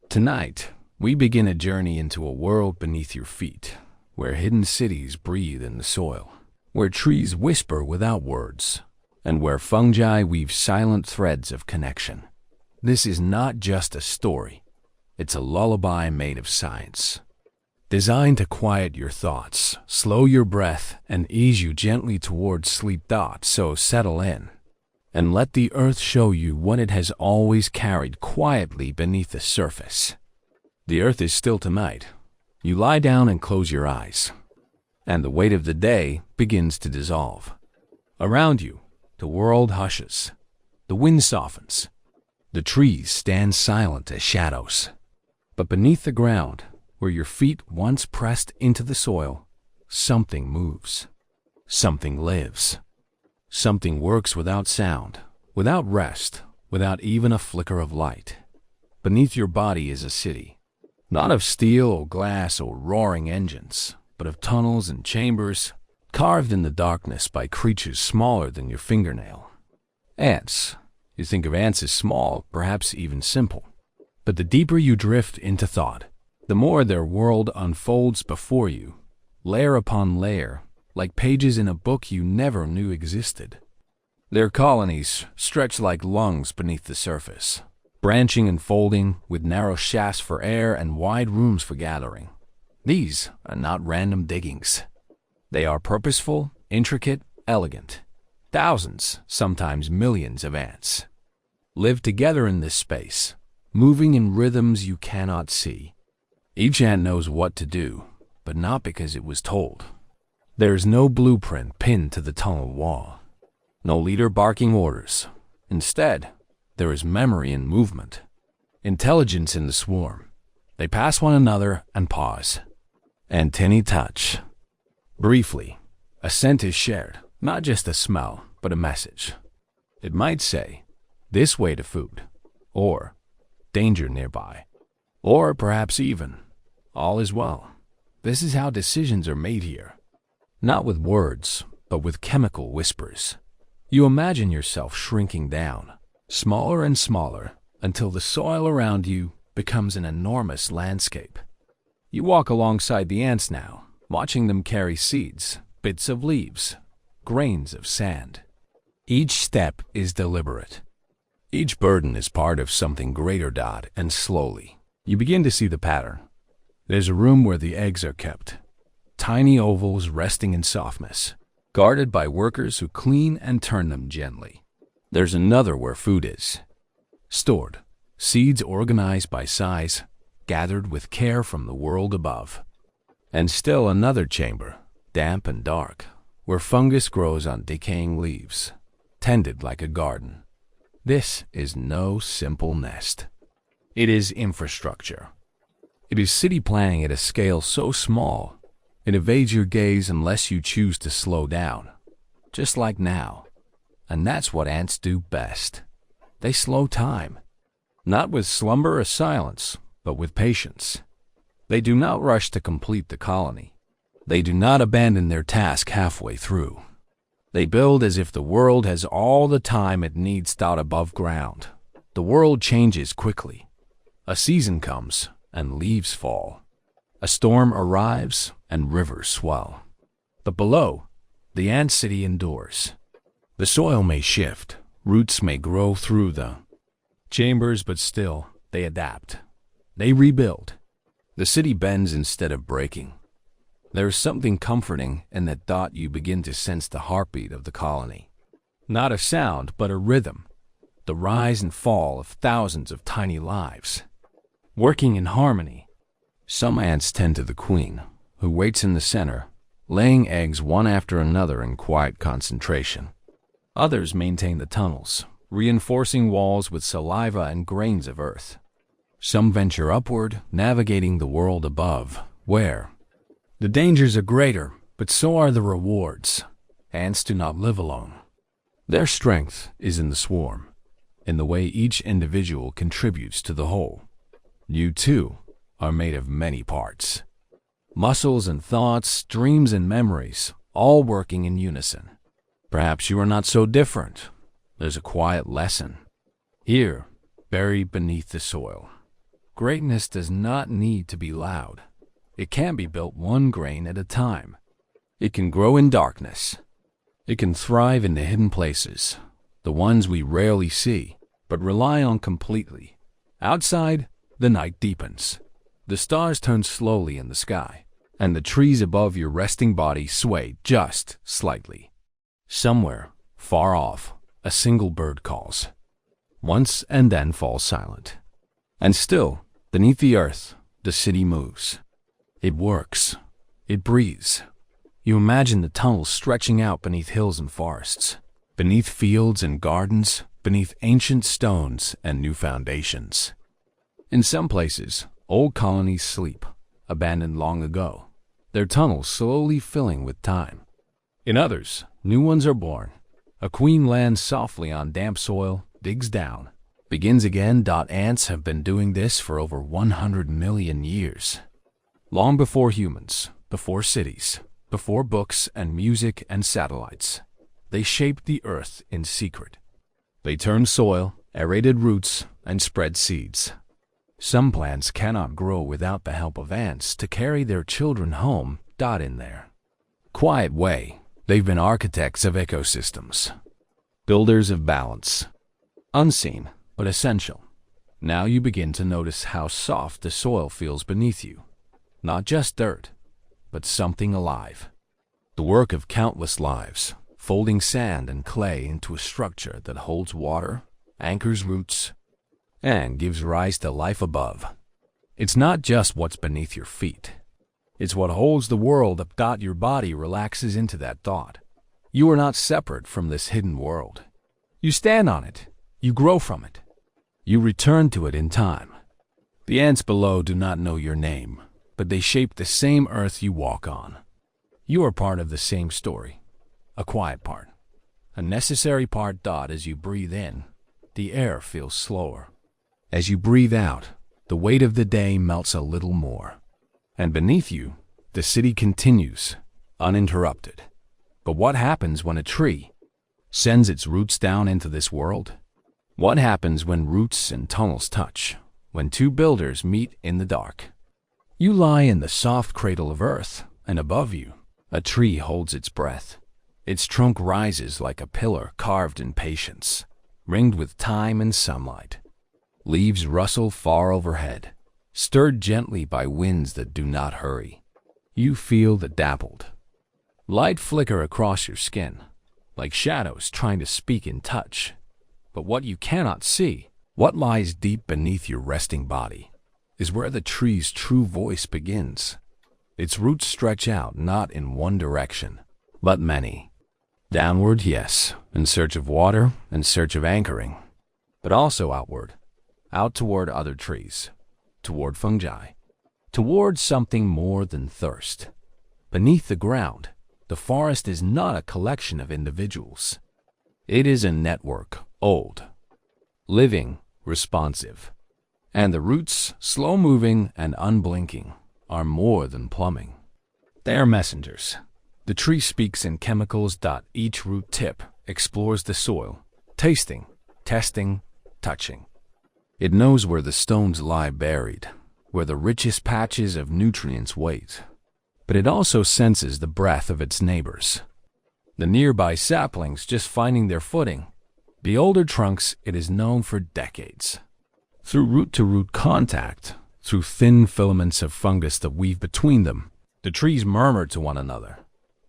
Tonight, we begin a journey into a world beneath your feet, where hidden cities breathe in the soil, where trees whisper without words, and where fungi weave silent threads of connection. This is not just a story, it's a lullaby made of science, designed to quiet your thoughts, slow your breath, and ease you gently towards sleep. So settle in, and let the earth show you what it has always carried quietly beneath the surface. The earth is still tonight. You lie down and close your eyes, and the weight of the day begins to dissolve. Around you, the world hushes. The wind softens. The trees stand silent as shadows. But beneath the ground, where your feet once pressed into the soil, something moves. Something lives. Something works without sound, without rest, without even a flicker of light. Beneath your body is a city, not of steel or glass or roaring engines, but of tunnels and chambers carved in the darkness by creatures smaller than your fingernail. Ants. You think of ants as small, perhaps even simple. But the deeper you drift into thought, the more their world unfolds before you, layer upon layer, like pages in a book you never knew existed. Their colonies stretch like lungs beneath the surface, branching and folding with narrow shafts for air and wide rooms for gathering. These are not random diggings. They are purposeful, intricate, elegant. Thousands, sometimes millions of ants live together in this space, moving in rhythms you cannot see. Each ant knows what to do, but not because it was told. There is no blueprint pinned to the tunnel wall, no leader barking orders. Instead, there is memory in movement, intelligence in the swarm. They pass one another and pause. Antennae touch. Briefly, a scent is shared, not just a smell, but a message. It might say, "This way to food," or "Danger nearby," or perhaps even, "All is well." This is how decisions are made here. Not with words, but with chemical whispers. You imagine yourself shrinking down, smaller and smaller, until the soil around you becomes an enormous landscape. You walk alongside the ants now, watching them carry seeds, bits of leaves, grains of sand. Each step is deliberate. Each burden is part of something greater. And slowly, you begin to see the pattern. There's a room where the eggs are kept, tiny ovals resting in softness, guarded by workers who clean and turn them gently. There's another where food is, stored, seeds organized by size, gathered with care from the world above. And still another chamber, damp and dark, where fungus grows on decaying leaves, tended like a garden. This is no simple nest. It is infrastructure. It is city planning at a scale so small, it evades your gaze unless you choose to slow down, just like now. And that's what ants do best. They slow time, not with slumber or silence, but with patience. They do not rush to complete the colony. They do not abandon their task halfway through. They build as if the world has all the time it needs above ground. The world changes quickly. A season comes, and leaves fall. A storm arrives, and rivers swell. But below, the ant city endures. The soil may shift, roots may grow through the chambers, but still, they adapt. They rebuild. The city bends instead of breaking. There is something comforting in that. You begin to sense the heartbeat of the colony. Not a sound, but a rhythm. The rise and fall of thousands of tiny lives, working in harmony. Some ants tend to the queen, who waits in the center, laying eggs one after another in quiet concentration. Others maintain the tunnels, reinforcing walls with saliva and grains of earth. Some venture upward, navigating the world above, where the dangers are greater, but so are the rewards. Ants do not live alone. Their strength is in the swarm, in the way each individual contributes to the whole. You, too, are made of many parts. Muscles and thoughts, dreams and memories, all working in unison. Perhaps you are not so different. There's a quiet lesson here, buried beneath the soil. Greatness does not need to be loud. It can be built one grain at a time. It can grow in darkness. It can thrive in the hidden places, the ones we rarely see, but rely on completely. Outside, the night deepens. The stars turn slowly in the sky, and the trees above your resting body sway just slightly. Somewhere, far off, a single bird calls, once and then falls silent. And still, beneath the earth, the city moves. It works. It breathes. You imagine the tunnels stretching out beneath hills and forests, beneath fields and gardens, beneath ancient stones and new foundations. In some places, old colonies sleep, abandoned long ago, their tunnels slowly filling with time. In others, new ones are born. A queen lands softly on damp soil, digs down, begins again. Ants have been doing this for over 100 million years. Long before humans, before cities, before books and music and satellites, they shaped the earth in secret. They turned soil, aerated roots, and spread seeds. Some plants cannot grow without the help of ants to carry their children home. In their quiet way, they've been architects of ecosystems, builders of balance. Unseen, but essential. Now you begin to notice how soft the soil feels beneath you. Not just dirt, but something alive. The work of countless lives, folding sand and clay into a structure that holds water, anchors roots, and gives rise to life above. It's not just what's beneath your feet. It's what holds the world up. Your body relaxes into that thought. You are not separate from this hidden world. You stand on it. You grow from it. You return to it in time. The ants below do not know your name, but they shape the same earth you walk on. You are part of the same story, a quiet part, a necessary part. As you breathe in, the air feels slower. As you breathe out, the weight of the day melts a little more. And beneath you, the city continues, uninterrupted. But what happens when a tree sends its roots down into this world? What happens when roots and tunnels touch, when two builders meet in the dark? You lie in the soft cradle of earth, and above you, a tree holds its breath. Its trunk rises like a pillar carved in patience, ringed with time and sunlight. Leaves rustle far overhead, stirred gently by winds that do not hurry. You feel the dappled light flicker across your skin, like shadows trying to speak in touch. But what you cannot see, what lies deep beneath your resting body, is where the tree's true voice begins. Its roots stretch out not in one direction, but many. Downward, yes, in search of water, in search of anchoring, but also outward, out toward other trees, toward fungi, toward something more than thirst. Beneath the ground, the forest is not a collection of individuals. It is a network, old, living, responsive. And the roots, slow-moving and unblinking, are more than plumbing. They are messengers. The tree speaks in chemicals. Each root tip explores the soil, tasting, testing, touching. It knows where the stones lie buried, where the richest patches of nutrients wait. But it also senses the breath of its neighbors, the nearby saplings just finding their footing. The older trunks it is known for decades. Through root-to-root contact, through thin filaments of fungus that weave between them, the trees murmur to one another.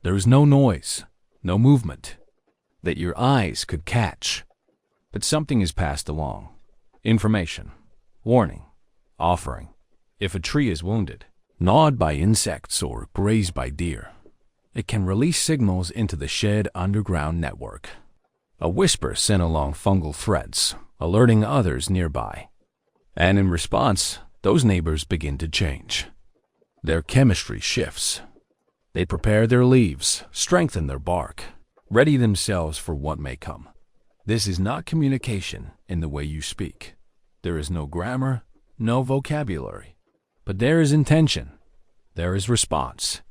There is no noise, no movement, that your eyes could catch. But something is passed along. Information, warning, offering. If a tree is wounded, gnawed by insects or grazed by deer, it can release signals into the shed underground network. A whisper sent along fungal threads, alerting others nearby. And in response, those neighbors begin to change. Their chemistry shifts. They prepare their leaves, strengthen their bark, ready themselves for what may come. This is not communication in the way you speak. There is no grammar, no vocabulary. But there is intention. There is response.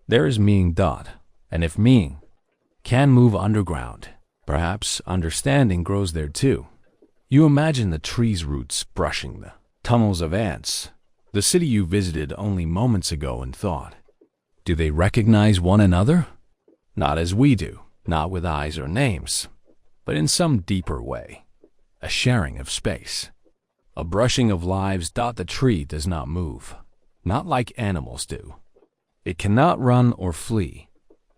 There is meaning. And if meaning can move underground, perhaps understanding grows there too. You imagine the tree's roots brushing the tunnels of ants, the city you visited only moments ago and thought. Do they recognize one another? Not as we do, not with eyes or names, but in some deeper way. A sharing of space. A brushing of lives. The tree does not move, not like animals do. It cannot run or flee,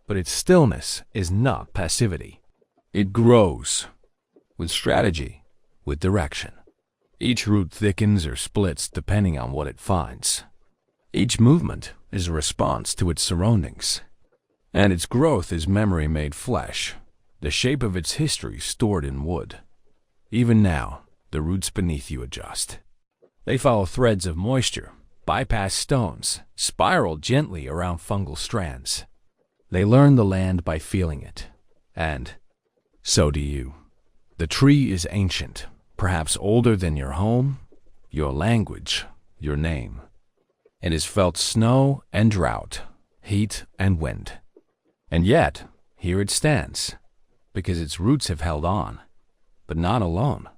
but its stillness is not passivity. It grows, with strategy, with direction. Each root thickens or splits depending on what it finds. Each movement is a response to its surroundings. And its growth is memory made flesh, the shape of its history stored in wood. Even now, the roots beneath you adjust. They follow threads of moisture, bypass stones, spiral gently around fungal strands. They learn the land by feeling it. And so do you. The tree is ancient, perhaps older than your home, your language, your name. It has felt snow and drought, heat and wind. And yet, here it stands, because its roots have held on, but not alone.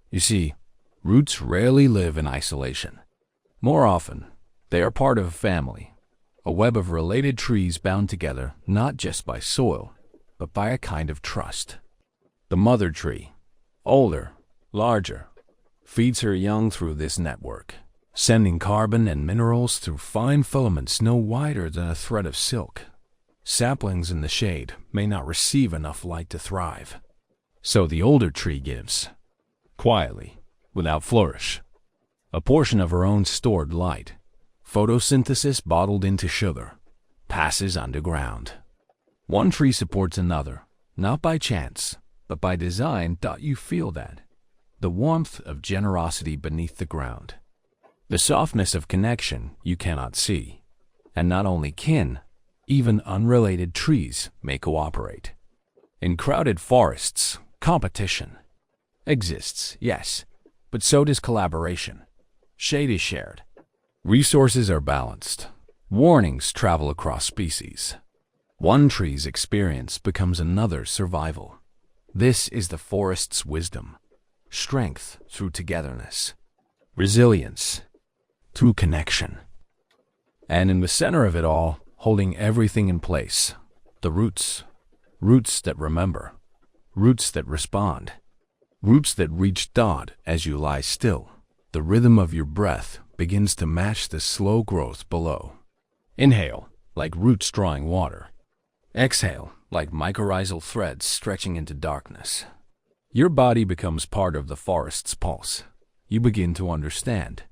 You see, roots rarely live in isolation. More often, they are part of a family, a web of related trees bound together not just by soil, but by a kind of trust. The mother tree, older, larger, feeds her young through this network, sending carbon and minerals through fine filaments no wider than a thread of silk. Saplings in the shade may not receive enough light to thrive. So the older tree gives, quietly, without flourish, a portion of her own stored light. Photosynthesis bottled into sugar, passes underground. One tree supports another, not by chance, but by design. You feel that. The warmth of generosity beneath the ground. The softness of connection you cannot see. And not only kin, even unrelated trees may cooperate. In crowded forests, competition exists, yes, but so does collaboration. Shade is shared. Resources are balanced. Warnings travel across species. One tree's experience becomes another's survival. This is the forest's wisdom. Strength through togetherness. Resilience through connection. And in the center of it all, holding everything in place, the roots. Roots that remember. Roots that respond. Roots that reach as you lie still. The rhythm of your breath begins to match the slow growth below. Inhale, like roots drawing water. Exhale, like mycorrhizal threads stretching into darkness. Your body becomes part of the forest's pulse. You begin to understand.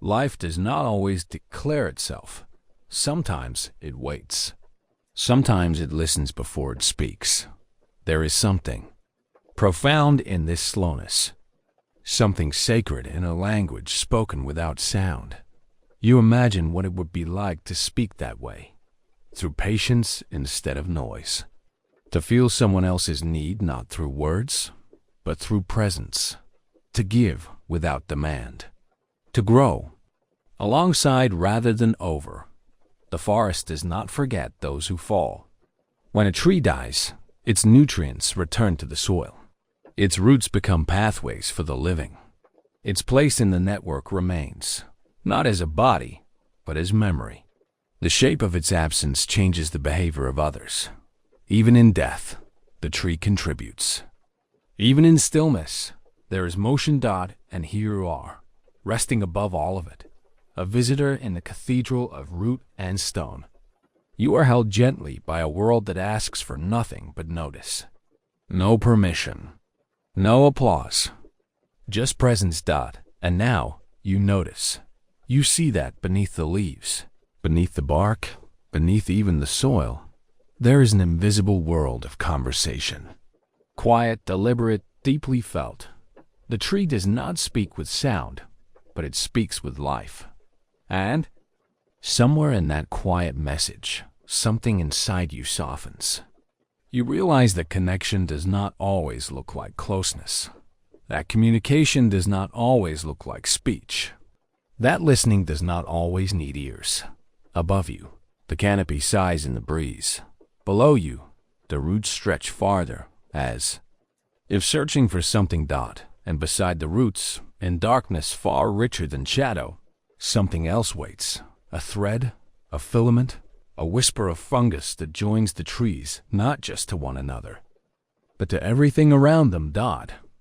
Life does not always declare itself. Sometimes it waits. Sometimes it listens before it speaks. There is something profound in this slowness. Something sacred in a language spoken without sound. You imagine what it would be like to speak that way, through patience instead of noise. To feel someone else's need not through words, but through presence. To give without demand. To grow, alongside rather than over. The forest does not forget those who fall. When a tree dies, its nutrients return to the soil. Its roots become pathways for the living. Its place in the network remains, not as a body, but as memory. The shape of its absence changes the behavior of others. Even in death, the tree contributes. Even in stillness, there is motion. And here you are, resting above all of it, a visitor in the cathedral of root and stone. You are held gently by a world that asks for nothing but notice. No permission. No applause. Just presence. And now you notice. You see that beneath the leaves, beneath the bark, beneath even the soil, there is an invisible world of conversation. Quiet, deliberate, deeply felt. The tree does not speak with sound, but it speaks with life. And somewhere in that quiet message, something inside you softens. You realize that connection does not always look like closeness. That communication does not always look like speech. That listening does not always need ears. Above you, the canopy sighs in the breeze. Below you, the roots stretch farther, as if searching for something. And beside the roots, In darkness far richer than shadow, something else waits. A thread, a filament, a whisper of fungus that joins the trees not just to one another, but to everything around them.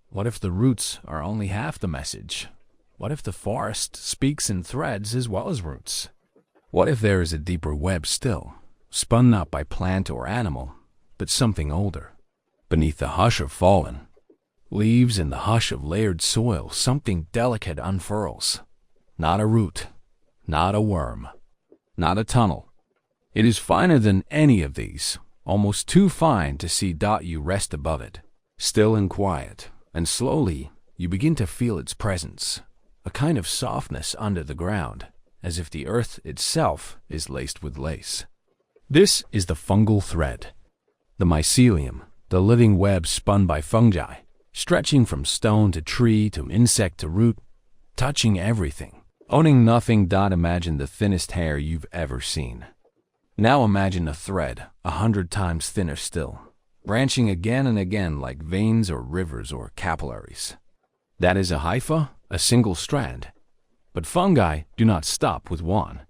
What if the roots are only half the message? What if the forest speaks in threads as well as roots? What if there is a deeper web still, spun not by plant or animal, but something older? Beneath the hush of fallen leaves and the hush of layered soil, something delicate unfurls. Not a root, not a worm, not a tunnel. It is finer than any of these, almost too fine to see. You rest above it, still and quiet, and slowly you begin to feel its presence, a kind of softness under the ground, as if the earth itself is laced with lace. This is the fungal thread, the mycelium, the living web spun by fungi, stretching from stone to tree to insect to root, touching everything, owning nothing. Imagine the thinnest hair you've ever seen. Now imagine a thread 100 times thinner still, branching again and again like veins or rivers or capillaries. That is a hypha, a single strand. But fungi do not stop with one.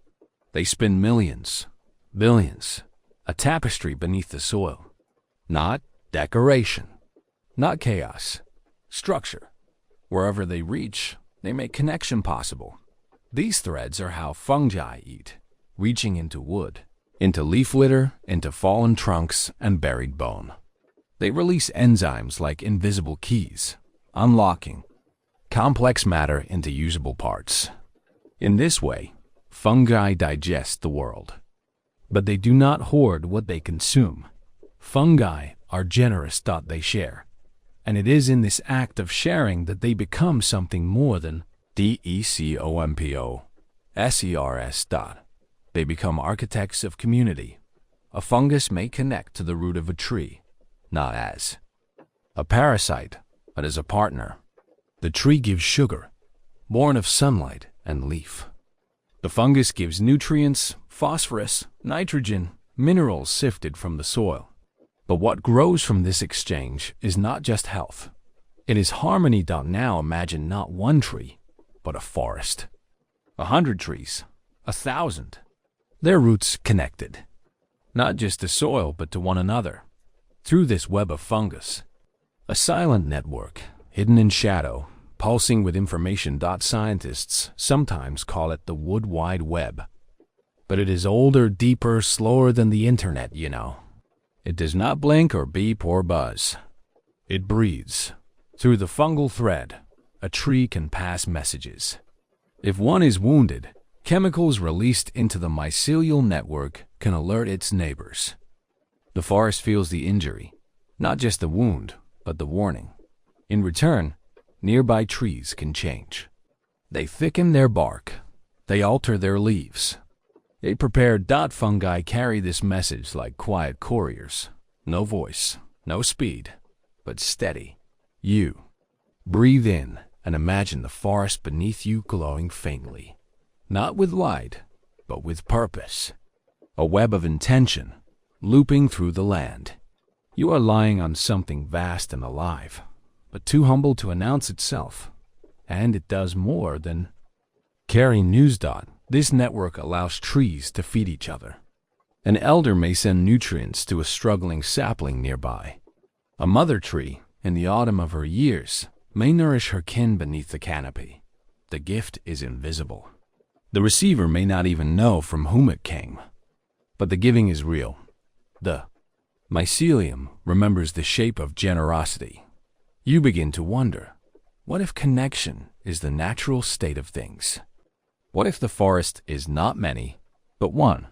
They spin millions, billions, a tapestry beneath the soil. Not decoration, not chaos, structure. Wherever they reach, they make connection possible. These threads are how fungi eat, reaching into wood, into leaf litter, into fallen trunks and buried bone. They release enzymes like invisible keys, unlocking complex matter into usable parts. In this way, fungi digest the world. But they do not hoard what they consume. Fungi are generous. They share. And it is in this act of sharing that they become something more than DECOMPOSERS. They become architects of community. A fungus may connect to the root of a tree, not as a parasite, but as a partner. The tree gives sugar, born of sunlight and leaf. The fungus gives nutrients, phosphorus, nitrogen, minerals sifted from the soil. But what grows from this exchange is not just health. It is harmony. Now imagine not one tree, but a forest. 100 trees, 1,000. Their roots connected, not just to soil but to one another, through this web of fungus. A silent network, hidden in shadow, pulsing with information. Scientists sometimes call it the Wood Wide Web. But it is older, deeper, slower than the internet. It does not blink or beep or buzz. It breathes. Through the fungal thread, a tree can pass messages. If one is wounded, chemicals released into the mycelial network can alert its neighbors. The forest feels the injury, not just the wound, but the warning. In return, nearby trees can change. They thicken their bark. They alter their leaves. They prepare. Fungi carry this message like quiet couriers. No voice, no speed, but steady. You breathe in and imagine the forest beneath you glowing faintly. Not with light, but with purpose. A web of intention, looping through the land. You are lying on something vast and alive, but too humble to announce itself. And it does more than carry news. This network allows trees to feed each other. An elder may send nutrients to a struggling sapling nearby. A mother tree, in the autumn of her years, may nourish her kin beneath the canopy. The gift is invisible. The receiver may not even know from whom it came, but the giving is real. The mycelium remembers the shape of generosity. You begin to wonder, what if connection is the natural state of things? What if the forest is not many, but one?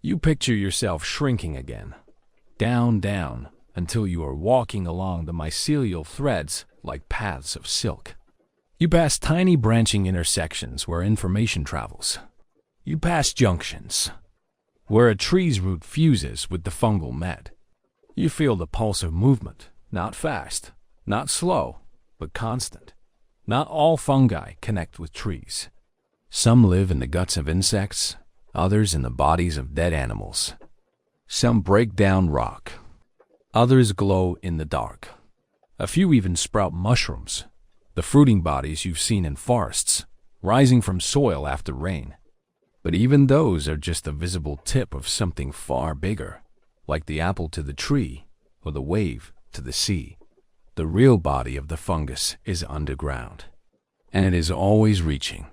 You picture yourself shrinking again, down, down, until you are walking along the mycelial threads like paths of silk. You pass tiny branching intersections where information travels. You pass junctions where a tree's root fuses with the fungal med. You feel the pulse of movement, not fast, not slow, but constant. Not all fungi connect with trees. Some live in the guts of insects, others in the bodies of dead animals. Some break down rock, others glow in the dark. A few even sprout mushrooms, the fruiting bodies you've seen in forests, rising from soil after rain. But even those are just the visible tip of something far bigger, like the apple to the tree or the wave to the sea. The real body of the fungus is underground, and it is always reaching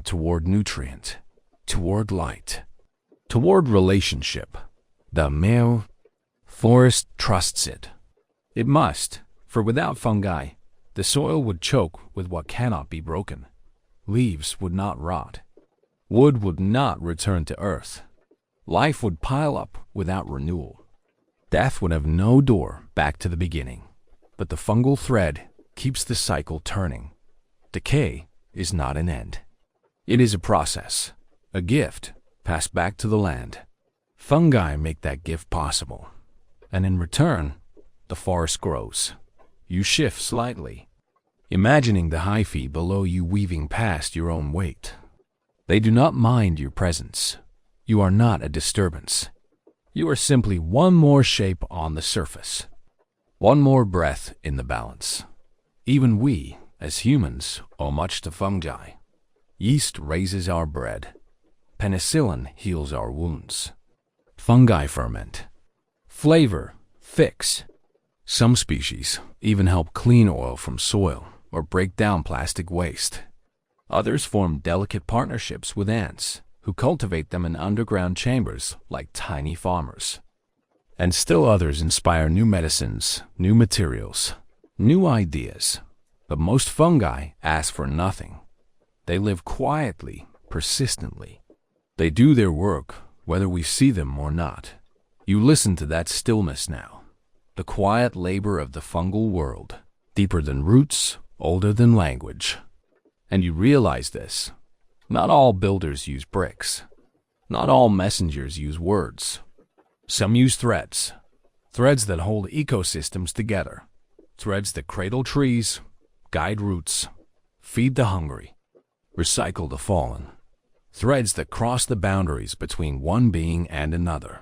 toward nutrient, toward light, toward relationship. The male forest trusts it. It must, for without fungi, the soil would choke with what cannot be broken. Leaves would not rot. Wood would not return to earth. Life would pile up without renewal. Death would have no door back to the beginning. But the fungal thread keeps the cycle turning. Decay is not an end. It is a process, a gift passed back to the land. Fungi make that gift possible. And in return, the forest grows. You shift slightly, imagining the hyphae below you weaving past your own weight. They do not mind your presence. You are not a disturbance. You are simply one more shape on the surface. One more breath in the balance. Even we, as humans, owe much to fungi. Yeast raises our bread. Penicillin heals our wounds. Fungi ferment. Flavor, fix. Some species even help clean oil from soil or break down plastic waste. Others form delicate partnerships with ants, who cultivate them in underground chambers like tiny farmers. And still others inspire new medicines, new materials, new ideas. But most fungi ask for nothing. They live quietly, persistently. They do their work, whether we see them or not. You listen to that stillness now. The quiet labor of the fungal world, deeper than roots, older than language. And you realize this. Not all builders use bricks. Not all messengers use words. Some use threads. Threads that hold ecosystems together. Threads that cradle trees, guide roots, feed the hungry, recycle the fallen. Threads that cross the boundaries between one being and another.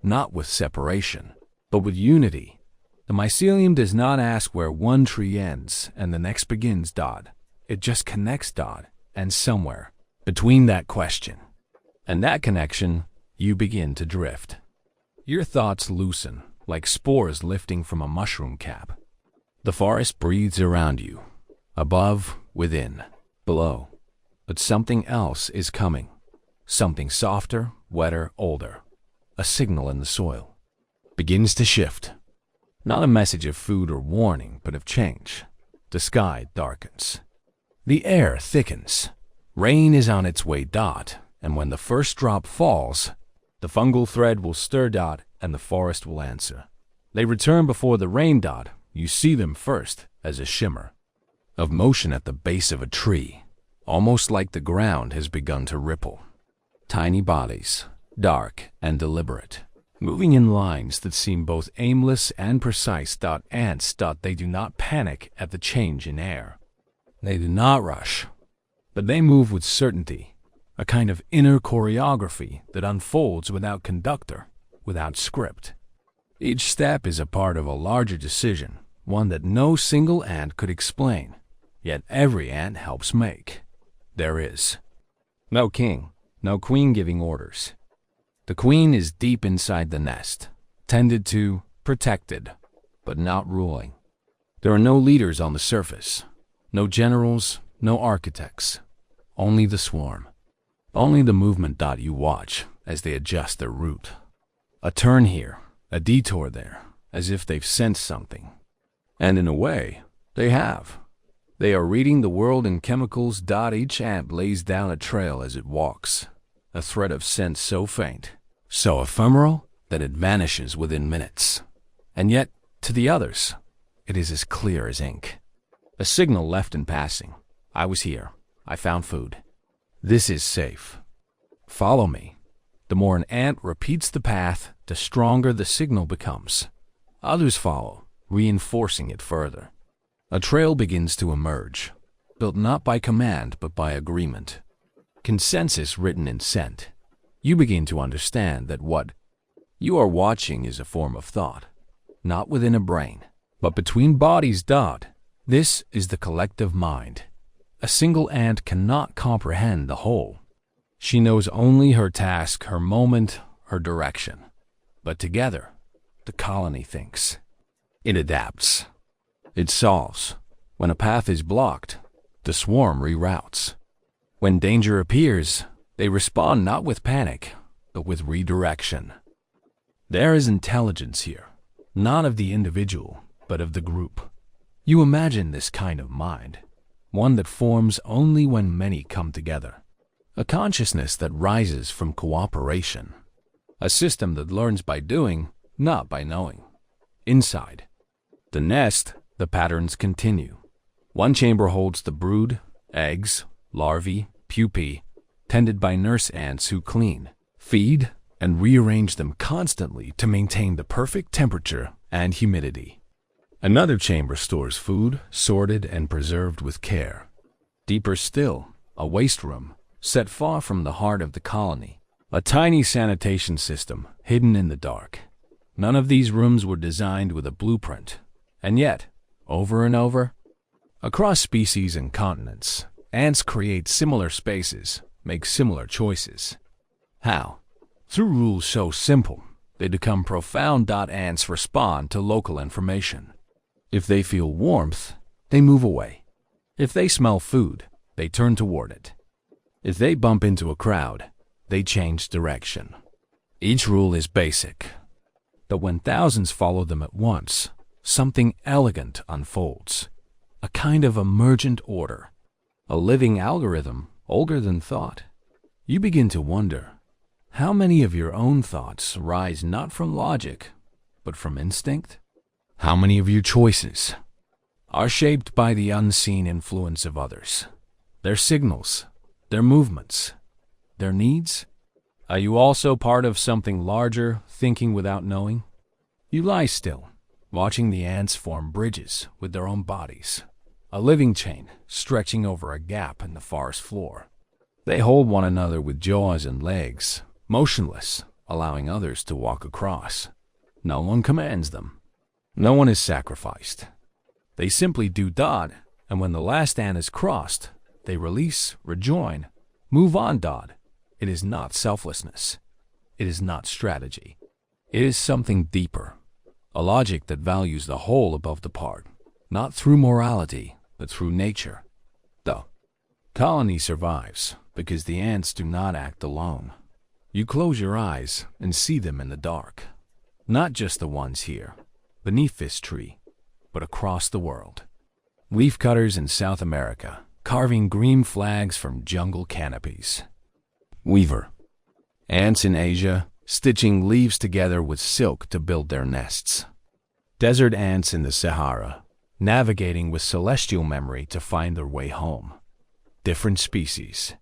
Not with separation, but with unity. The mycelium does not ask where one tree ends and the next begins. It just connects. And somewhere between that question and that connection, you begin to drift. Your thoughts loosen like spores lifting from a mushroom cap. The forest breathes around you, above, within, below. But something else is coming. Something softer, wetter, older. A signal in the soil. Begins to shift. Not a message of food or warning, but of change. The sky darkens. The air thickens. Rain is on its way. And when the first drop falls, the fungal thread will stir. And the forest will answer. They return before the rain. You see them first as a shimmer of motion at the base of a tree, almost like the ground has begun to ripple. Tiny bodies, dark and deliberate, moving in lines that seem both aimless and precise. Ants. They do not panic at the change in air. They do not rush, but they move with certainty, a kind of inner choreography that unfolds without conductor, without script. Each step is a part of a larger decision, one that no single ant could explain, yet every ant helps make. There is no king, no queen giving orders. The queen is deep inside the nest, tended to, protected, but not ruling. There are no leaders on the surface, no generals, no architects, only the swarm, only the movement. You watch as they adjust their route. A turn here, a detour there, as if they've sensed something. And in a way, they have. They are reading the world in chemicals. Each ant lays down a trail as it walks, a thread of scent so faint, so ephemeral that it vanishes within minutes. And yet, to the others, it is as clear as ink. A signal left in passing. I was here. I found food. This is safe. Follow me. The more an ant repeats the path, the stronger the signal becomes. Others follow, reinforcing it further. A trail begins to emerge, built not by command but by agreement. Consensus written in scent. You begin to understand that what you are watching is a form of thought, not within a brain, but between bodies. This is the collective mind. A single ant cannot comprehend the whole. She knows only her task, her moment, her direction. But together, the colony thinks. It adapts. It solves. When a path is blocked, the swarm reroutes. When danger appears, they respond not with panic, but with redirection. There is intelligence here, not of the individual, but of the group. You imagine this kind of mind, one that forms only when many come together. A consciousness that rises from cooperation. A system that learns by doing, not by knowing. Inside the nest, the patterns continue. One chamber holds the brood, eggs, larvae, pupae, tended by nurse ants who clean, feed, and rearrange them constantly to maintain the perfect temperature and humidity. Another chamber stores food, sorted and preserved with care. Deeper still, a waste room, set far from the heart of the colony. A tiny sanitation system, hidden in the dark. None of these rooms were designed with a blueprint. And yet, over and over, across species and continents, ants create similar spaces, make similar choices. How? Through rules so simple, they become profound. Ants respond to local information. If they feel warmth, they move away. If they smell food, they turn toward it. If they bump into a crowd, they change direction. Each rule is basic. But when thousands follow them at once, something elegant unfolds. A kind of emergent order. A living algorithm older than thought. You begin to wonder, how many of your own thoughts rise not from logic, but from instinct? How many of your choices are shaped by the unseen influence of others? Their signals, their movements, their needs? Are you also part of something larger, thinking without knowing? You lie still, watching the ants form bridges with their own bodies, a living chain stretching over a gap in the forest floor. They hold one another with jaws and legs, motionless, allowing others to walk across. No one commands them. No one is sacrificed. They simply do . And when the last ant is crossed, they release, rejoin, move on . It is not selflessness. It is not strategy. It is something deeper, a logic that values the whole above the part, not through morality, but through nature. The colony survives because the ants do not act alone. You close your eyes and see them in the dark, not just the ones here, beneath this tree, but across the world. Leaf cutters in South America, carving green flags from jungle canopies. Weaver. Ants in Asia, stitching leaves together with silk to build their nests. Desert ants in the Sahara, navigating with celestial memory to find their way home. Different species.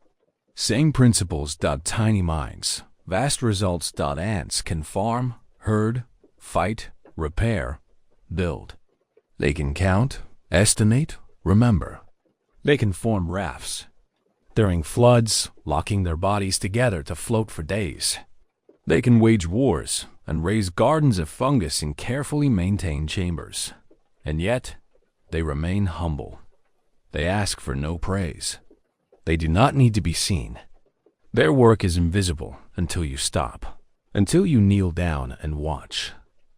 Same principles. Tiny minds. Vast results. Ants can farm, herd, fight, repair, build. They can count, estimate, remember. They can form rafts. During floods, locking their bodies together to float for days. They can wage wars and raise gardens of fungus in carefully maintained chambers. And yet, they remain humble. They ask for no praise. They do not need to be seen. Their work is invisible until you stop, until you kneel down and watch.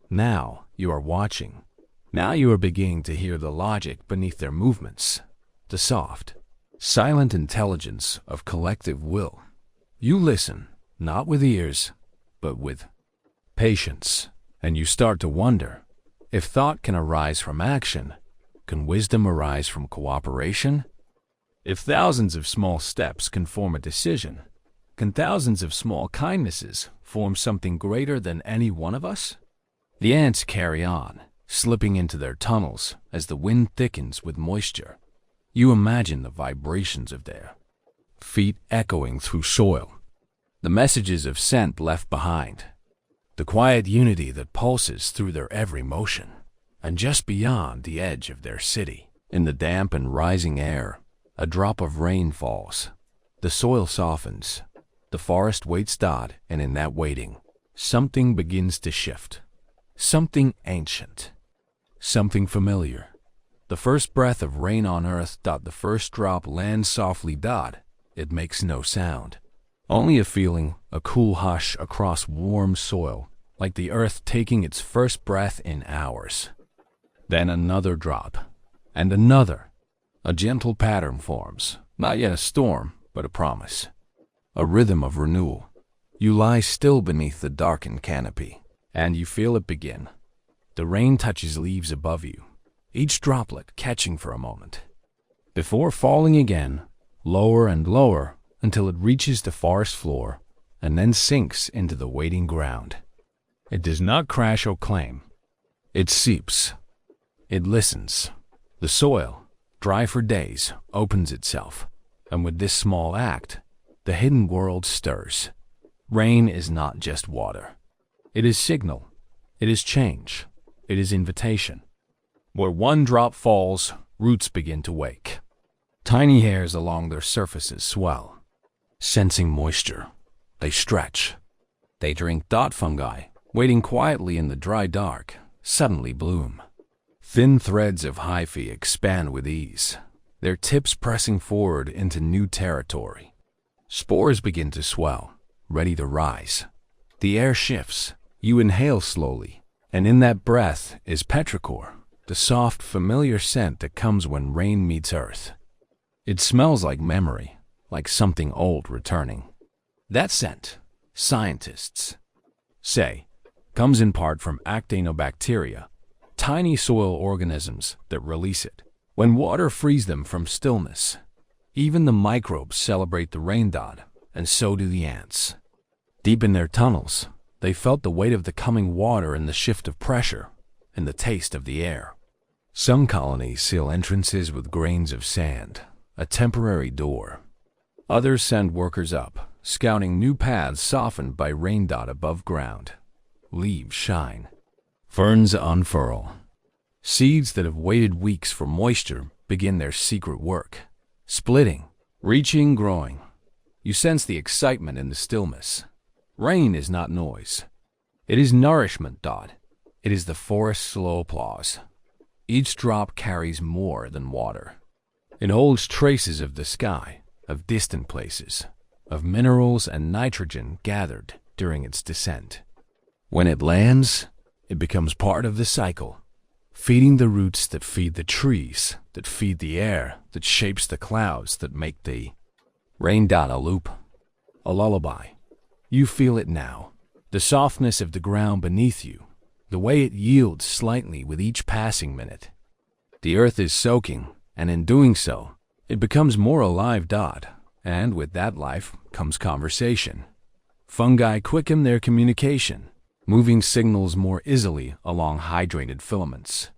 Now you are watching. Now you are beginning to hear the logic beneath their movements, the soft, silent intelligence of collective will. You listen, not with ears, but with patience, and you start to wonder, if thought can arise from action, can wisdom arise from cooperation? If thousands of small steps can form a decision, can thousands of small kindnesses form something greater than any one of us? The ants carry on, slipping into their tunnels as the wind thickens with moisture. You imagine the vibrations of their feet echoing through soil, the messages of scent left behind, the quiet unity that pulses through their every motion. And just beyond the edge of their city, in the damp and rising air, a drop of rain falls. The soil softens. The forest waits. And in that waiting, something begins to shift. Something ancient. Something familiar. The first breath of rain on earth. The first drop lands softly. It makes no sound. Only a feeling, a cool hush across warm soil, like the earth taking its first breath in hours. Then another drop, and another. A gentle pattern forms, not yet a storm, but a promise. A rhythm of renewal. You lie still beneath the darkened canopy, and you feel it begin. The rain touches leaves above you, each droplet catching for a moment, before falling again, lower and lower, until it reaches the forest floor and then sinks into the waiting ground. It does not crash or claim. It seeps. It listens. The soil, dry for days, opens itself, and with this small act, the hidden world stirs. Rain is not just water. It is signal. It is change. It is invitation. Where one drop falls, roots begin to wake. Tiny hairs along their surfaces swell. Sensing moisture, they stretch. They drink. Fungi, waiting quietly in the dry dark, suddenly bloom. Thin threads of hyphae expand with ease, their tips pressing forward into new territory. Spores begin to swell, ready to rise. The air shifts. You inhale slowly, and in that breath is petrichor, the soft, familiar scent that comes when rain meets earth. It smells like memory, like something old returning. That scent, scientists say, comes in part from actinobacteria, tiny soil organisms that release it. When water frees them from stillness, even the microbes celebrate the rain. And so do the ants. Deep in their tunnels, they felt the weight of the coming water and the shift of pressure, and the taste of the air. Some colonies seal entrances with grains of sand, a temporary door. Others send workers up, scouting new paths softened by rain. Above ground, leaves shine. Ferns unfurl. Seeds that have waited weeks for moisture begin their secret work, splitting, reaching, growing. You sense the excitement in the stillness. Rain is not noise. It is nourishment. It is the forest's slow applause. Each drop carries more than water. It holds traces of the sky, of distant places, of minerals and nitrogen gathered during its descent. When it lands, it becomes part of the cycle, feeding the roots that feed the trees, that feed the air, that shapes the clouds, that make the rain. A loop, a lullaby. You feel it now, the softness of the ground beneath you, the way it yields slightly with each passing minute. The earth is soaking, and in doing so, it becomes more alive. And with that life comes conversation. Fungi quicken their communication, moving signals more easily along hydrated filaments.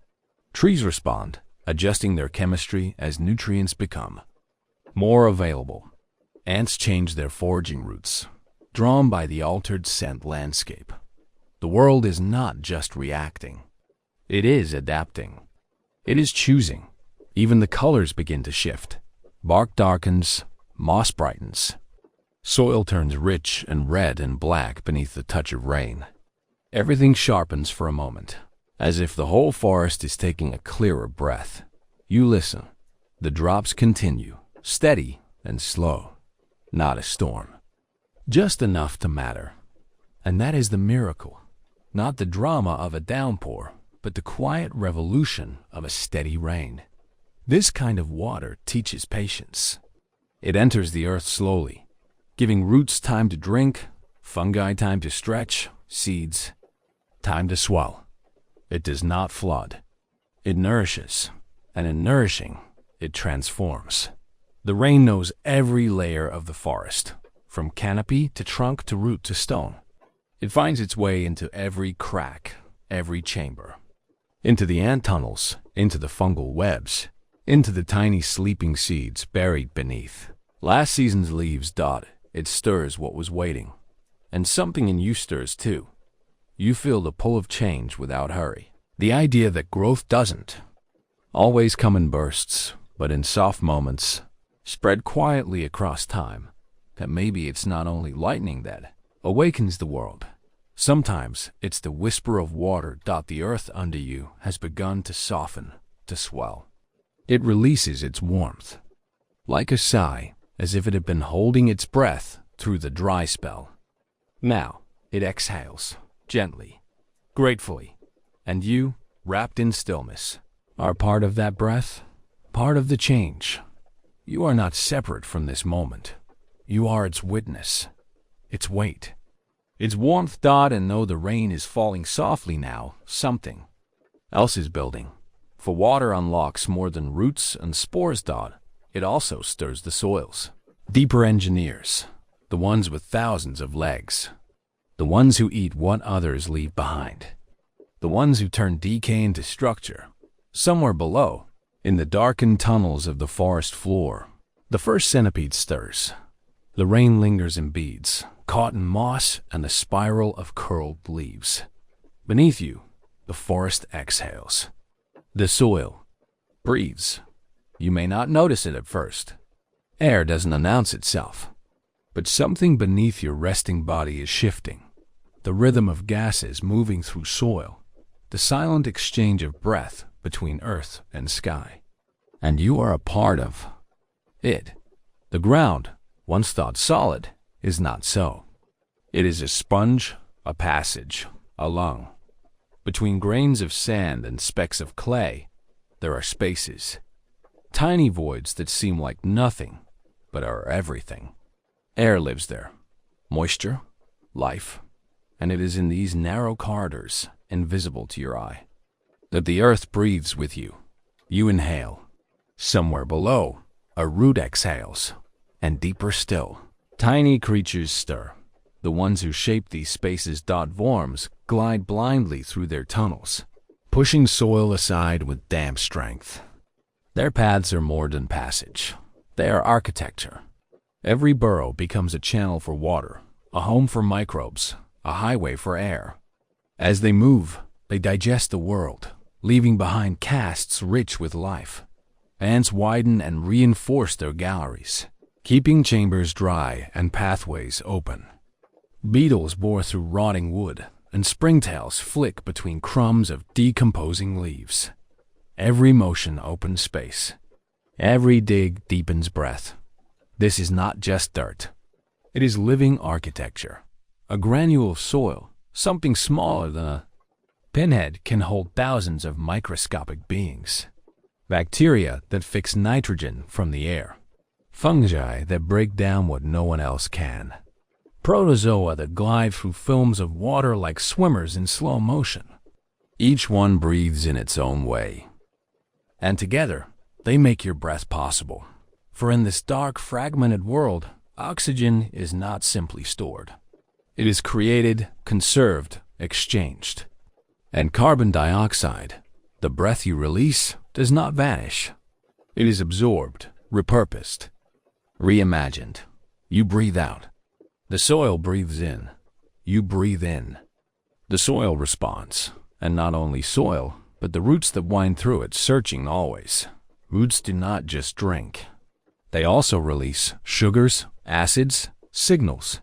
Trees respond, adjusting their chemistry as nutrients become more available. Ants change their foraging routes, drawn by the altered scent landscape. The world is not just reacting. It is adapting. It is choosing. Even the colors begin to shift. Bark darkens, moss brightens. Soil turns rich and red and black beneath the touch of rain. Everything sharpens for a moment, as if the whole forest is taking a clearer breath. You listen. The drops continue, steady and slow. Not a storm. Just enough to matter. And that is the miracle. Not the drama of a downpour, but the quiet revolution of a steady rain. This kind of water teaches patience. It enters the earth slowly, giving roots time to drink, fungi time to stretch, seeds time to swell. It does not flood. It nourishes, and in nourishing, it transforms. The rain knows every layer of the forest, from canopy to trunk to root to stone. It finds its way into every crack, every chamber, into the ant tunnels, into the fungal webs, into the tiny sleeping seeds buried beneath. Last season's leaves. It stirs what was waiting. And something in you stirs too. You feel the pull of change without hurry. The idea that growth doesn't always come in bursts, but in soft moments, spread quietly across time. That maybe it's not only lightning that awakens the world. Sometimes it's the whisper of water. The earth under you has begun to soften, to swell. It releases its warmth, like a sigh, as if it had been holding its breath through the dry spell. Now it exhales, gently, gratefully, and you, wrapped in stillness, are part of that breath, part of the change. You are not separate from this moment. You are its witness, its weight, its warmth. And though the rain is falling softly now, something else is building. For water unlocks more than roots and spores. It also stirs the soils. Deeper engineers, the ones with thousands of legs, the ones who eat what others leave behind, the ones who turn decay into structure. Somewhere below, in the darkened tunnels of the forest floor, the first centipede stirs. The rain lingers in beads, caught in moss and a spiral of curled leaves. Beneath you, the forest exhales. The soil breathes. You may not notice it at first. Air doesn't announce itself, but something beneath your resting body is shifting. The rhythm of gases moving through soil, the silent exchange of breath between earth and sky. And you are a part of it. The ground, once thought solid, is not so. It is a sponge, a passage, a lung. Between grains of sand and specks of clay, there are spaces, tiny voids that seem like nothing, but are everything. Air lives there, moisture, life, and it is in these narrow corridors, invisible to your eye, that the earth breathes with you. You inhale. Somewhere below, a root exhales, and deeper still, tiny creatures stir. The ones who shape these spaces. Worms glide blindly through their tunnels, pushing soil aside with damp strength. Their paths are more than passage. They are architecture. Every burrow becomes a channel for water, a home for microbes, a highway for air. As they move, they digest the world, leaving behind casts rich with life. Ants widen and reinforce their galleries, keeping chambers dry and pathways open. Beetles bore through rotting wood, and springtails flick between crumbs of decomposing leaves. Every motion opens space. Every dig deepens breath. This is not just dirt. It is living architecture. A granule of soil, something smaller than a pinhead, can hold thousands of microscopic beings. Bacteria that fix nitrogen from the air. Fungi that break down what no one else can. Protozoa that glide through films of water like swimmers in slow motion. Each one breathes in its own way. And together, they make your breath possible. For in this dark, fragmented world, oxygen is not simply stored. It is created, conserved, exchanged. And carbon dioxide, the breath you release, does not vanish. It is absorbed, repurposed, reimagined. You breathe out. The soil breathes in. You breathe in. The soil responds, and not only soil, but the roots that wind through it, searching always. Roots do not just drink. They also release sugars, acids, signals.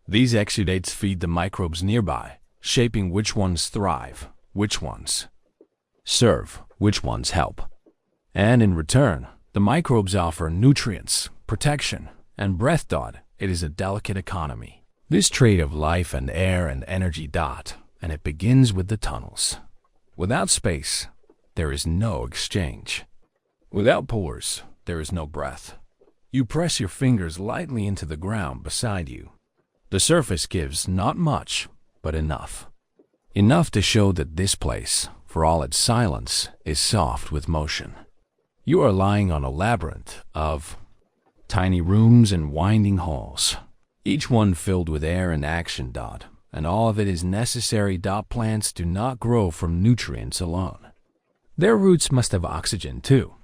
These exudates feed the microbes nearby, shaping which ones thrive, which ones serve, which ones help. And in return, the microbes offer nutrients, protection, and breath. It is a delicate economy. This trade of life and air and energy. And it begins with the tunnels. Without space, there is no exchange. Without pores, there is no breath. You press your fingers lightly into the ground beside you. The surface gives not much, but enough. Enough to show that this place, for all its silence, is soft with motion. You are lying on a labyrinth of tiny rooms and winding halls, each one filled with air and action. And all of it is necessary. Plants do not grow from nutrients alone. Their roots must have oxygen too.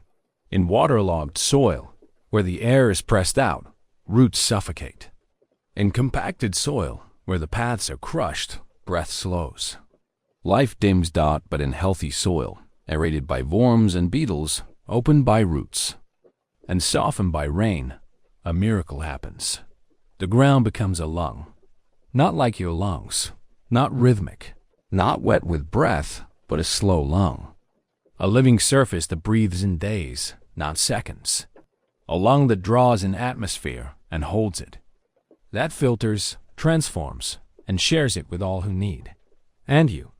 In waterlogged soil, where the air is pressed out, roots suffocate. In compacted soil, where the paths are crushed, breath slows. Life dims. But in healthy soil, aerated by worms and beetles, opened by roots, and softened by rain, a miracle happens. The ground becomes a lung. Not like your lungs, not rhythmic, not wet with breath, but a slow lung. A living surface that breathes in days, not seconds. A lung that draws in atmosphere and holds it. That filters, transforms, and shares it with all who need. And you,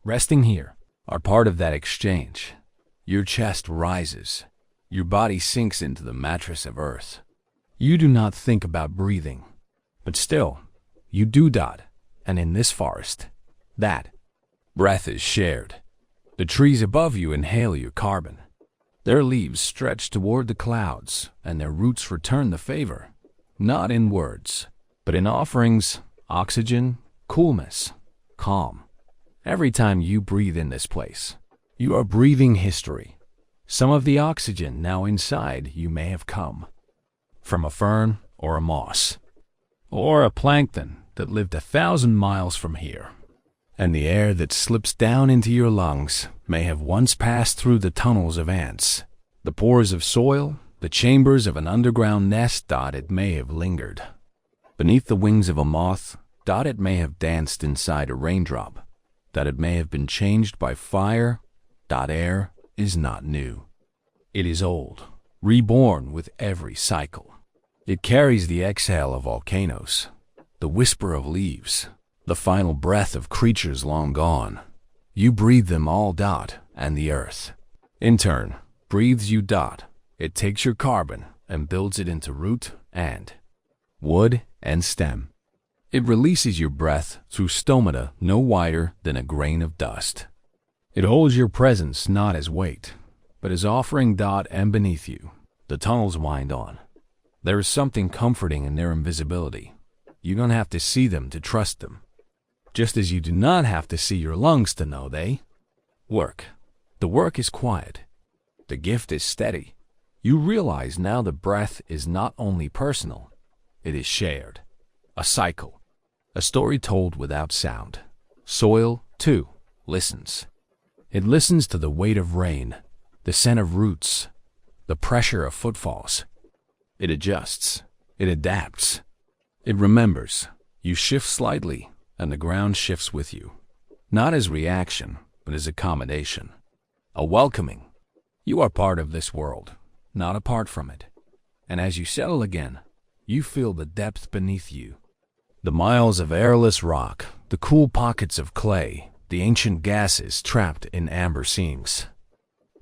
resting here, are part of that exchange. Your chest rises. Your body sinks into the mattress of earth. You do not think about breathing, but still, you do. And in this forest, that breath is shared. The trees above you inhale your carbon. Their leaves stretch toward the clouds, and their roots return the favor, not in words, but in offerings, oxygen, coolness, calm. Every time you breathe in this place, you are breathing history. Some of the oxygen now inside you may have come from a fern or a moss, or a plankton that lived 1,000 miles from here. And the air that slips down into your lungs may have once passed through the tunnels of ants, the pores of soil, the chambers of an underground nest. It may have lingered beneath the wings of a moth. It may have danced inside a raindrop. That it may have been changed by fire. Air is not new. It is old, reborn with every cycle. It carries the exhale of volcanoes, the whisper of leaves, the final breath of creatures long gone. You breathe them all. And the earth, in turn, breathes you. It takes your carbon and builds it into root and wood and stem. It releases your breath through stomata no wider than a grain of dust. It holds your presence not as weight, but as offering. And beneath you, the tunnels wind on. There is something comforting in their invisibility. You don't have to see them to trust them. Just as you do not have to see your lungs to know they work. The work is quiet. The gift is steady. You realize now the breath is not only personal, it is shared. A cycle. A story told without sound. Soil, too, listens. It listens to the weight of rain, the scent of roots, the pressure of footfalls. It adjusts. It adapts. It remembers. You shift slightly, and the ground shifts with you. Not as reaction, but as accommodation. A welcoming. You are part of this world, not apart from it. And as you settle again, you feel the depth beneath you. The miles of airless rock, the cool pockets of clay, the ancient gases trapped in amber seams.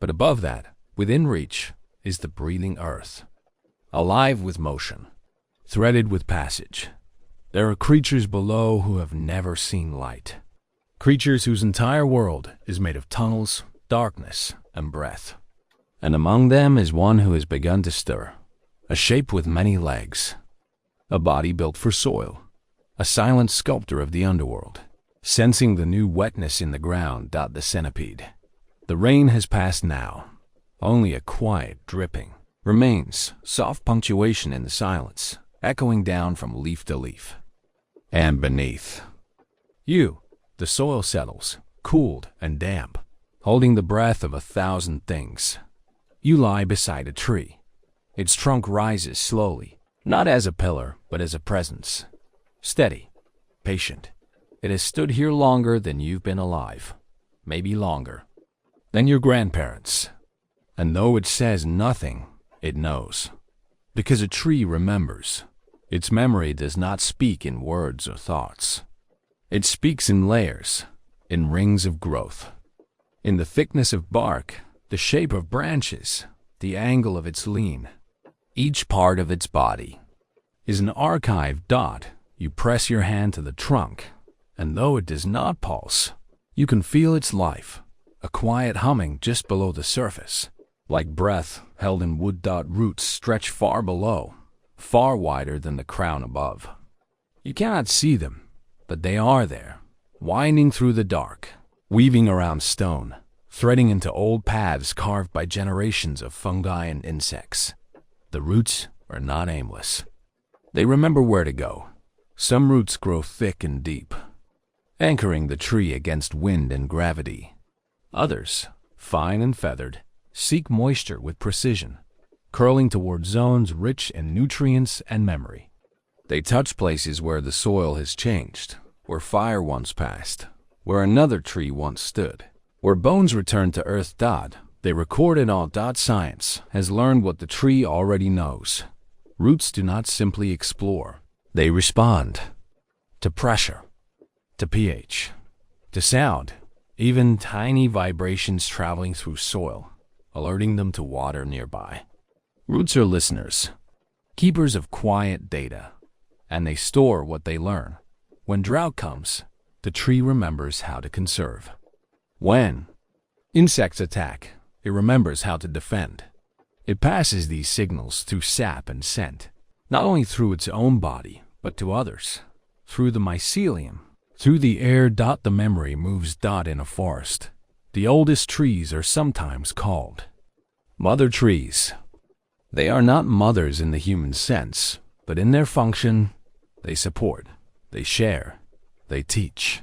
But above that, within reach, is the breathing earth. Alive with motion, threaded with passage. There are creatures below who have never seen light. Creatures whose entire world is made of tunnels, darkness, and breath. And among them is one who has begun to stir. A shape with many legs. A body built for soil. A silent sculptor of the underworld. Sensing the new wetness in the ground. The centipede. The rain has passed now. Only a quiet dripping remains, soft punctuation in the silence, echoing down from leaf to leaf. And beneath you, the soil settles, cooled and damp, holding the breath of 1,000 things. You lie beside a tree. Its trunk rises slowly, not as a pillar, but as a presence. Steady, patient. It has stood here longer than you've been alive, maybe longer than your grandparents. And though it says nothing, it knows. Because a tree remembers. Its memory does not speak in words or thoughts. It speaks in layers, in rings of growth. In the thickness of bark, the shape of branches, the angle of its lean. Each part of its body is an archive. You press your hand to the trunk, and though it does not pulse, you can feel its life, a quiet humming just below the surface. Like breath held in wood. Roots stretch far below, far wider than the crown above. You cannot see them, but they are there, winding through the dark, weaving around stone, threading into old paths carved by generations of fungi and insects. The roots are not aimless. They remember where to go. Some roots grow thick and deep, anchoring the tree against wind and gravity. Others, fine and feathered, seek moisture with precision, curling toward zones rich in nutrients and memory. They touch places where the soil has changed, where fire once passed, where another tree once stood, where bones return to earth. They record it all. Science has learned what the tree already knows. Roots do not simply explore. They respond to pressure, to pH, to sound, even tiny vibrations traveling through soil, alerting them to water nearby. Roots are listeners, keepers of quiet data, and they store what they learn. When drought comes, the tree remembers how to conserve. When insects attack, it remembers how to defend. It passes these signals through sap and scent, not only through its own body, but to others, through the mycelium, through the air. The memory moves. In a forest, the oldest trees are sometimes called mother trees. They are not mothers in the human sense, but in their function, they support, they share, they teach.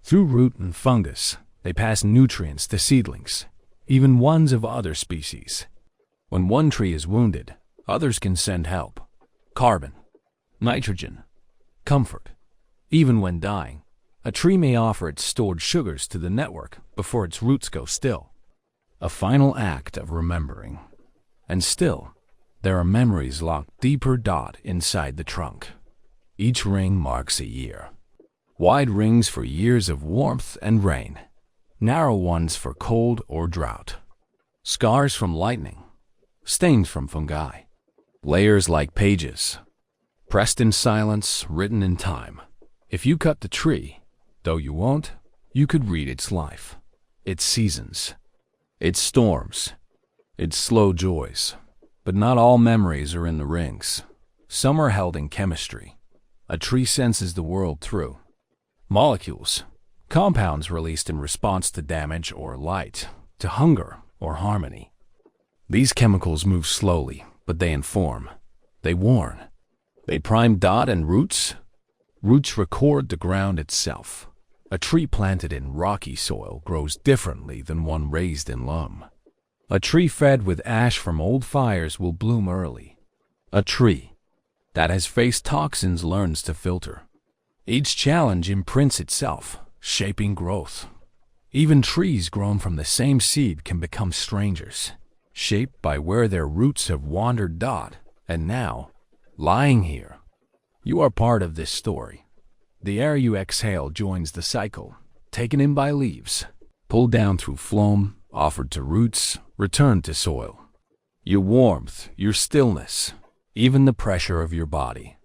Through root and fungus, they pass nutrients to seedlings, even ones of other species. When one tree is wounded, others can send help. Carbon, nitrogen, comfort. Even when dying, a tree may offer its stored sugars to the network before its roots go still. A final act of remembering. And still, there are memories locked deeper. Inside the trunk. Each ring marks a year. Wide rings for years of warmth and rain. Narrow ones for cold or drought. Scars from lightning. Stains from fungi. Layers like pages. Pressed in silence, written in time. If you cut the tree, though you won't, you could read its life, its seasons, its storms, its slow joys. But not all memories are in the rings. Some are held in chemistry. A tree senses the world through molecules, compounds released in response to damage or light, to hunger or harmony. These chemicals move slowly, but they inform, they warn, they prime. And roots? Roots record the ground itself. A tree planted in rocky soil grows differently than one raised in loam. A tree fed with ash from old fires will bloom early. A tree that has faced toxins learns to filter. Each challenge imprints itself, shaping growth. Even trees grown from the same seed can become strangers, shaped by where their roots have wandered. And now, lying here, you are part of this story. The air you exhale joins the cycle, taken in by leaves, pulled down through phloem, offered to roots, returned to soil. Your warmth, your stillness, even the pressure of your body,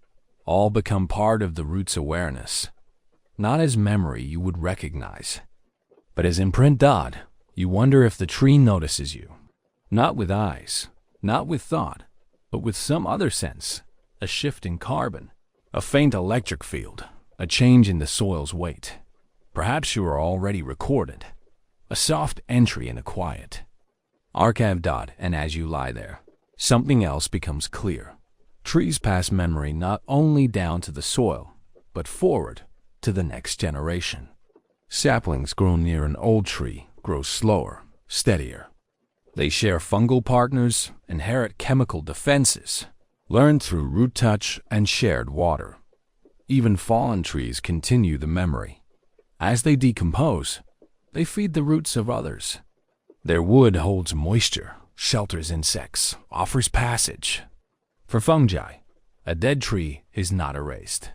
all become part of the root's awareness. Not as memory you would recognize, but as imprint. You wonder if the tree notices you. Not with eyes, not with thought, but with some other sense. A shift in carbon, a faint electric field, a change in the soil's weight. Perhaps you are already recorded. A soft entry in a quiet archive. And as you lie there, something else becomes clear. Trees pass memory not only down to the soil, but forward to the next generation. Saplings grown near an old tree grow slower, steadier. They share fungal partners, inherit chemical defenses, learn through root touch and shared water. Even fallen trees continue the memory. As they decompose, they feed the roots of others. Their wood holds moisture, shelters insects, offers passage. For fungi, a dead tree is not erased.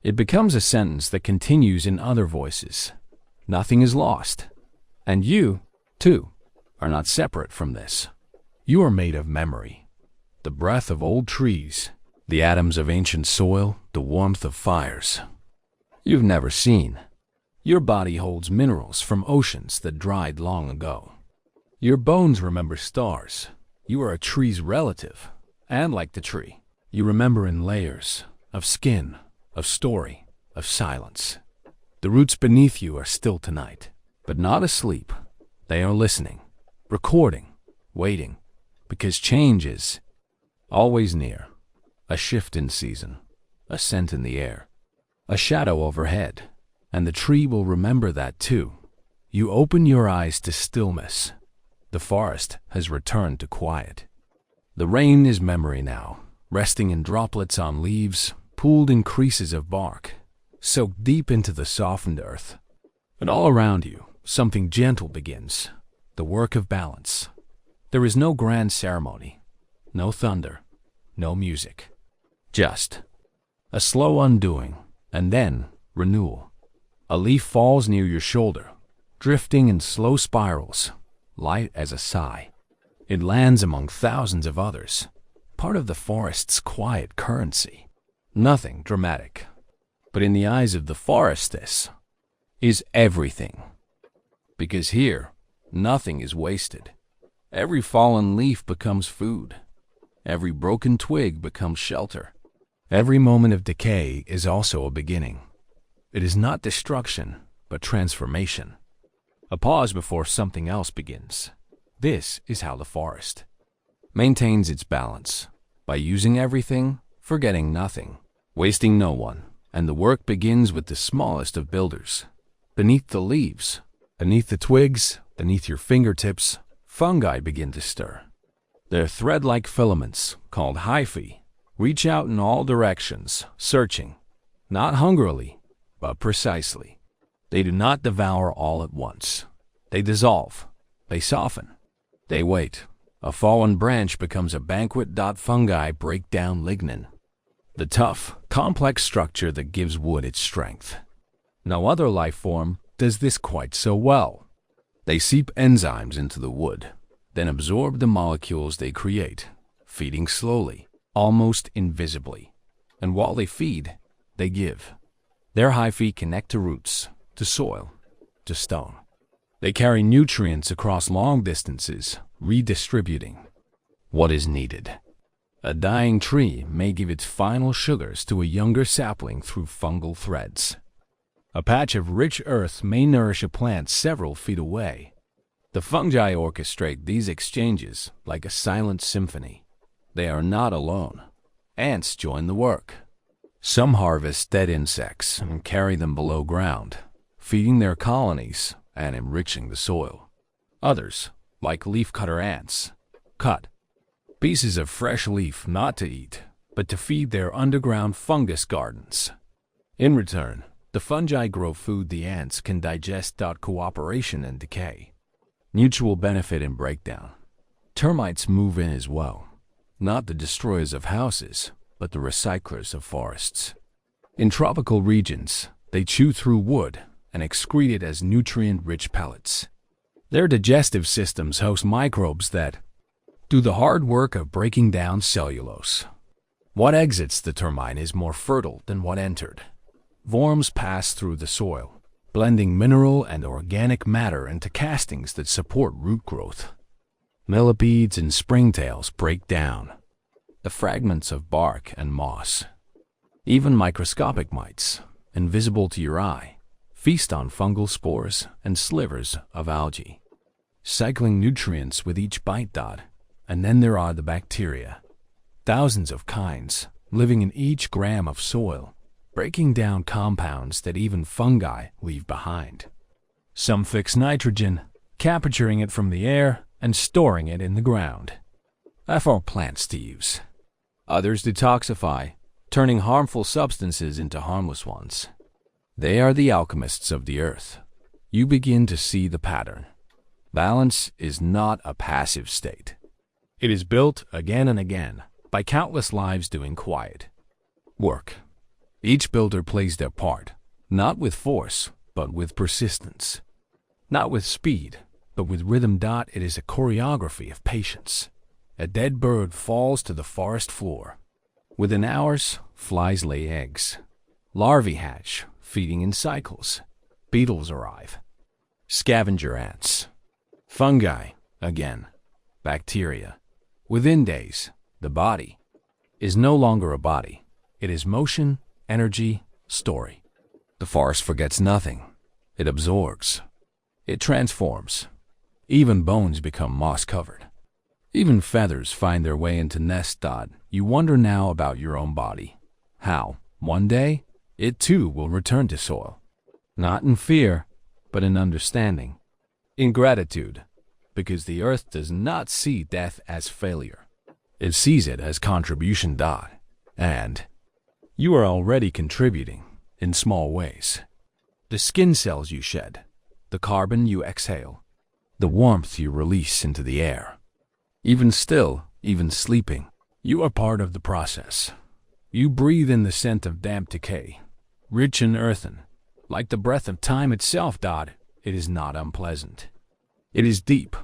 It becomes a sentence that continues in other voices. Nothing is lost. And you, too, are not separate from this. You are made of memory. The breath of old trees, the atoms of ancient soil, the warmth of fires you've never seen. Your body holds minerals from oceans that dried long ago. Your bones remember stars. You are a tree's relative. And like the tree, you remember in layers of skin, of story, of silence. The roots beneath you are still tonight, but not asleep. They are listening, recording, waiting, because change is always near. A shift in season, a scent in the air, a shadow overhead, and the tree will remember that too. You open your eyes to stillness. The forest has returned to quiet. The rain is memory now, resting in droplets on leaves, pooled in creases of bark, soaked deep into the softened earth. And all around you, something gentle begins, the work of balance, There is no grand ceremony, no thunder, no music. Just a slow undoing, and then renewal. A leaf falls near your shoulder, drifting in slow spirals, light as a sigh. It lands among thousands of others, part of the forest's quiet currency. Nothing dramatic, but in the eyes of the forestess is everything. Because here, nothing is wasted. Every fallen leaf becomes food. Every broken twig becomes shelter. Every moment of decay is also a beginning. It is not destruction, but transformation. A pause before something else begins. This is how the forest maintains its balance, by using everything, forgetting nothing, wasting no one, and the work begins with the smallest of builders. Beneath the leaves, beneath the twigs, beneath your fingertips, fungi begin to stir. Their thread-like filaments, called hyphae, reach out in all directions, searching, not hungrily, but precisely. They do not devour all at once. They dissolve. They soften. They wait. A fallen branch becomes a banquet. Fungi break down lignin, the tough, complex structure that gives wood its strength. No other life form does this quite so well. They seep enzymes into the wood, then absorb the molecules they create, feeding slowly, almost invisibly. And while they feed, they give. Their hyphae connect to roots, to soil, to stone. They carry nutrients across long distances, redistributing what is needed. A dying tree may give its final sugars to a younger sapling through fungal threads. A patch of rich earth may nourish a plant several feet away. The fungi orchestrate these exchanges like a silent symphony. They are not alone. Ants join the work. Some harvest dead insects and carry them below ground, feeding their colonies and enriching the soil. Others, like leafcutter ants, cut pieces of fresh leaf not to eat, but to feed their underground fungus gardens. In return, the fungi grow food the ants can digest. Cooperation and decay. Mutual benefit and breakdown. Termites move in as well, not the destroyers of houses, but the recyclers of forests. In tropical regions, they chew through wood and excrete it as nutrient-rich pellets. Their digestive systems host microbes that do the hard work of breaking down cellulose. What exits the termite is more fertile than what entered. Worms pass through the soil, blending mineral and organic matter into castings that support root growth. Millipedes and springtails break down the fragments of bark and moss. Even microscopic mites, invisible to your eye, feast on fungal spores and slivers of algae, cycling nutrients with each bite. And then there are the bacteria, thousands of kinds living in each gram of soil, breaking down compounds that even fungi leave behind. Some fix nitrogen, capturing it from the air and storing it in the ground for plants to use. Others detoxify, turning harmful substances into harmless ones. They are the alchemists of the earth. You begin to see the pattern. Balance is not a passive state. It is built again and again by countless lives doing quiet work. Each builder plays their part, not with force, but with persistence. Not with speed, but with rhythm. It is a choreography of patience. A dead bird falls to the forest floor. Within hours, flies lay eggs. Larvae hatch, feeding in cycles. Beetles arrive. Scavenger ants. Fungi, again. Bacteria. Within days, the body is no longer a body. It is motion, energy, story. The forest forgets nothing. It absorbs. It transforms. Even bones become moss-covered. Even feathers find their way into nests. You wonder now about your own body. How, one day, it too will return to soil. Not in fear, but in understanding. In gratitude, because the earth does not see death as failure. It sees it as contribution. And you are already contributing in small ways. The skin cells you shed, the carbon you exhale, the warmth you release into the air. Even still, even sleeping, you are part of the process. You breathe in the scent of damp decay, rich and earthen, like the breath of time itself. It is not unpleasant. It is deep,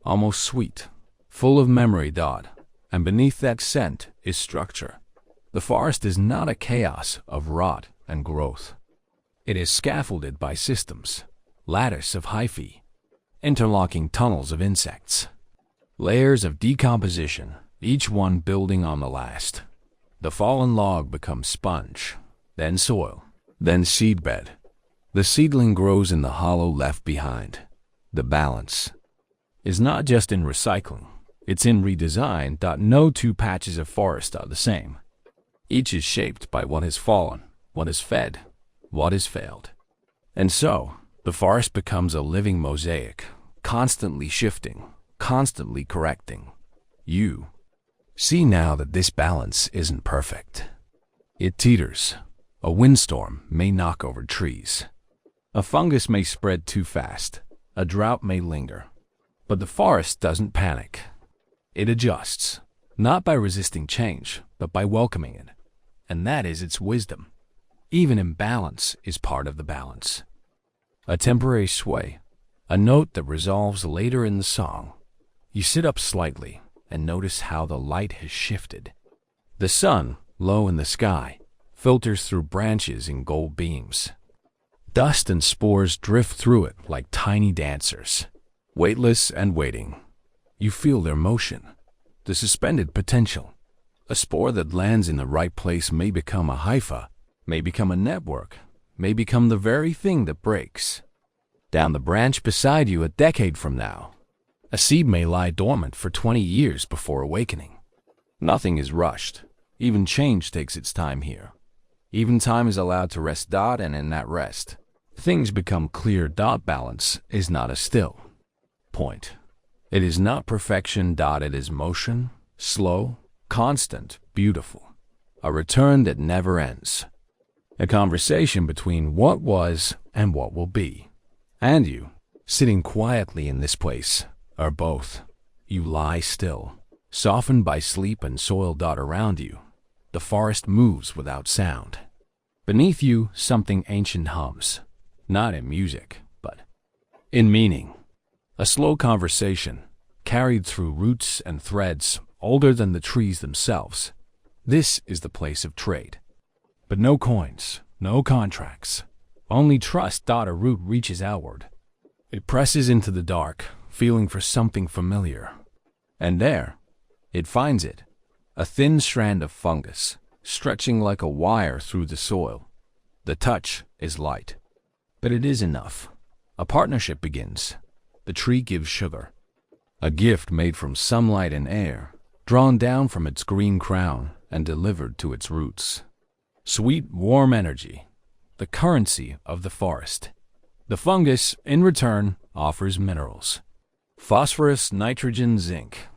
almost sweet, full of memory. And beneath that scent is structure. The forest is not a chaos of rot and growth. It is scaffolded by systems, lattice of hyphae, interlocking tunnels of insects, layers of decomposition, each one building on the last. The fallen log becomes sponge, then soil, then seedbed. The seedling grows in the hollow left behind. The balance is not just in recycling, it's in redesign. No two patches of forest are the same. Each is shaped by what has fallen, what has fed, what has failed. And so, the forest becomes a living mosaic, constantly shifting, constantly correcting. You see now that this balance isn't perfect. It teeters. A windstorm may knock over trees. A fungus may spread too fast. A drought may linger. But the forest doesn't panic. It adjusts, not by resisting change, but by welcoming it. And that is its wisdom. Even imbalance is part of the balance. A temporary sway, a note that resolves later in the song. You sit up slightly and notice how the light has shifted. The sun, low in the sky, filters through branches in gold beams. Dust and spores drift through it like tiny dancers, weightless and waiting. You feel their motion, the suspended potential. A spore that lands in the right place may become a hypha, may become a network, may become the very thing that breaks. Down the branch beside you a decade from now, a seed may lie dormant for 20 years before awakening. Nothing is rushed. Even change takes its time here. Even time is allowed to rest. And in that rest, things become clear. Balance is not a still point. It is not perfection. It is motion, slow, constant, beautiful. A return that never ends. A conversation between what was and what will be. And you, sitting quietly in this place, are both. You lie still, softened by sleep and soil. Around you, the forest moves without sound. Beneath you, something ancient hums, not in music, but in meaning. A slow conversation, carried through roots and threads older than the trees themselves. This is the place of trade. But no coins, no contracts, only trust. A root reaches outward. It presses into the dark, feeling for something familiar. And there, it finds it, a thin strand of fungus, stretching like a wire through the soil. The touch is light, but it is enough. A partnership begins. The tree gives sugar, a gift made from sunlight and air, drawn down from its green crown and delivered to its roots. Sweet, warm energy, the currency of the forest. The fungus, in return, offers minerals. Phosphorus, nitrogen, zinc,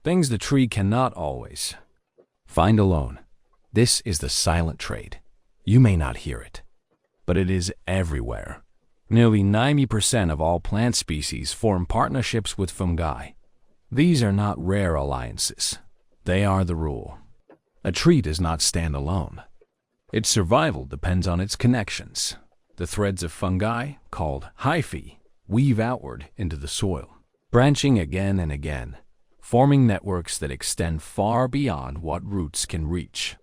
things the tree cannot always find alone. This is the silent trade. You may not hear it, but it is everywhere. Nearly 90% of all plant species form partnerships with fungi. These are not rare alliances. They are the rule. A tree does not stand alone. Its survival depends on its connections. The threads of fungi, called hyphae, weave outward into the soil, branching again and again, forming networks that extend far beyond what roots can reach.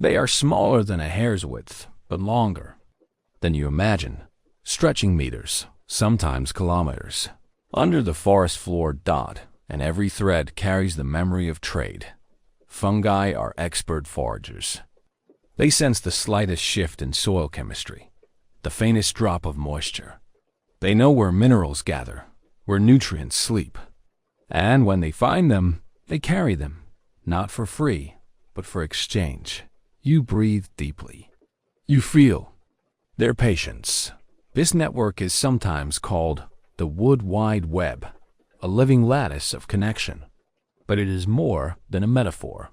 They are smaller than a hair's width, but longer than you imagine, stretching meters, sometimes kilometers, under the forest floor. And every thread carries the memory of trade. Fungi are expert foragers. They sense the slightest shift in soil chemistry, the faintest drop of moisture. They know where minerals gather, where nutrients sleep. And when they find them, they carry them, not for free, but for exchange. You breathe deeply. You feel their patience. This network is sometimes called the wood wide web, a living lattice of connection. But it is more than a metaphor.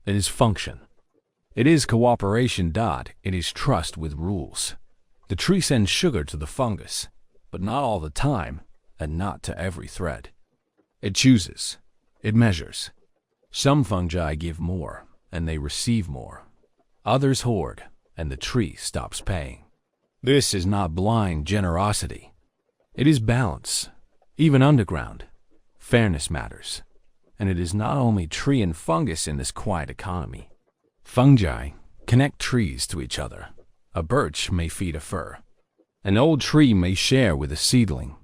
It is function. It is cooperation. It is trust with rules. The tree sends sugar to the fungus, but not all the time, and not to every thread. It chooses. It measures. Some fungi give more, and they receive more. Others hoard, and the tree stops paying. This is not blind generosity. It is balance. Even underground, fairness matters. And it is not only tree and fungus in this quiet economy. Fungi connect trees to each other. A birch may feed a fir. An old tree may share with a seedling.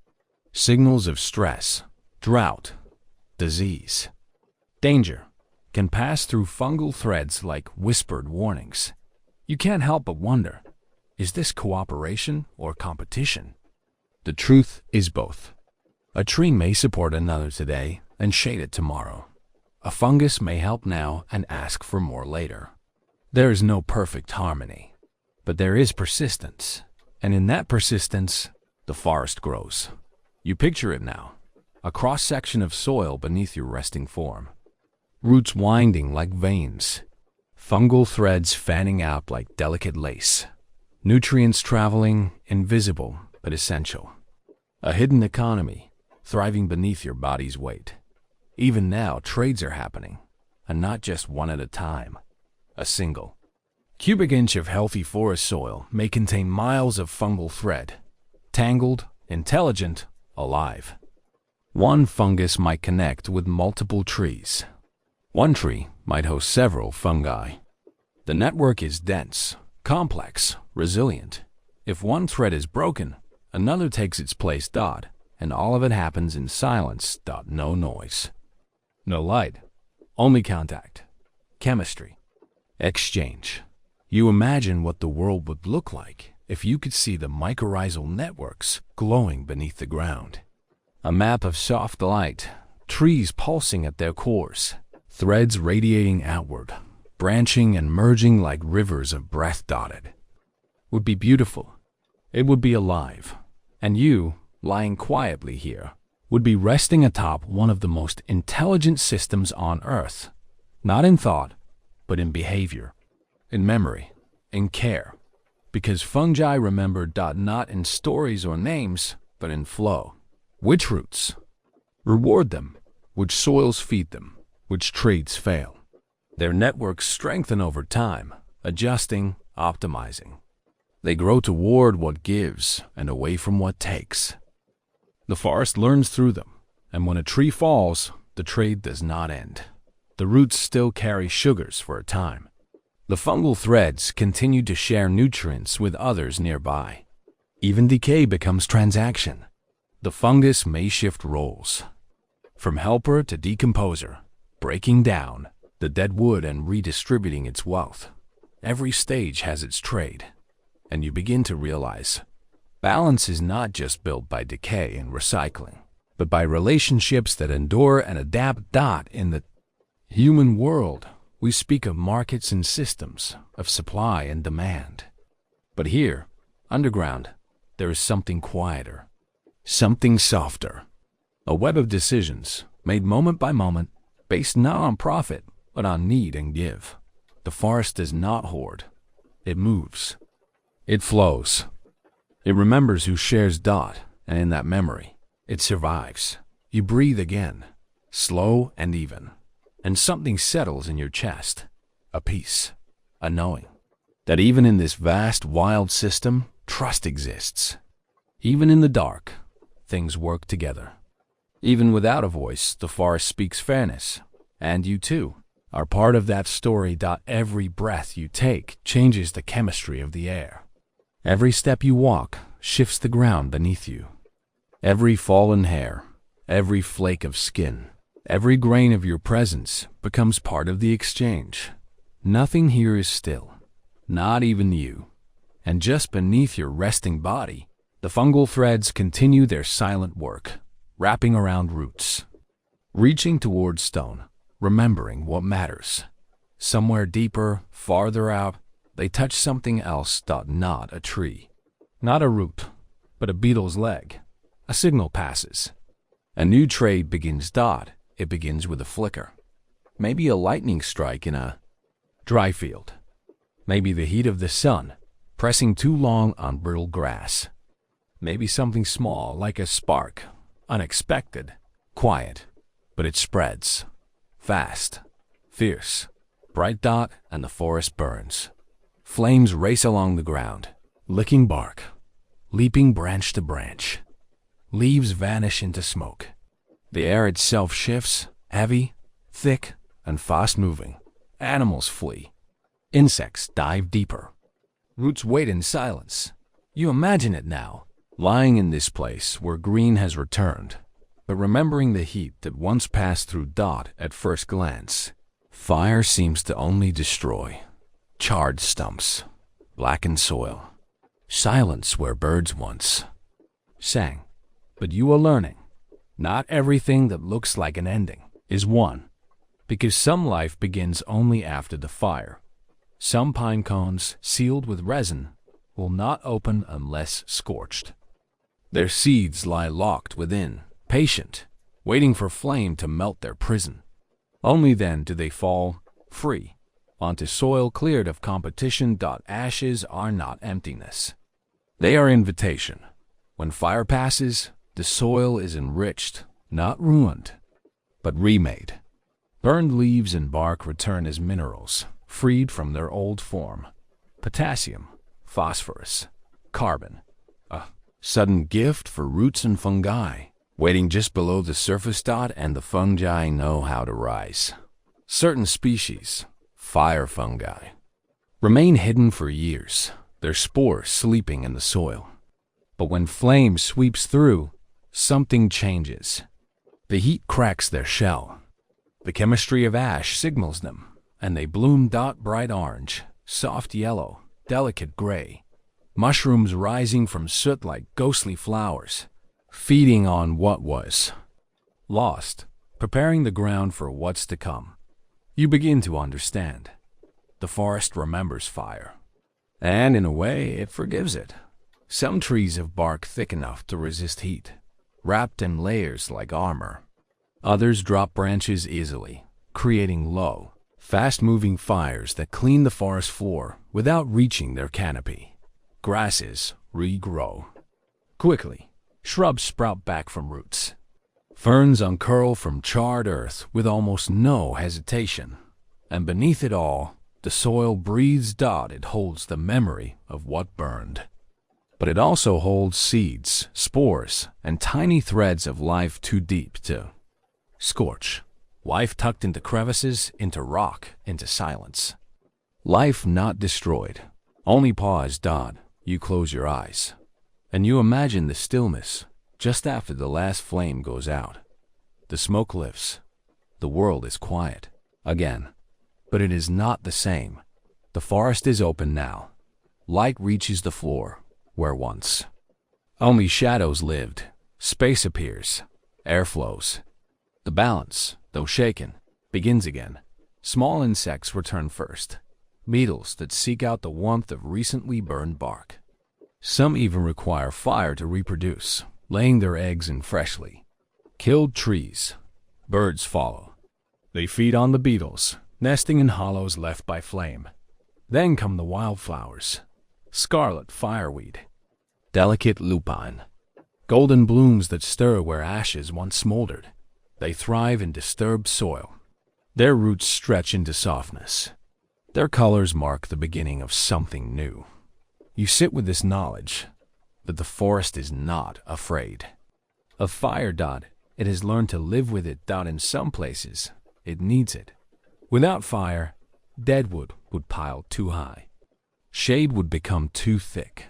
Signals of stress, drought, disease, danger can pass through fungal threads like whispered warnings. You can't help but wonder, is this cooperation or competition? The truth is both. A tree may support another today and shade it tomorrow. A fungus may help now and ask for more later. There is no perfect harmony, but there is persistence. And in that persistence, the forest grows. You picture it now, a cross-section of soil beneath your resting form. Roots winding like veins, fungal threads fanning out like delicate lace, nutrients traveling, invisible but essential. A hidden economy, thriving beneath your body's weight. Even now, trades are happening, and not just one at a time, a single. Cubic inch of healthy forest soil may contain miles of fungal thread, tangled, intelligent, alive. One fungus might connect with multiple trees. One tree might host several fungi. The network is dense, complex, resilient. If one thread is broken, another takes its place. And all of it happens in silence. No noise. No light. Only contact. Chemistry. Exchange. You imagine what the world would look like if you could see the mycorrhizal networks glowing beneath the ground. A map of soft light, trees pulsing at their cores, threads radiating outward, branching and merging like rivers of breath. Would be beautiful. It would be alive. And you, lying quietly here, would be resting atop one of the most intelligent systems on Earth. Not in thought, but in behavior, in memory, in care. Because fungi remember. Not in stories or names, but in flow. Which roots? Reward them. Which soils feed them? Which trades fail? Their networks strengthen over time, adjusting, optimizing. They grow toward what gives and away from what takes. The forest learns through them, and when a tree falls, the trade does not end. The roots still carry sugars for a time. The fungal threads continue to share nutrients with others nearby. Even decay becomes transaction. The fungus may shift roles, from helper to decomposer, breaking down the dead wood and redistributing its wealth. Every stage has its trade, and you begin to realize balance is not just built by decay and recycling, but by relationships that endure and adapt. In the human world, we speak of markets and systems, of supply and demand. But here, underground, there is something quieter, something softer. A web of decisions, made moment by moment, based not on profit, but on need and give. The forest does not hoard. It moves. It flows. It remembers who shares. And in that memory, it survives. You breathe again, slow and even, and something settles in your chest. A peace, a knowing, that even in this vast, wild system, trust exists. Even in the dark, things work together. Even without a voice, the forest speaks fairness, and you too are part of that story. Every breath you take changes the chemistry of the air. Every step you walk shifts the ground beneath you. Every fallen hair, every flake of skin, every grain of your presence becomes part of the exchange. Nothing here is still, not even you. And just beneath your resting body, the fungal threads continue their silent work, wrapping around roots, reaching toward stone, remembering what matters. Somewhere deeper, farther out, they touch something else. Not a tree, not a root, but a beetle's leg. A signal passes. A new trade begins. It begins with a flicker. Maybe a lightning strike in a dry field. Maybe the heat of the sun, pressing too long on brittle grass. Maybe something small like a spark, unexpected, quiet, but it spreads. fast, fierce, bright dot, and the forest burns. Flames race along the ground, licking bark, leaping branch to branch. Leaves vanish into smoke. The air itself shifts, heavy, thick, and fast-moving. Animals flee. Insects dive deeper. Roots wait in silence. You imagine it now, lying in this place where green has returned, but remembering the heat that once passed through Dot at first glance. Fire seems to only destroy. Charred stumps, blackened soil. Silence where birds once sang. But you are learning. Not everything that looks like an ending is one, because some life begins only after the fire. Some pine cones, sealed with resin, will not open unless scorched. Their seeds lie locked within, patient, waiting for flame to melt their prison. Only then do they fall, free, onto soil cleared of competition. Ashes are not emptiness. They are invitation. When fire passes, the soil is enriched, not ruined, but remade. Burned leaves and bark return as minerals, freed from their old form. Potassium, phosphorus, carbon. A sudden gift for roots and fungi, waiting just below the surface. And the fungi know how to rise. Certain species, fire fungi, remain hidden for years, their spores sleeping in the soil. But when flame sweeps through, something changes. The heat cracks their shell. The chemistry of ash signals them, and they bloom. Bright orange, soft yellow, delicate gray. Mushrooms rising from soot like ghostly flowers, feeding on what was lost, preparing the ground for what's to come. You begin to understand. The forest remembers fire, and in a way it forgives it. Some trees have bark thick enough to resist heat, wrapped in layers like armor. Others drop branches easily, creating low, fast-moving fires that clean the forest floor without reaching their canopy. Grasses regrow quickly. Shrubs sprout back from roots. Ferns uncurl from charred earth with almost no hesitation. And beneath it all, the soil breathes. It holds the memory of what burned. But it also holds seeds, spores, and tiny threads of life too deep to scorch. Life tucked into crevices, into rock, into silence. Life not destroyed, only paused. You close your eyes, and you imagine the stillness just after the last flame goes out. The smoke lifts. The world is quiet again, but it is not the same. The forest is open now. Light reaches the floor where once only shadows lived. Space appears. Air flows. The balance, though shaken, begins again. Small insects return first. Beetles that seek out the warmth of recently burned bark. Some even require fire to reproduce, laying their eggs in freshly killed trees. Birds follow. They feed on the beetles, nesting in hollows left by flame. Then come the wildflowers. Scarlet fireweed. Delicate lupine. Golden blooms that stir where ashes once smoldered. They thrive in disturbed soil. Their roots stretch into softness. Their colors mark the beginning of something new. You sit with this knowledge that the forest is not afraid of fire. It has learned to live with it. In some places, it needs it. Without fire, deadwood would pile too high. Shade would become too thick.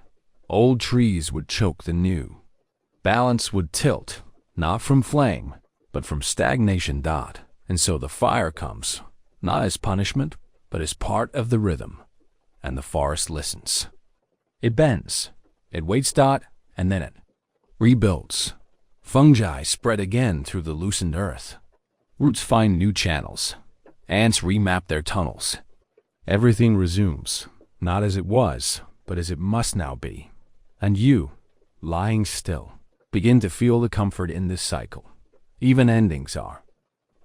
Old trees would choke the new. Balance would tilt, not from flame, but from stagnation. And so the fire comes, not as punishment, but as part of the rhythm. And the forest listens. It bends. It waits. And then it rebuilds. Fungi spread again through the loosened earth. Roots find new channels. Ants remap their tunnels. Everything resumes, not as it was, but as it must now be. And you, lying still, begin to feel the comfort in this cycle. Even endings are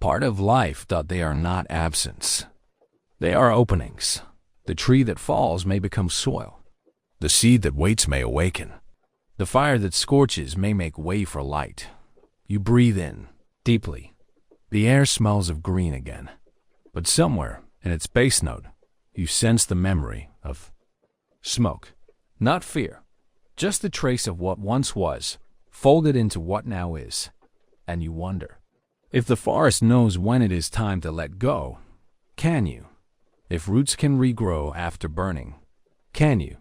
part of life. They are not absence. They are openings. The tree that falls may become soil. The seed that waits may awaken. The fire that scorches may make way for light. You breathe in, deeply, The air smells of green again, but somewhere in its bass note, you sense the memory of smoke. Not fear, just the trace of what once was, folded into what now is. And you wonder, if the forest knows when it is time to let go, can you? If roots can regrow after burning, can you?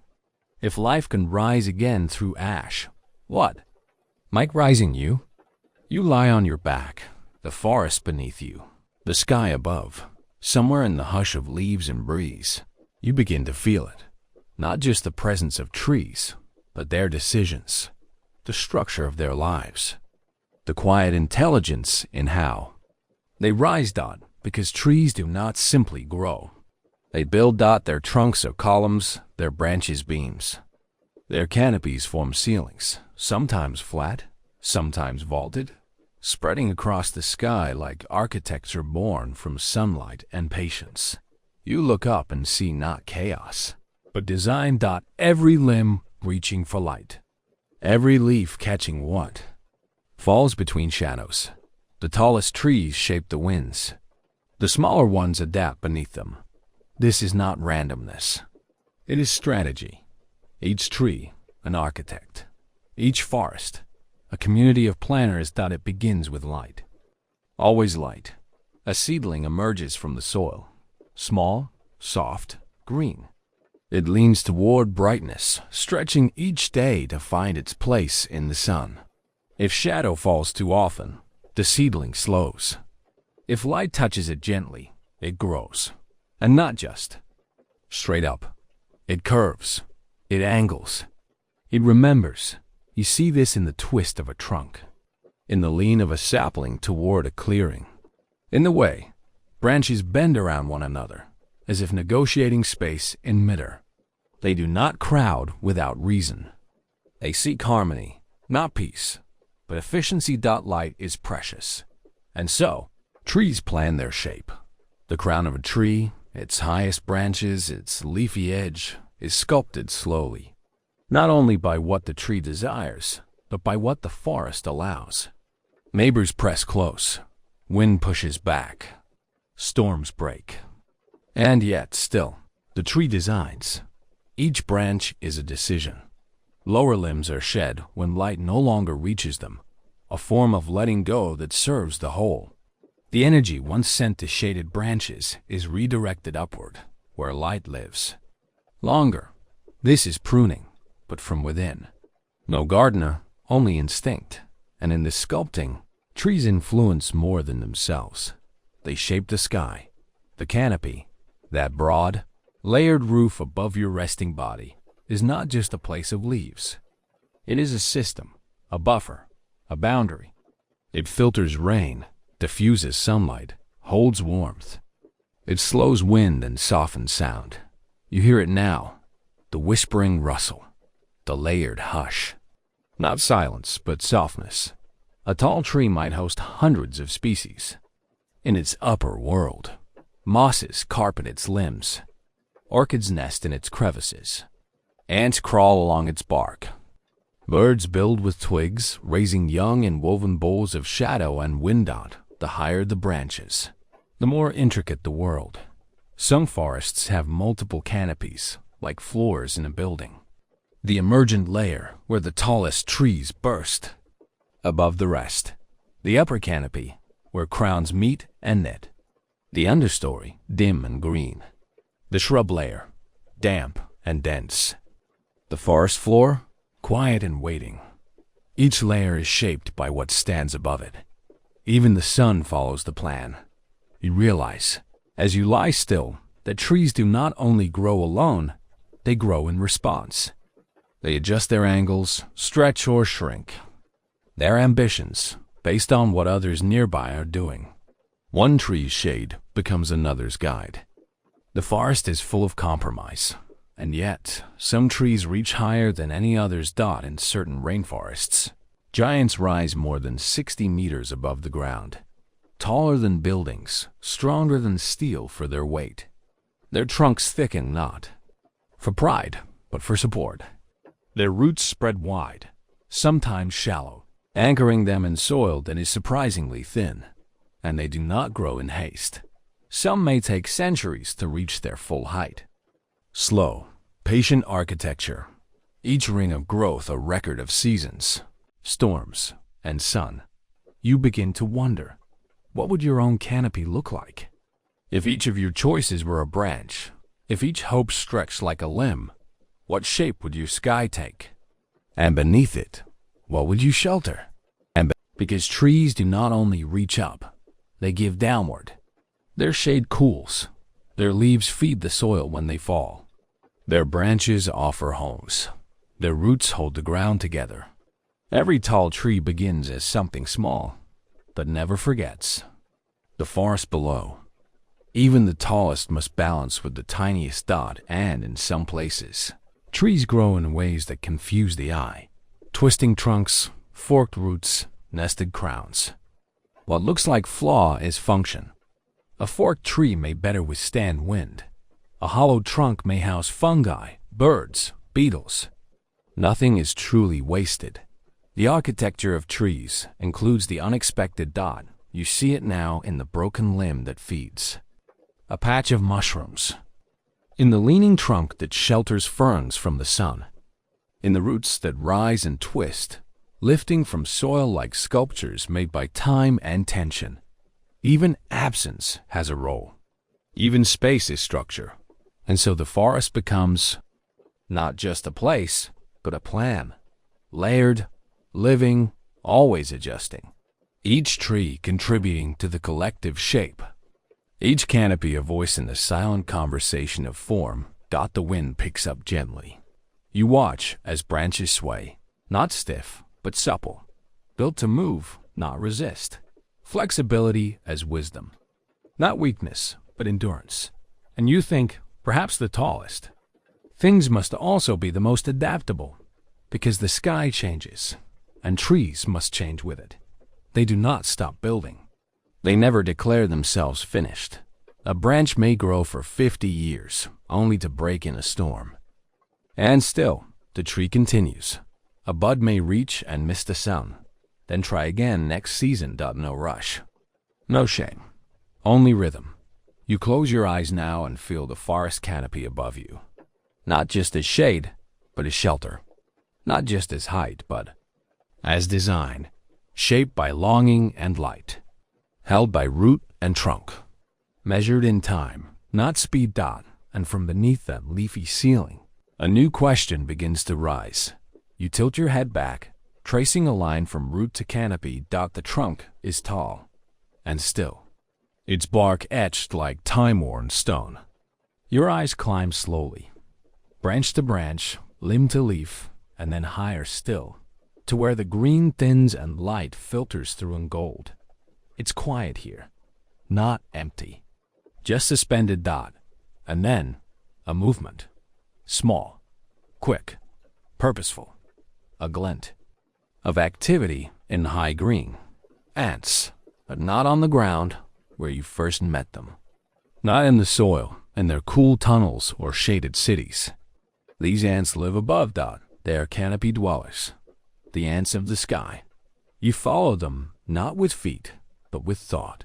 If life can rise again through ash, what? Might rising you? You lie on your back, the forest beneath you, the sky above. Somewhere in the hush of leaves and breeze, you begin to feel it. Not just the presence of trees, but their decisions, the structure of their lives, the quiet intelligence in how they rise. Because trees do not simply grow. They build. Their trunks are columns, their branches beams. Their canopies form ceilings, sometimes flat, sometimes vaulted, spreading across the sky like architecture born from sunlight and patience. You look up and see not chaos, but design. Every limb reaching for light, every leaf catching what falls between shadows. The tallest trees shape the winds. The smaller ones adapt beneath them. This is not randomness. It is strategy. Each tree, an architect. Each forest, a community of planners. It begins with light. Always light. A seedling emerges from the soil. Small, soft, green. It leans toward brightness, stretching each day to find its place in the sun. If shadow falls too often, the seedling slows. If light touches it gently, it grows. And not just straight up. It curves. It angles. It remembers. You see this in the twist of a trunk, in the lean of a sapling toward a clearing, in the way branches bend around one another, as if negotiating space in midair. They do not crowd without reason. They seek harmony, not peace, but efficiency. Light is precious. And so, trees plan their shape. The crown of a tree, its highest branches, its leafy edge, is sculpted slowly, not only by what the tree desires, but by what the forest allows. Neighbors press close. Wind pushes back. Storms break. And yet, still, the tree designs. Each branch is a decision. Lower limbs are shed when light no longer reaches them, a form of letting go that serves the whole. The energy once sent to shaded branches is redirected upward, where light lives. Longer. This is pruning, but from within. No gardener, only instinct. And in this sculpting, trees influence more than themselves. They shape the sky, the canopy. That broad, layered roof above your resting body is not just a place of leaves. It is a system, a buffer, a boundary. It filters rain, diffuses sunlight, holds warmth. It slows wind and softens sound. You hear it now, the whispering rustle, the layered hush. Not silence, but softness. A tall tree might host hundreds of species. In its upper world, mosses carpet its limbs. Orchids nest in its crevices. Ants crawl along its bark. Birds build with twigs, raising young in woven bowls of shadow and wind. The higher the branches, the more intricate the world. Some forests have multiple canopies, like floors in a building. The emergent layer where the tallest trees burst. Above the rest, the upper canopy, where crowns meet and knit. The understory, dim and green. The shrub layer, damp and dense. The forest floor, quiet and waiting. Each layer is shaped by what stands above it. Even the sun follows the plan. You realize, as you lie still, that trees do not only grow alone, they grow in response. They adjust their angles, stretch or shrink. Their ambitions, based on what others nearby are doing. One tree's shade becomes another's guide. The forest is full of compromise, and yet some trees reach higher than any others. In certain rainforests, giants rise more than 60 meters above the ground, taller than buildings, stronger than steel for their weight. Their trunks thicken not for pride, but for support. Their roots spread wide, sometimes shallow, anchoring them in soil that is surprisingly thin. and they do not grow in haste. Some may take centuries to reach their full height. Slow, patient architecture, each ring of growth a record of seasons, storms, and sun. You begin to wonder, what would your own canopy look like? If each of your choices were a branch, if each hope stretched like a limb, what shape would your sky take? And beneath it, what would you shelter? Because trees do not only reach up, they give downward. Their shade cools. Their leaves feed the soil when they fall. Their branches offer homes. Their roots hold the ground together. Every tall tree begins as something small, but never forgets. The forest below. Even the tallest must balance with the tiniest dot, and in some places, trees grow in ways that confuse the eye. Twisting trunks, forked roots, nested crowns. What looks like flaw is function. A forked tree may better withstand wind. A hollow trunk may house fungi, birds, beetles. Nothing is truly wasted. The architecture of trees includes the unexpected dot. You see it now in the broken limb that feeds. A patch of mushrooms. In the leaning trunk that shelters ferns from the sun. In the roots that rise and twist, lifting from soil like sculptures made by time and tension. Even absence has a role. Even space is structure. And so the forest becomes not just a place, but a plan. Layered, living, always adjusting. Each tree contributing to the collective shape. Each canopy a voice in the silent conversation of form. The wind picks up gently. You watch as branches sway, not stiff, but supple. Built to move, not resist. Flexibility as wisdom. Not weakness, but endurance. And you think, perhaps the tallest. Things must also be the most adaptable, because the sky changes, and trees must change with it. They do not stop building. They never declare themselves finished. A branch may grow for 50 years, only to break in a storm. And still, the tree continues. A bud may reach and miss the sun, then try again next season. No rush. No shame. Only rhythm. You close your eyes now and feel the forest canopy above you. Not just as shade, but as shelter. Not just as height, but as design. Shaped by longing and light. Held by root and trunk. Measured in time, not speed. And from beneath that leafy ceiling, a new question begins to rise. You tilt your head back, tracing a line from root to canopy. The trunk is tall and still, its bark etched like time-worn stone. Your eyes climb slowly, branch to branch, limb to leaf, and then higher still, to where the green thins and light filters through in gold. It's quiet here, not empty, just suspended. And then, a movement. Small, quick, purposeful. A glint of activity in high green. Ants, but not on the ground where you first met them. Not in the soil, in their cool tunnels or shaded cities. These ants live above. They are canopy dwellers. The ants of the sky. You follow them not with feet, but with thought.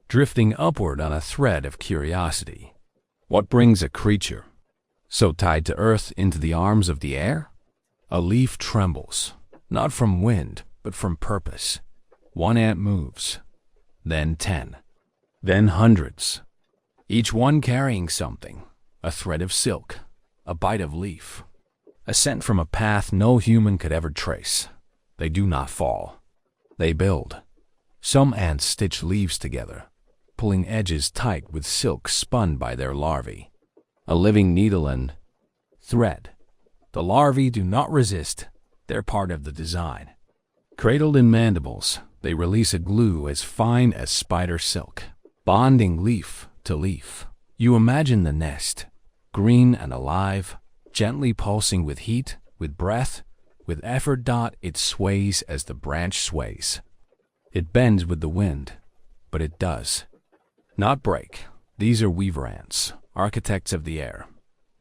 Drifting upward on a thread of curiosity. What brings a creature so tied to earth into the arms of the air? A leaf trembles, not from wind, but from purpose. One ant moves, then 10, then hundreds. Each one carrying something, a thread of silk, a bite of leaf, a scent from a path no human could ever trace. They do not fall. They build. Some ants stitch leaves together, pulling edges tight with silk spun by their larvae. A living needle and thread. The larvae do not resist. They're part of the design. Cradled in mandibles, they release a glue as fine as spider silk, bonding leaf to leaf. You imagine the nest, green and alive, gently pulsing with heat, with breath, with effort. It sways as the branch sways. It bends with the wind, but it does not break. These are weaver ants, architects of the air.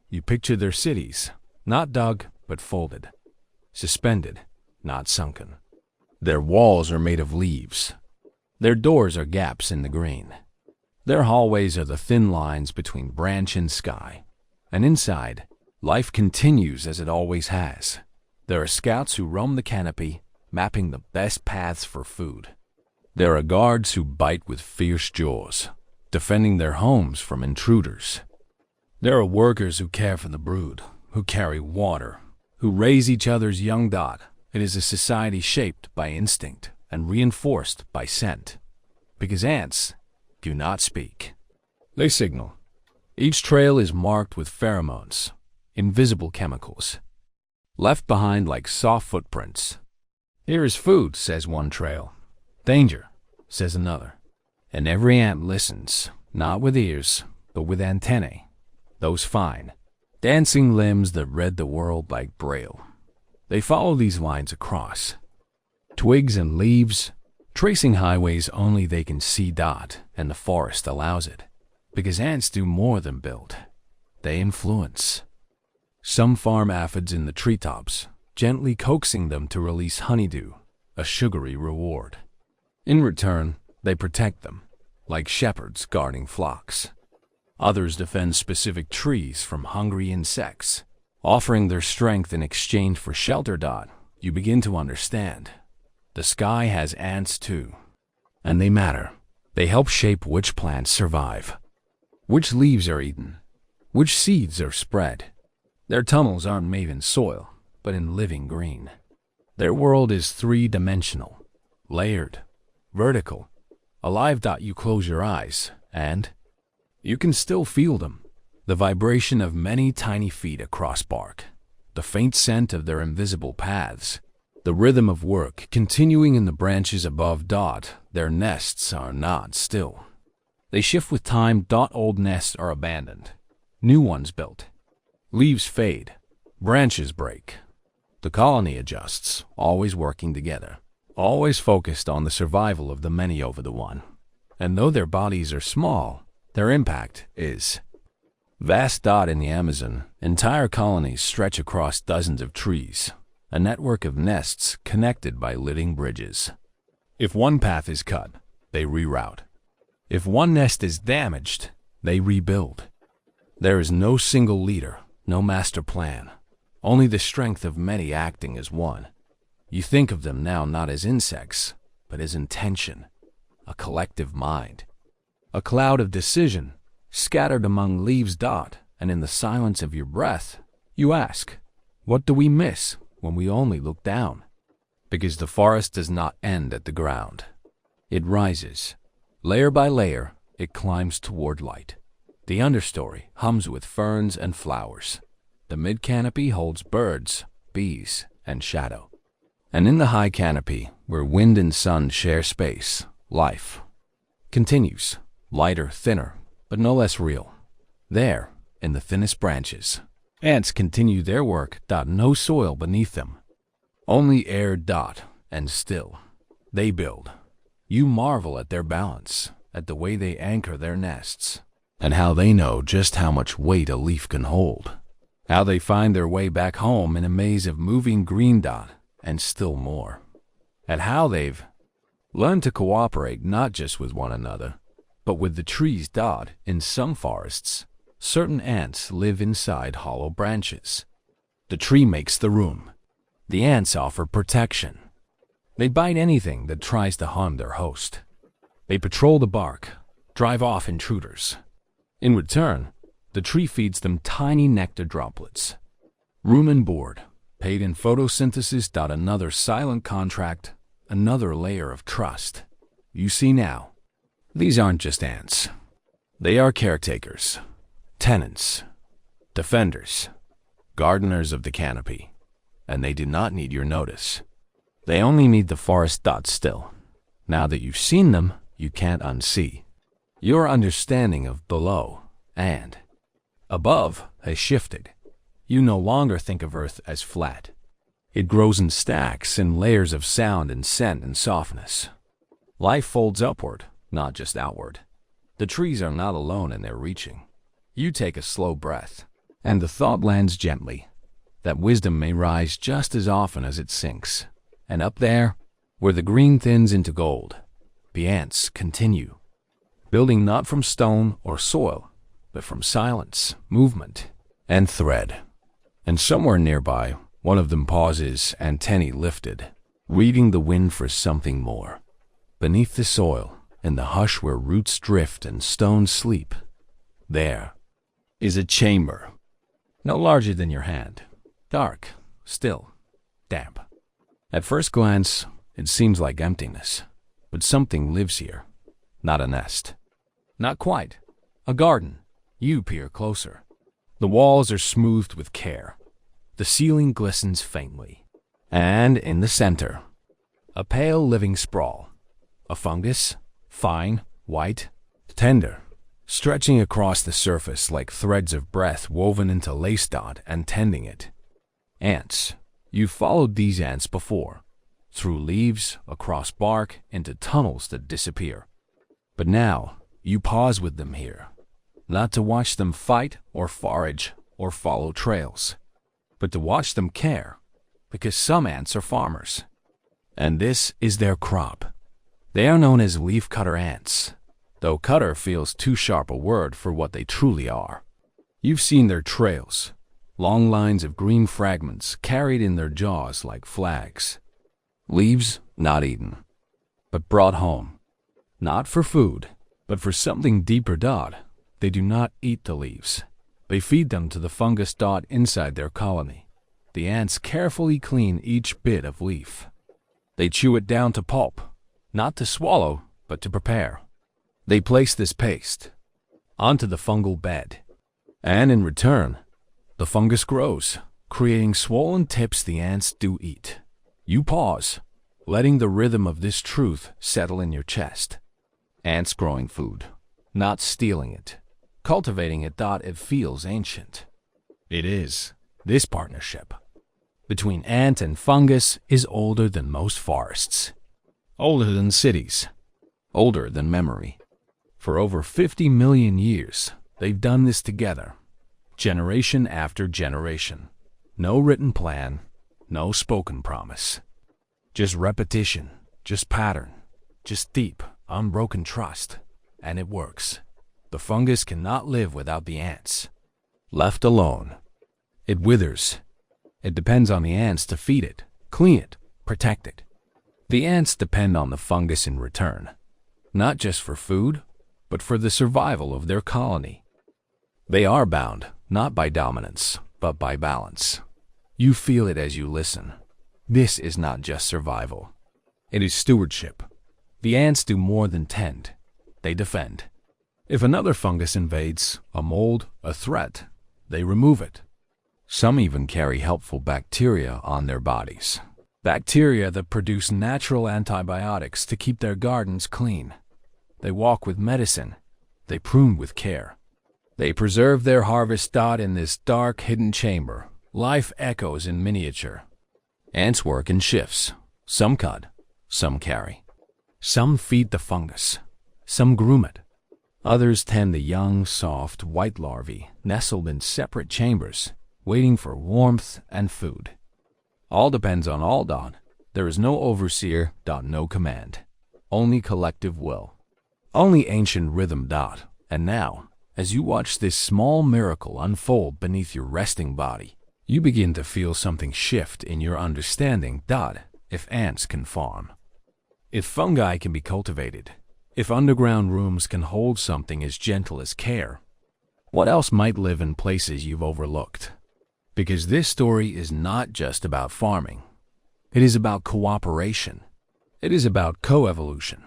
You picture their cities, not dug, but folded. Suspended, not sunken. Their walls are made of leaves. Their doors are gaps in the green. Their hallways are the thin lines between branch and sky. And inside, life continues as it always has. There are scouts who roam the canopy, mapping the best paths for food. There are guards who bite with fierce jaws, defending their homes from intruders. There are workers who care for the brood, who carry water, who raise each other's young dot. It is a society shaped by instinct and reinforced by scent. Because ants do not speak. They signal. Each trail is marked with pheromones, invisible chemicals, left behind like soft footprints. Here is food, says one trail. Danger, says another. And every ant listens, not with ears, but with antennae, those fine, dancing limbs that read the world like braille. They follow these lines across twigs and leaves, tracing highways only they can see dot, and the forest allows it. Because ants do more than build. They influence. Some farm aphids in the treetops, gently coaxing them to release honeydew, a sugary reward. In return, they protect them, like shepherds guarding flocks. Others defend specific trees from hungry insects, offering their strength in exchange for shelter. You begin to understand. The sky has ants too. And they matter. They help shape which plants survive, which leaves are eaten, which seeds are spread. Their tunnels aren't made in soil, but in living green. Their world is three-dimensional, layered, vertical, alive. You close your eyes, and you can still feel them. The vibration of many tiny feet across bark, the faint scent of their invisible paths, the rhythm of work continuing in the branches above. Their nests are not still. They shift with time. Old nests are abandoned, new ones built. Leaves fade, branches break. The colony adjusts, always working together, always focused on the survival of the many over the one. And though their bodies are small, their impact is vast. In the Amazon, entire colonies stretch across dozens of trees, a network of nests connected by living bridges. If one path is cut, they reroute. If one nest is damaged, they rebuild. There is no single leader, no master plan, only the strength of many acting as one. You think of them now not as insects, but as intention, a collective mind, a cloud of decision scattered among leaves. And in the silence of your breath, you ask, what do we miss when we only look down? Because the forest does not end at the ground. It rises. Layer by layer, it climbs toward light. The understory hums with ferns and flowers. The mid-canopy holds birds, bees, and shadow. And in the high canopy, where wind and sun share space, life continues, lighter, thinner, but no less real. There, in the thinnest branches, ants continue their work. No soil beneath them, only air. And still, they build. You marvel at their balance, at the way they anchor their nests, and how they know just how much weight a leaf can hold. How they find their way back home in a maze of moving green. And still more. At how they've learned to cooperate not just with one another, but with the trees. In some forests, certain ants live inside hollow branches. The tree makes the room. The ants offer protection. They bite anything that tries to harm their host. They patrol the bark, drive off intruders. In return, the tree feeds them tiny nectar droplets. Room and board, paid in photosynthesis. Another silent contract, another layer of trust. You see now, these aren't just ants. They are caretakers, tenants, defenders, gardeners of the canopy. And they do not need your notice. They only need the forest. Still, now that you've seen them, you can't unsee. Your understanding of below and above has shifted. You no longer think of Earth as flat. It grows in stacks, in layers of sound and scent and softness. Life folds upward, not just outward. The trees are not alone in their reaching. You take a slow breath, and the thought lands gently, that wisdom may rise just as often as it sinks. And up there, where the green thins into gold, the ants continue, building not from stone or soil, but from silence, movement, and thread. And somewhere nearby, one of them pauses, antennae lifted, reading the wind for something more. Beneath the soil, in the hush where roots drift and stones sleep, there is a chamber, no larger than your hand, dark, still, damp. At first glance, it seems like emptiness, but something lives here. Not a nest. Not quite. A garden. You peer closer. The walls are smoothed with care. The ceiling glistens faintly. And in the center, a pale living sprawl. A fungus, fine, white, tender, stretching across the surface like threads of breath woven into lace dot and tending it. Ants. You've followed these ants before, through leaves, across bark, into tunnels that disappear. But now, you pause with them here, not to watch them fight or forage or follow trails, but to watch them care, because some ants are farmers. And this is their crop. They are known as leafcutter ants, though cutter feels too sharp a word for what they truly are. You've seen their trails, long lines of green fragments carried in their jaws like flags. Leaves not eaten, but brought home. Not for food, but for something deeper. They do not eat the leaves. They feed them to the fungus inside their colony. The ants carefully clean each bit of leaf. They chew it down to pulp, not to swallow, but to prepare. They place this paste onto the fungal bed, and in return, the fungus grows, creating swollen tips the ants do eat. You pause, letting the rhythm of this truth settle in your chest. Ants growing food, not stealing it, cultivating it. It feels ancient. It is. This partnership between ant and fungus is older than most forests, older than cities, older than memory. For over 50 million years, they've done this together, generation after generation. No written plan, no spoken promise. Just repetition, just pattern, just deep, unbroken trust. And it works. The fungus cannot live without the ants. Left alone, it withers. It depends on the ants to feed it, clean it, protect it. The ants depend on the fungus in return, not just for food, but for the survival of their colony. They are bound, not by dominance, but by balance. You feel it as you listen. This is not just survival. It is stewardship. The ants do more than tend. They defend. If another fungus invades, a mold, a threat, they remove it. Some even carry helpful bacteria on their bodies. Bacteria that produce natural antibiotics to keep their gardens clean. They walk with medicine. They prune with care. They preserve their harvest. In this dark, hidden chamber, life echoes in miniature. Ants work in shifts. Some cut, some carry. Some feed the fungus. Some groom it. Others tend the young, soft, white larvae nestled in separate chambers, waiting for warmth and food. All depends on all. There is no overseer. No command. Only collective will. Only ancient rhythm. And now, as you watch this small miracle unfold beneath your resting body, you begin to feel something shift in your understanding. If ants can farm, if fungi can be cultivated, if underground rooms can hold something as gentle as care, what else might live in places you've overlooked? Because this story is not just about farming. It is about cooperation. It is about coevolution.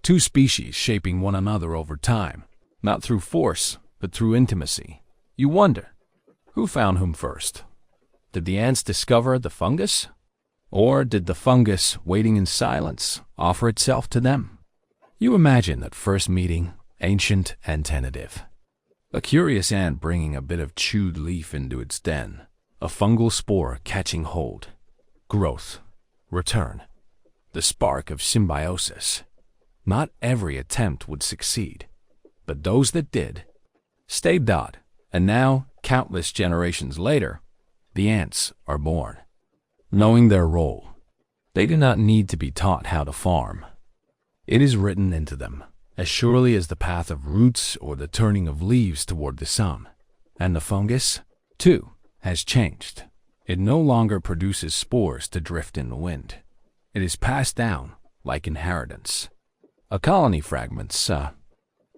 Two species shaping one another over time, not through force, but through intimacy. You wonder, who found whom first? Did the ants discover the fungus? Or did the fungus, waiting in silence, offer itself to them? You imagine that first meeting, ancient and tentative. A curious ant bringing a bit of chewed leaf into its den, a fungal spore catching hold. Growth, return, the spark of symbiosis. Not every attempt would succeed, but those that did stayed. And now, countless generations later, the ants are born. Knowing their role, they do not need to be taught how to farm. It is written into them, as surely as the path of roots or the turning of leaves toward the sun. And the fungus, too, has changed. It no longer produces spores to drift in the wind. It is passed down like inheritance. A colony fragments.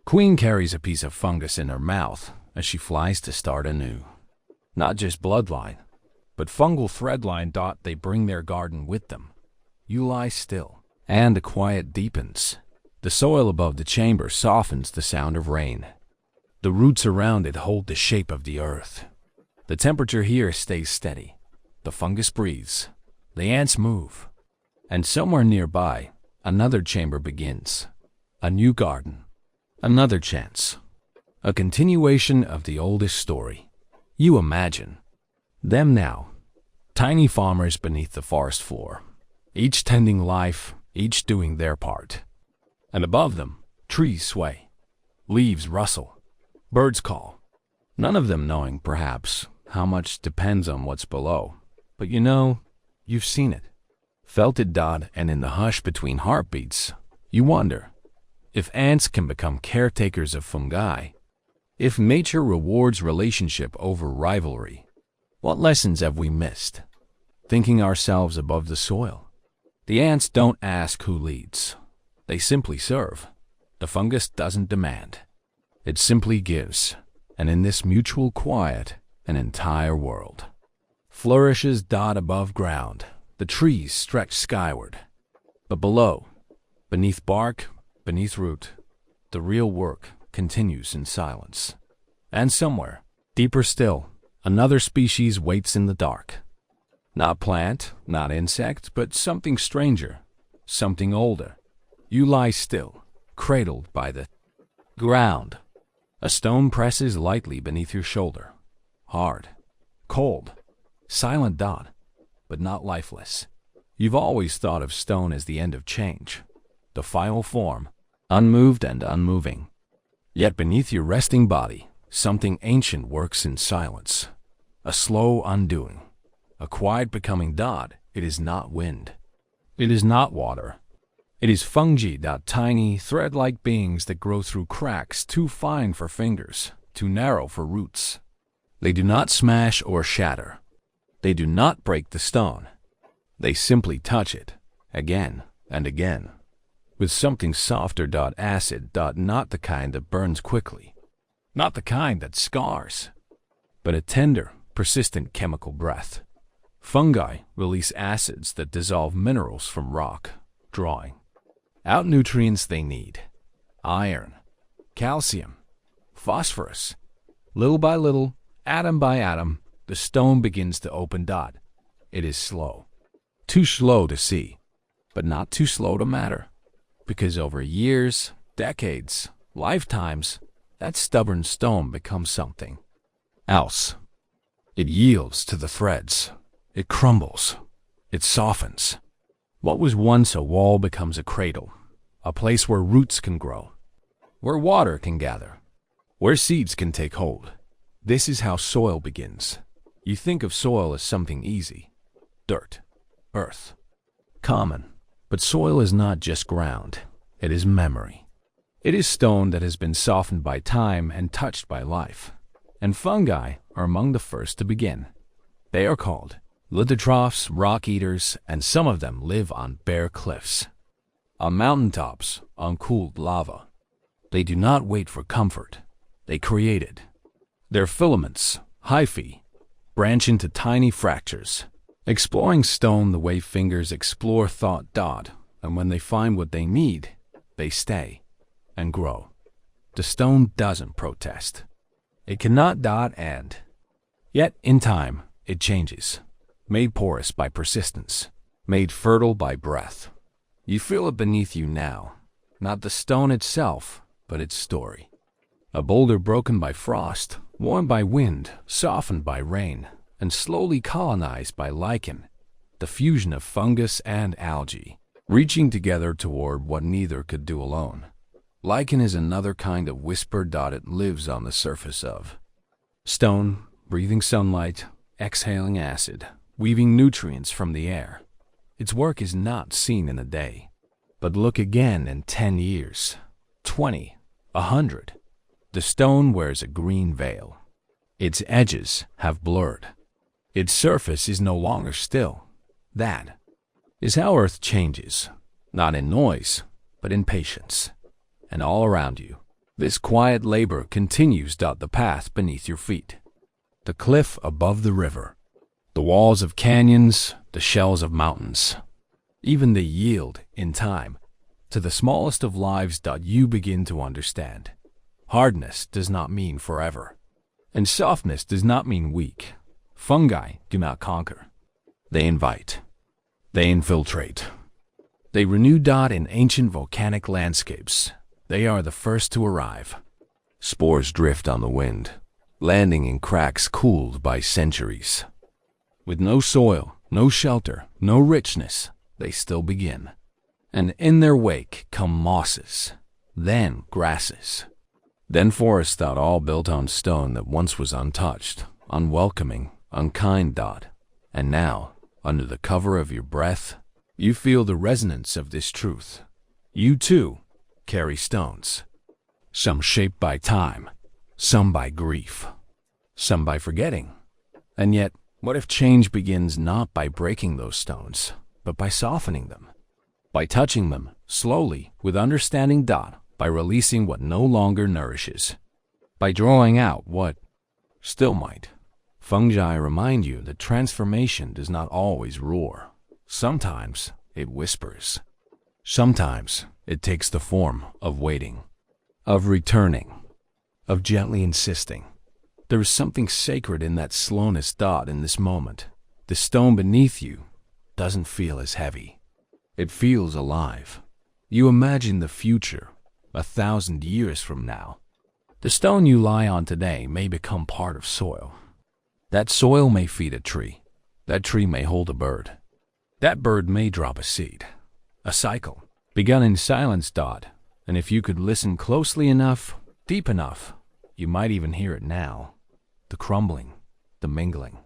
Queen carries a piece of fungus in her mouth as she flies to start anew. Not just bloodline, but fungal threadline. They bring their garden with them. You lie still, and the quiet deepens. The soil above the chamber softens the sound of rain. The roots around it hold the shape of the earth. The temperature here stays steady. The fungus breathes. The ants move. And somewhere nearby, another chamber begins. A new garden. Another chance. A continuation of the oldest story. You imagine them now. Tiny farmers beneath the forest floor. Each tending life, each doing their part. And above them, trees sway. Leaves rustle. Birds call. None of them knowing, perhaps, how much depends on what's below. But you've seen it. Felt it. And in the hush between heartbeats, you wonder if ants can become caretakers of fungi, if nature rewards relationship over rivalry. What lessons have we missed? Thinking ourselves above the soil. The ants don't ask who leads. They simply serve. The fungus doesn't demand. It simply gives. And in this mutual quiet, an entire world flourishes. Above ground, the trees stretch skyward. But below, beneath bark, beneath root, the real work continues in silence. And somewhere, deeper still, another species waits in the dark. Not plant, not insect, but something stranger, something older. You lie still, cradled by the ground. A stone presses lightly beneath your shoulder. Hard, cold, silent. But not lifeless. You've always thought of stone as the end of change, the final form, unmoved and unmoving. Yet beneath your resting body, something ancient works in silence. A slow undoing, a quiet becoming. It is not wind. It is not water. It is fungi. Tiny, thread-like beings that grow through cracks too fine for fingers, too narrow for roots. They do not smash or shatter. They do not break the stone. They simply touch it, again and again, with something softer. Acid. Not the kind that burns quickly. Not the kind that scars, but a tender, persistent chemical breath. Fungi release acids that dissolve minerals from rock, drawing out nutrients they need. Iron, calcium, phosphorus. Little by little, atom by atom, the stone begins to open. It is slow. Too slow to see, but not too slow to matter. Because over years, decades, lifetimes, that stubborn stone becomes something else. It yields to the threads. It crumbles. It softens. What was once a wall becomes a cradle, a place where roots can grow, where water can gather, where seeds can take hold. This is how soil begins. You think of soil as something easy. Dirt, earth, common. But soil is not just ground. It is memory. It is stone that has been softened by time and touched by life. And fungi are among the first to begin. They are called lithotrophs, rock eaters, and some of them live on bare cliffs, on mountaintops, on cooled lava. They do not wait for comfort. They create it. Their filaments, hyphae, branch into tiny fractures, exploring stone the way fingers explore thought. And when they find what they need, they stay and grow. The stone doesn't protest. It cannot. And yet, in time, it changes. Made porous by persistence, made fertile by breath. You feel it beneath you now, not the stone itself, but its story. A boulder broken by frost, warmed by wind, softened by rain, and slowly colonized by lichen, the fusion of fungus and algae, reaching together toward what neither could do alone. Lichen is another kind of whisper. It lives on the surface of stone, breathing sunlight, exhaling acid, weaving nutrients from the air. Its work is not seen in a day. But look again in 10 years, 20, 100. The stone wears a green veil. Its edges have blurred. Its surface is no longer still. That is how Earth changes, not in noise, but in patience. And all around you, this quiet labor continues. The path beneath your feet, the cliff above the river, the walls of canyons, the shells of mountains, even they yield in time to the smallest of lives. You begin to understand. Hardness does not mean forever, and softness does not mean weak. Fungi do not conquer. They invite. They infiltrate. They renew. In ancient volcanic landscapes, they are the first to arrive. Spores drift on the wind, landing in cracks cooled by centuries. With no soil, no shelter, no richness, they still begin. And in their wake come mosses, then grasses, then forests. All built on stone that once was untouched, unwelcoming, unkind. And now, under the cover of your breath, you feel the resonance of this truth. You too carry stones. Some shaped by time, some by grief, some by forgetting. And yet, what if change begins not by breaking those stones, but by softening them? By touching them slowly with understanding. By releasing what no longer nourishes. By drawing out what still might. Fungi remind you that transformation does not always roar. Sometimes it whispers. Sometimes it takes the form of waiting, of returning, of gently insisting. There is something sacred in that slowness. In this moment, the stone beneath you doesn't feel as heavy. It feels alive. You imagine the future, 1,000 years from now. The stone you lie on today may become part of soil. That soil may feed a tree. That tree may hold a bird. That bird may drop a seed. A cycle, begun in silence. And if you could listen closely enough, deep enough, you might even hear it now. The crumbling, the mingling,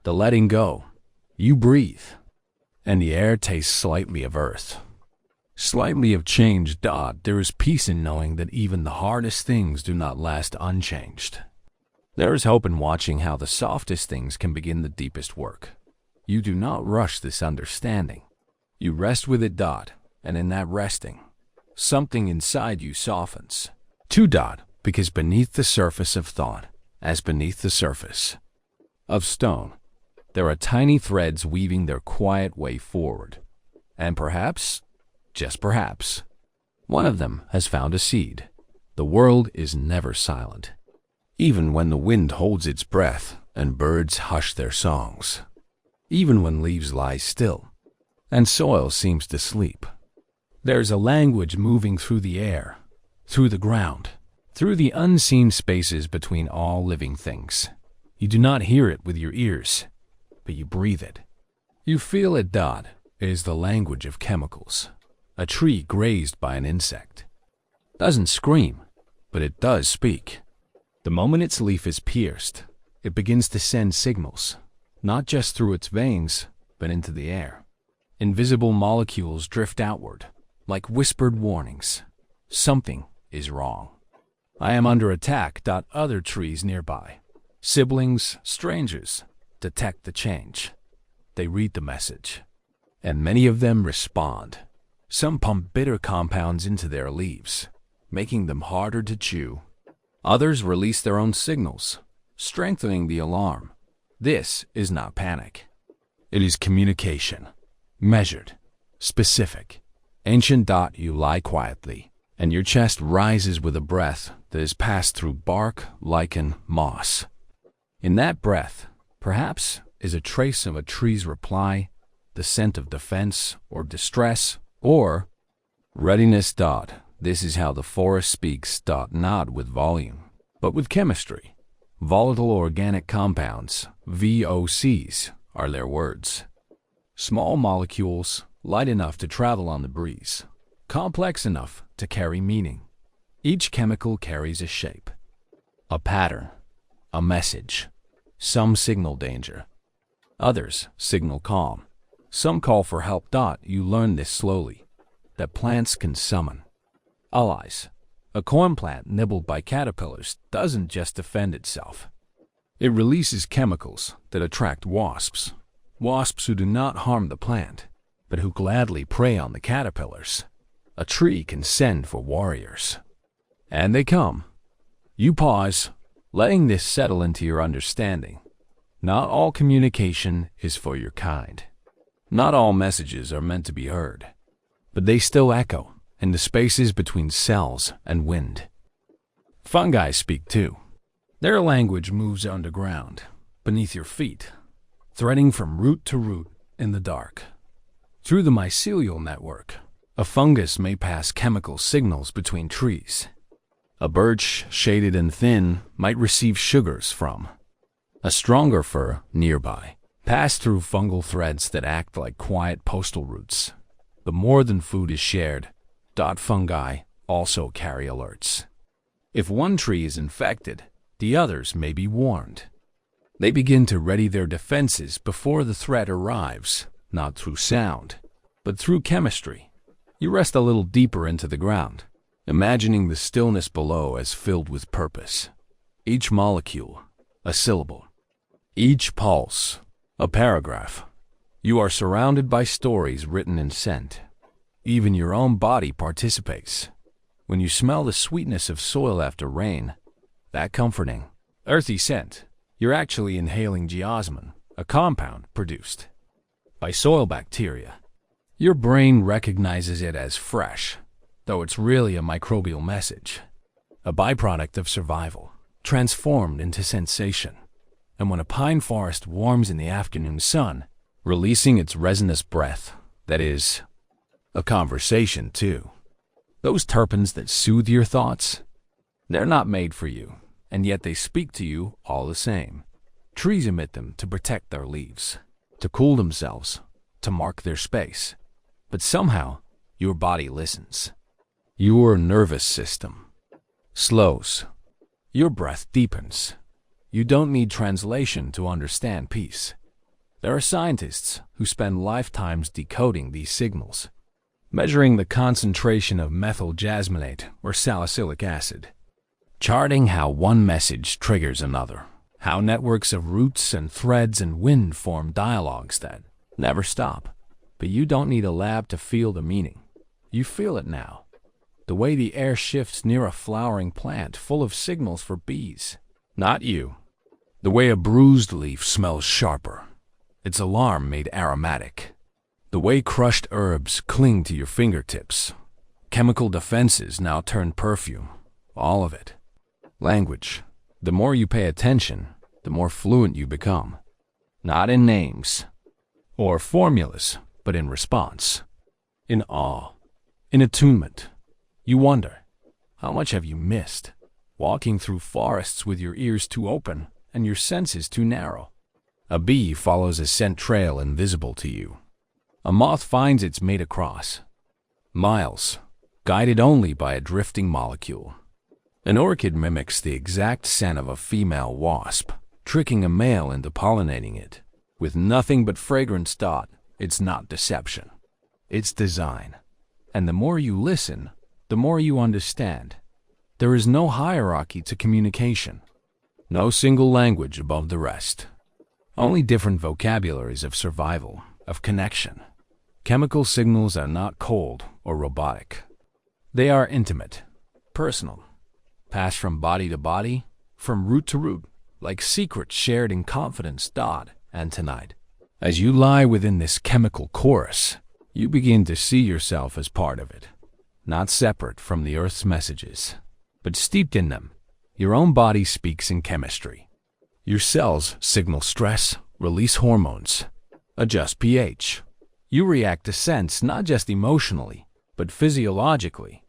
the letting go. You breathe, and the air tastes slightly of earth, slightly of change. There is peace in knowing that even the hardest things do not last unchanged. There is hope in watching how the softest things can begin the deepest work. You do not rush this understanding. You rest with it. And in that resting, something inside you softens. Because beneath the surface of thought, as beneath the surface of stone, there are tiny threads weaving their quiet way forward. And perhaps, just perhaps, one of them has found a seed. The world is never silent, even when the wind holds its breath and birds hush their songs, even when leaves lie still and soil seems to sleep. There's a language moving through the air, through the ground, through the unseen spaces between all living things. You do not hear it with your ears, but you breathe it. You feel it. It is the language of chemicals. A tree grazed by an insect doesn't scream, but it does speak. The moment its leaf is pierced, it begins to send signals, not just through its veins, but into the air. Invisible molecules drift outward, like whispered warnings. Something is wrong. I am under attack. Other trees nearby, siblings, strangers, detect the change. They read the message, and many of them respond. Some pump bitter compounds into their leaves, making them harder to chew. Others release their own signals, strengthening the alarm. This is not panic. It is communication. Measured, specific, ancient. You lie quietly, and your chest rises with a breath that is passed through bark, lichen, moss. In that breath, perhaps, is a trace of a tree's reply, the scent of defense or distress, or readiness. This is how the forest speaks. Not with volume, but with chemistry. Volatile organic compounds, VOCs, are their words. Small molecules, light enough to travel on the breeze, complex enough to carry meaning. Each chemical carries a shape, a pattern, a message. Some signal danger. Others signal calm. Some call for help. You learn this slowly. that plants can summon. Allies. A corn plant nibbled by caterpillars doesn't just defend itself. It releases chemicals that attract wasps. Wasps who do not harm the plant, but who gladly prey on the caterpillars. A tree can send for warriors. And they come. You pause, letting this settle into your understanding. Not all communication is for your kind. Not all messages are meant to be heard, but they still echo in the spaces between cells and wind. Fungi speak too. Their language moves underground, beneath your feet, threading from root to root in the dark. Through the mycelial network, a fungus may pass chemical signals between trees. A birch, shaded and thin, might receive sugars from a stronger fir nearby. Pass through fungal threads that act like quiet postal routes. But more than food is shared, fungi also carry alerts. If one tree is infected, the others may be warned. They begin to ready their defenses before the threat arrives, not through sound, but through chemistry. You rest a little deeper into the ground, imagining the stillness below as filled with purpose. Each molecule, a syllable. Each pulse, a paragraph. You are surrounded by stories written in scent. Even your own body participates. When you smell the sweetness of soil after rain, that comforting, earthy scent, you're actually inhaling geosmin, a compound produced by soil bacteria. Your brain recognizes it as fresh, though it's really a microbial message, a byproduct of survival, transformed into sensation. And when a pine forest warms in the afternoon sun, releasing its resinous breath, that is, a conversation too. Those terpenes that soothe your thoughts, they're not made for you, and yet they speak to you all the same. Trees emit them to protect their leaves, to cool themselves, to mark their space. But somehow, your body listens. Your nervous system slows. Your breath deepens. You don't need translation to understand peace. There are scientists who spend lifetimes decoding these signals, measuring the concentration of methyl jasmonate or salicylic acid, charting how one message triggers another, how networks of roots and threads and wind form dialogues that never stop. But you don't need a lab to feel the meaning. You feel it now. The way the air shifts near a flowering plant full of signals for bees. Not you. The way a bruised leaf smells sharper, its alarm made aromatic. The way crushed herbs cling to your fingertips. Chemical defenses now turn perfume. All of it. Language. The more you pay attention, the more fluent you become. Not in names or formulas, but in response. In awe. In attunement. You wonder, how much have you missed? Walking through forests with your ears too open and your senses too narrow. A bee follows a scent trail invisible to you. A moth finds its mate across miles, guided only by a drifting molecule. An orchid mimics the exact scent of a female wasp, tricking a male into pollinating it. With nothing but fragrance, it's not deception. It's design. And the more you listen, the more you understand. There is no hierarchy to communication. No single language above the rest. Only different vocabularies of survival, of connection. Chemical signals are not cold or robotic. They are intimate, personal, passed from body to body, from root to root, like secrets shared in confidence, and tonight. As you lie within this chemical chorus, you begin to see yourself as part of it, not separate from the Earth's messages, but steeped in them. Your own body speaks in chemistry. Your cells signal stress, release hormones, adjust pH. You react to scents not just emotionally, but physiologically.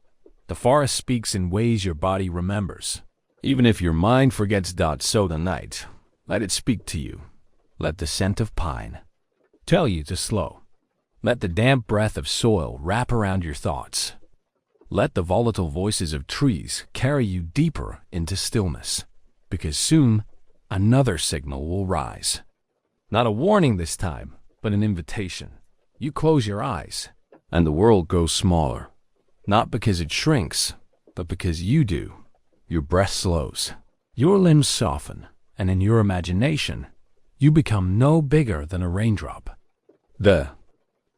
The forest speaks in ways your body remembers. Even if your mind forgets, so tonight, let it speak to you. Let the scent of pine tell you to slow. Let the damp breath of soil wrap around your thoughts. Let the volatile voices of trees carry you deeper into stillness, because soon another signal will rise. Not a warning this time, but an invitation. You close your eyes, And the world grows smaller, not because it shrinks, but because you do. Your breath slows, your limbs soften, and in your imagination, you become no bigger than a raindrop. The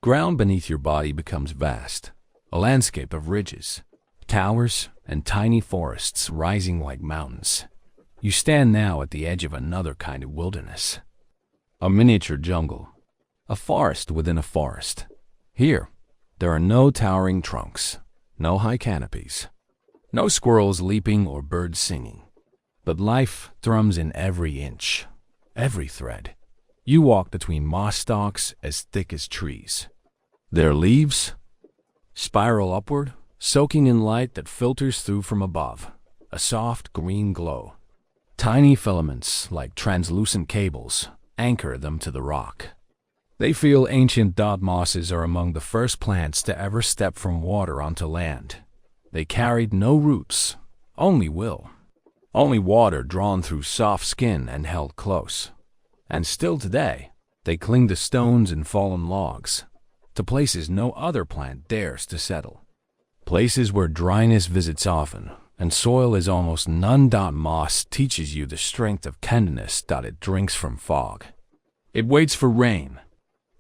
ground beneath your body becomes vast, a landscape of ridges, towers, and tiny forests rising like mountains. You stand now at the edge of another kind of wilderness, a miniature jungle, a forest within a forest. Here, there are no towering trunks, no high canopies, no squirrels leaping or birds singing, but life thrums in every inch, every thread. You walk between moss stalks as thick as trees. Their leaves spiral upward, soaking in light that filters through from above, a soft green glow. Tiny filaments, like translucent cables, anchor them to the rock. They feel ancient dot mosses are among the first plants to ever step from water onto land. They carried no roots, only will, only water drawn through soft skin and held close. And still today, they cling to stones and fallen logs, to places no other plant dares to settle. Places where dryness visits often, and soil is almost none. Moss teaches you the strength of tenderness. It drinks from fog. It waits for rain,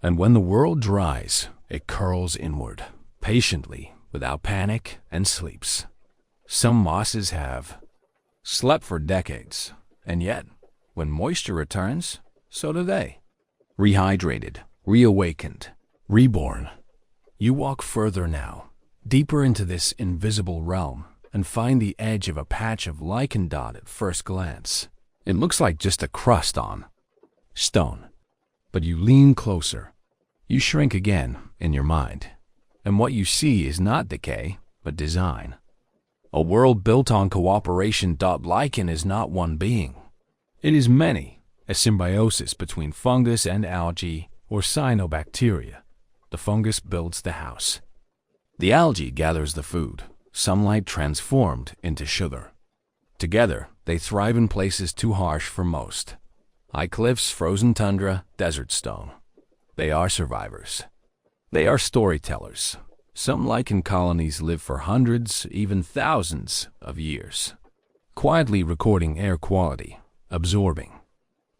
and when the world dries, it curls inward, patiently, without panic, and sleeps. Some mosses have slept for decades, and yet, when moisture returns, so do they. Rehydrated, reawakened, reborn. You walk further now, deeper into this invisible realm, and find the edge of a patch of lichen. At first glance, it looks like just a crust on stone. But you lean closer. You shrink again in your mind, and what you see is not decay, but design. A world built on cooperation. Lichen is not one being. It is many, a symbiosis between fungus and algae or cyanobacteria. The fungus builds the house. The algae gathers the food, sunlight transformed into sugar. Together, they thrive in places too harsh for most. High cliffs, frozen tundra, desert stone. They are survivors. They are storytellers. Some lichen colonies live for hundreds, even thousands of years, quietly recording air quality, absorbing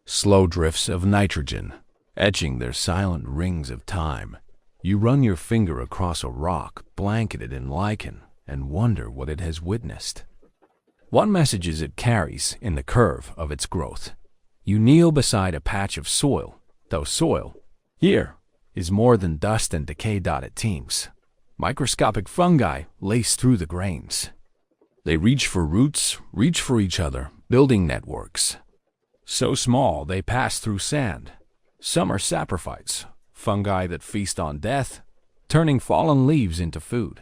slow drifts of nitrogen, etching their silent rings of time. You run your finger across a rock blanketed in lichen and wonder what it has witnessed. What messages it carries in the curve of its growth. You kneel beside a patch of soil, though soil, here, is more than dust and decay. It teems. Microscopic fungi lace through the grains. They reach for roots, reach for each other, building networks. So small they pass through sand. Some are saprophytes, fungi that feast on death, turning fallen leaves into food.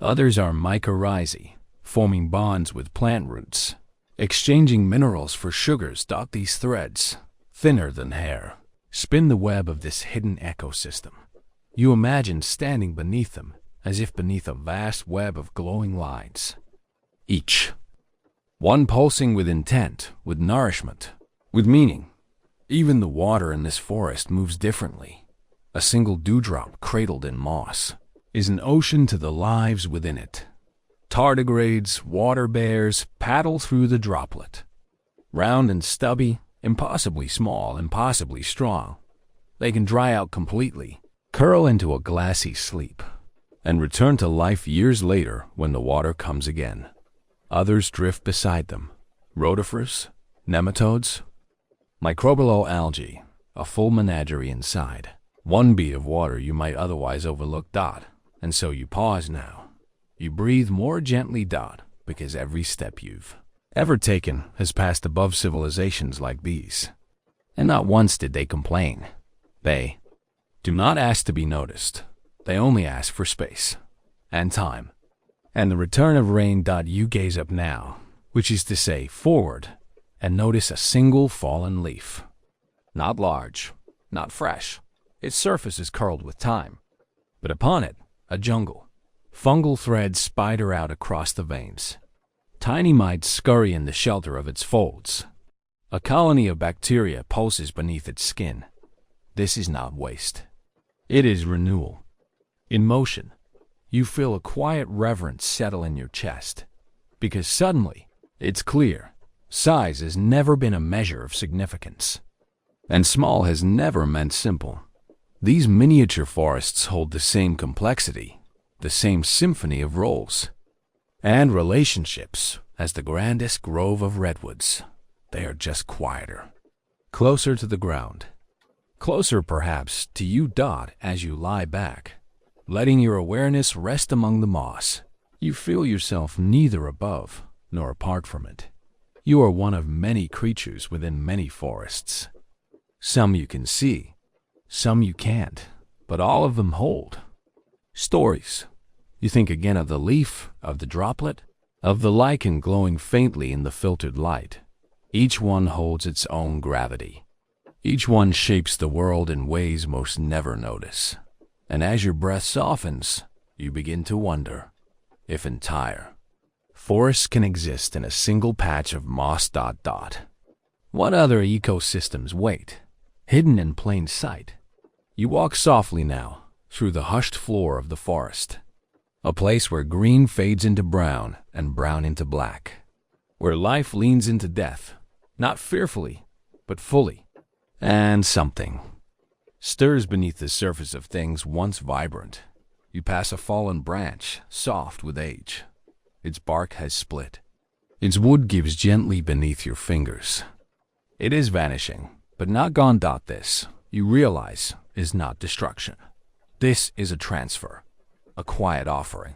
Others are mycorrhizae, forming bonds with plant roots, exchanging minerals for sugars. These threads, thinner than hair, spin the web of this hidden ecosystem. You imagine standing beneath them, as if beneath a vast web of glowing lines. Each one pulsing with intent, with nourishment, with meaning. Even the water in this forest moves differently. A single dewdrop cradled in moss is an ocean to the lives within it. Tardigrades, water bears paddle through the droplet. Round and stubby, impossibly small, impossibly strong. They can dry out completely, curl into a glassy sleep, and return to life years later when the water comes again. Others drift beside them. Rotifers, nematodes, microbial algae, a full menagerie inside. One bead of water you might otherwise overlook. And so you pause now. You breathe more gently. Because every step you've ever taken has passed above civilizations like these. And not once did they complain. They do not ask to be noticed. They only ask for space and time and the return of rain. You gaze up now, which is to say forward, and notice a single fallen leaf. Not large, not fresh. Its surface is curled with time, but upon it, a jungle. Fungal threads spider out across the veins. Tiny mites scurry in the shelter of its folds. A colony of bacteria pulses beneath its skin. This is not waste. It is renewal. In motion, you feel a quiet reverence settle in your chest, because suddenly, it's clear, size has never been a measure of significance, and small has never meant simple. These miniature forests hold the same complexity, the same symphony of roles, and relationships as the grandest grove of redwoods. They are just quieter, closer to the ground, closer perhaps to you, Dot, as you lie back, letting your awareness rest among the moss. You feel yourself neither above nor apart from it. You are one of many creatures within many forests. Some you can see, some you can't, but all of them hold stories. You think again of the leaf, of the droplet, of the lichen glowing faintly in the filtered light. Each one holds its own gravity. Each one shapes the world in ways most never notice. And as your breath softens, you begin to wonder if entire forests can exist in a single patch of moss. What other ecosystems wait, hidden in plain sight? You walk softly now through the hushed floor of the forest, a place where green fades into brown and brown into black, where life leans into death, not fearfully, but fully. And something stirs beneath the surface of things once vibrant. You pass a fallen branch, soft with age. Its bark has split. Its wood gives gently beneath your fingers. It is vanishing, but not gone. This, you realize, is not destruction. This is a transfer, a quiet offering.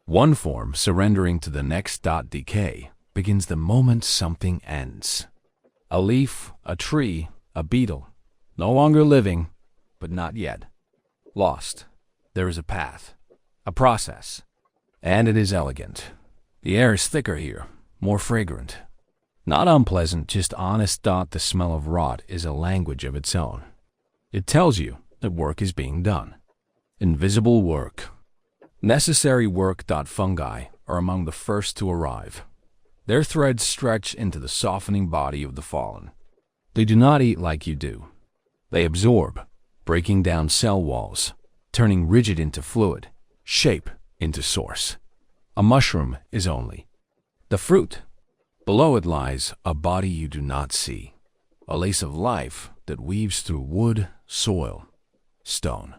One form surrendering to the next. Decay begins the moment something ends. A leaf, a tree, a beetle, no longer living, but not yet lost. There is a path, a process, and it is elegant. The air is thicker here, more fragrant. Not unpleasant, just honest. The smell of rot is a language of its own. It tells you that work is being done. Invisible work. Necessary work. Fungi are among the first to arrive. Their threads stretch into the softening body of the fallen. They do not eat like you do. They absorb, breaking down cell walls, turning rigid into fluid, shape into source. A mushroom is only the fruit. Below it lies a body you do not see, a lace of life that weaves through wood, soil, stone.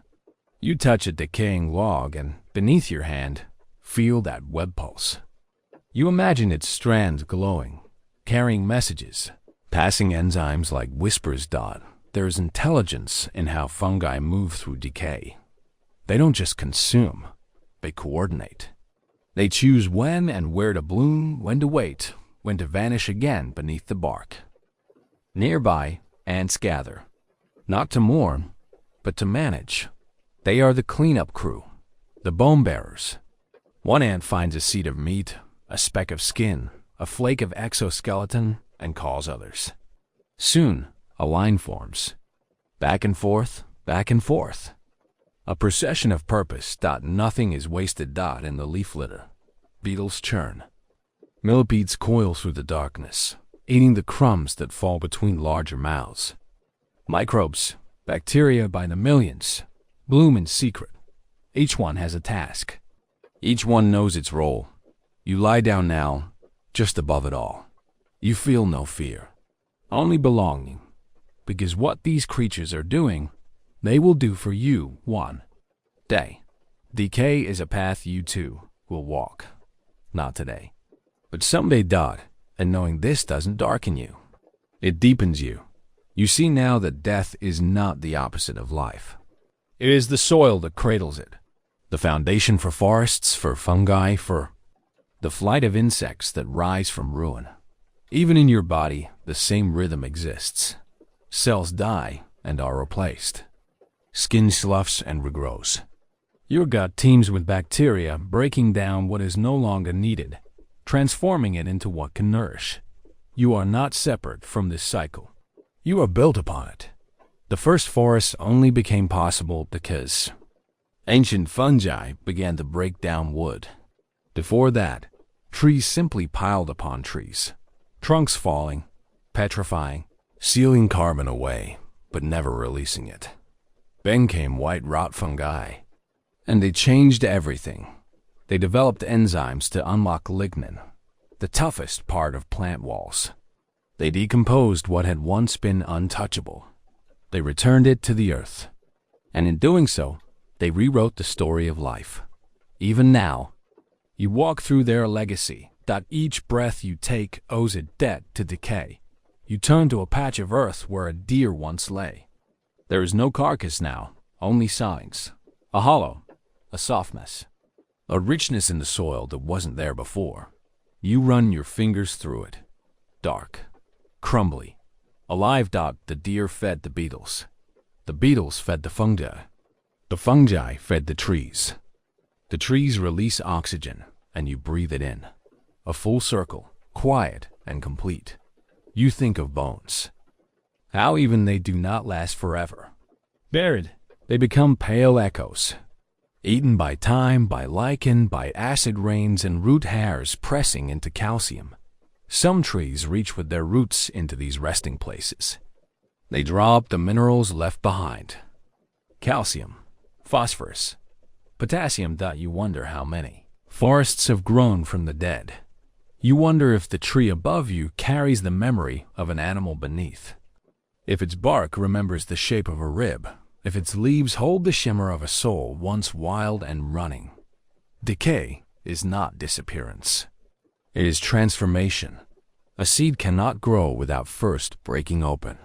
You touch a decaying log and, beneath your hand, feel that web pulse. You imagine its strands glowing, carrying messages, passing enzymes like whispers. There is intelligence in how fungi move through decay. They don't just consume, they coordinate. They choose when and where to bloom, when to wait, when to vanish again beneath the bark. Nearby, ants gather, not to mourn, but to manage. They are the cleanup crew, the bone bearers. One ant finds a seed of meat, a speck of skin, a flake of exoskeleton, and calls others. Soon, a line forms. Back and forth, back and forth. A procession of purpose. Nothing is wasted. In the leaf litter. Beetles churn. Millipedes coil through the darkness, eating the crumbs that fall between larger mouths. Microbes, bacteria by the millions, bloom in secret. Each one has a task. Each one knows its role. You lie down now, just above it all. You feel no fear, only belonging, because what these creatures are doing, they will do for you one day. Decay is a path you too will walk. Not today, but someday. And knowing this doesn't darken you. It deepens you. You see now that death is not the opposite of life. It is the soil that cradles it, the foundation for forests, for fungi, for the flight of insects that rise from ruin. Even in your body, the same rhythm exists. Cells die and are replaced. Skin sloughs and regrows. Your gut teems with bacteria, breaking down what is no longer needed, transforming it into what can nourish. You are not separate from this cycle. You are built upon it. The first forests only became possible because ancient fungi began to break down wood. Before that, trees simply piled upon trees, trunks falling, petrifying, sealing carbon away, but never releasing it. Then came white rot fungi. And they changed everything. They developed enzymes to unlock lignin, the toughest part of plant walls. They decomposed what had once been untouchable. They returned it to the earth. And in doing so, they rewrote the story of life. Even now, you walk through their legacy, that each breath you take owes a debt to decay. You turn to a patch of earth where a deer once lay. There is no carcass now, only signs. A hollow, a softness, a richness in the soil that wasn't there before. You run your fingers through it. Dark, crumbly, alive. The deer fed the beetles. The beetles fed the fungi. The fungi fed the trees. The trees release oxygen, and you breathe it in. A full circle, quiet and complete. You think of bones. How even they do not last forever. Buried, they become pale echoes. Eaten by time, by lichen, by acid rains and root hairs pressing into calcium. Some trees reach with their roots into these resting places. They draw up the minerals left behind. Calcium, phosphorus, potassium. You wonder how many. Forests have grown from the dead. You wonder if the tree above you carries the memory of an animal beneath. If its bark remembers the shape of a rib. If its leaves hold the shimmer of a soul once wild and running. Decay is not disappearance. It is transformation. A seed cannot grow without first breaking open.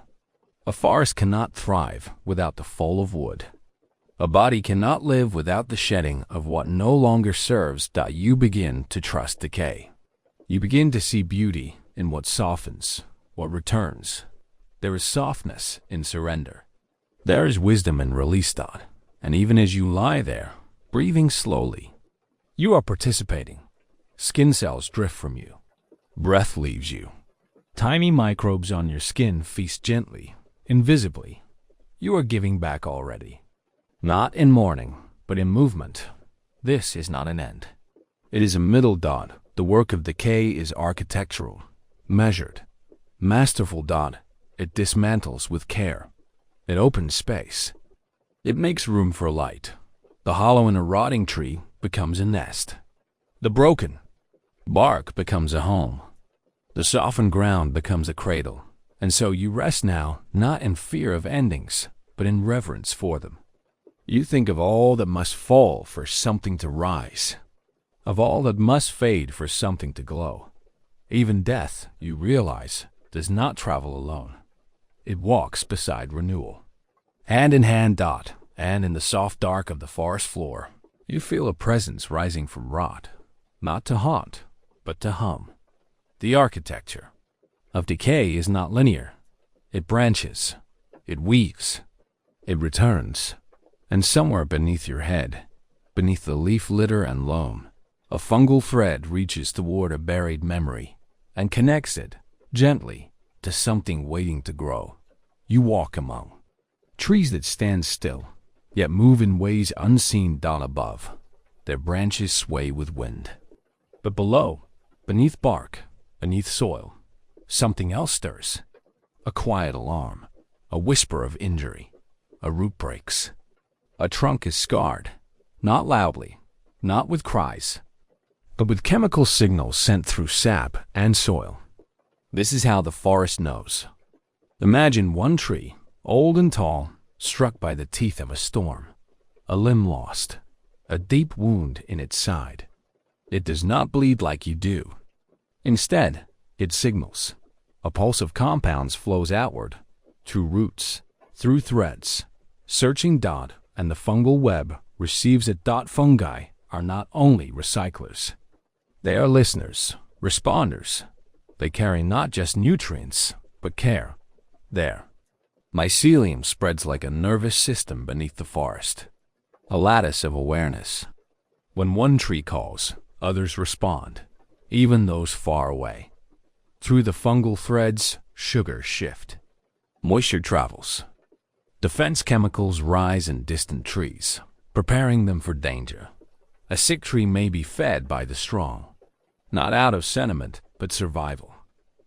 A forest cannot thrive without the fall of wood. A body cannot live without the shedding of what no longer serves. You begin to trust decay. You begin to see beauty in what softens, what returns. There is softness in surrender. There is wisdom in release. And even as you lie there, breathing slowly, you are participating. Skin cells drift from you. Breath leaves you. Tiny microbes on your skin feast gently, invisibly. You are giving back already. Not in mourning, but in movement. This is not an end. It is a middle. The work of decay is architectural, measured, masterful. It dismantles with care. It opens space. It makes room for light. The hollow in a rotting tree becomes a nest. The broken bark becomes a home. The softened ground becomes a cradle. And so you rest now, not in fear of endings, but in reverence for them. You think of all that must fall for something to rise, of all that must fade for something to glow. Even death, you realize, does not travel alone. It walks beside renewal. Hand in hand. And in the soft dark of the forest floor, you feel a presence rising from rot, not to haunt, but to hum. The architecture of decay is not linear. It branches, it weaves, it returns. And somewhere beneath your head, beneath the leaf litter and loam, a fungal thread reaches toward a buried memory and connects it, gently, to something waiting to grow. You walk among trees that stand still, yet move in ways unseen. Above, their branches sway with wind. But below, beneath bark, beneath soil, something else stirs. A quiet alarm, a whisper of injury. A root breaks. A trunk is scarred, not loudly, not with cries, but with chemical signals sent through sap and soil. This is how the forest knows. Imagine one tree, old and tall, struck by the teeth of a storm. A limb lost, a deep wound in its side. It does not bleed like you do. Instead, it signals. A pulse of compounds flows outward, through roots, through threads, searching. And the fungal web receives it. Fungi are not only recyclers. They are listeners, responders. They carry not just nutrients, but care. There, mycelium spreads like a nervous system beneath the forest, a lattice of awareness. When one tree calls, others respond, even those far away. Through the fungal threads, sugars shift. Moisture travels. Defense chemicals rise in distant trees, preparing them for danger. A sick tree may be fed by the strong, not out of sentiment, but survival,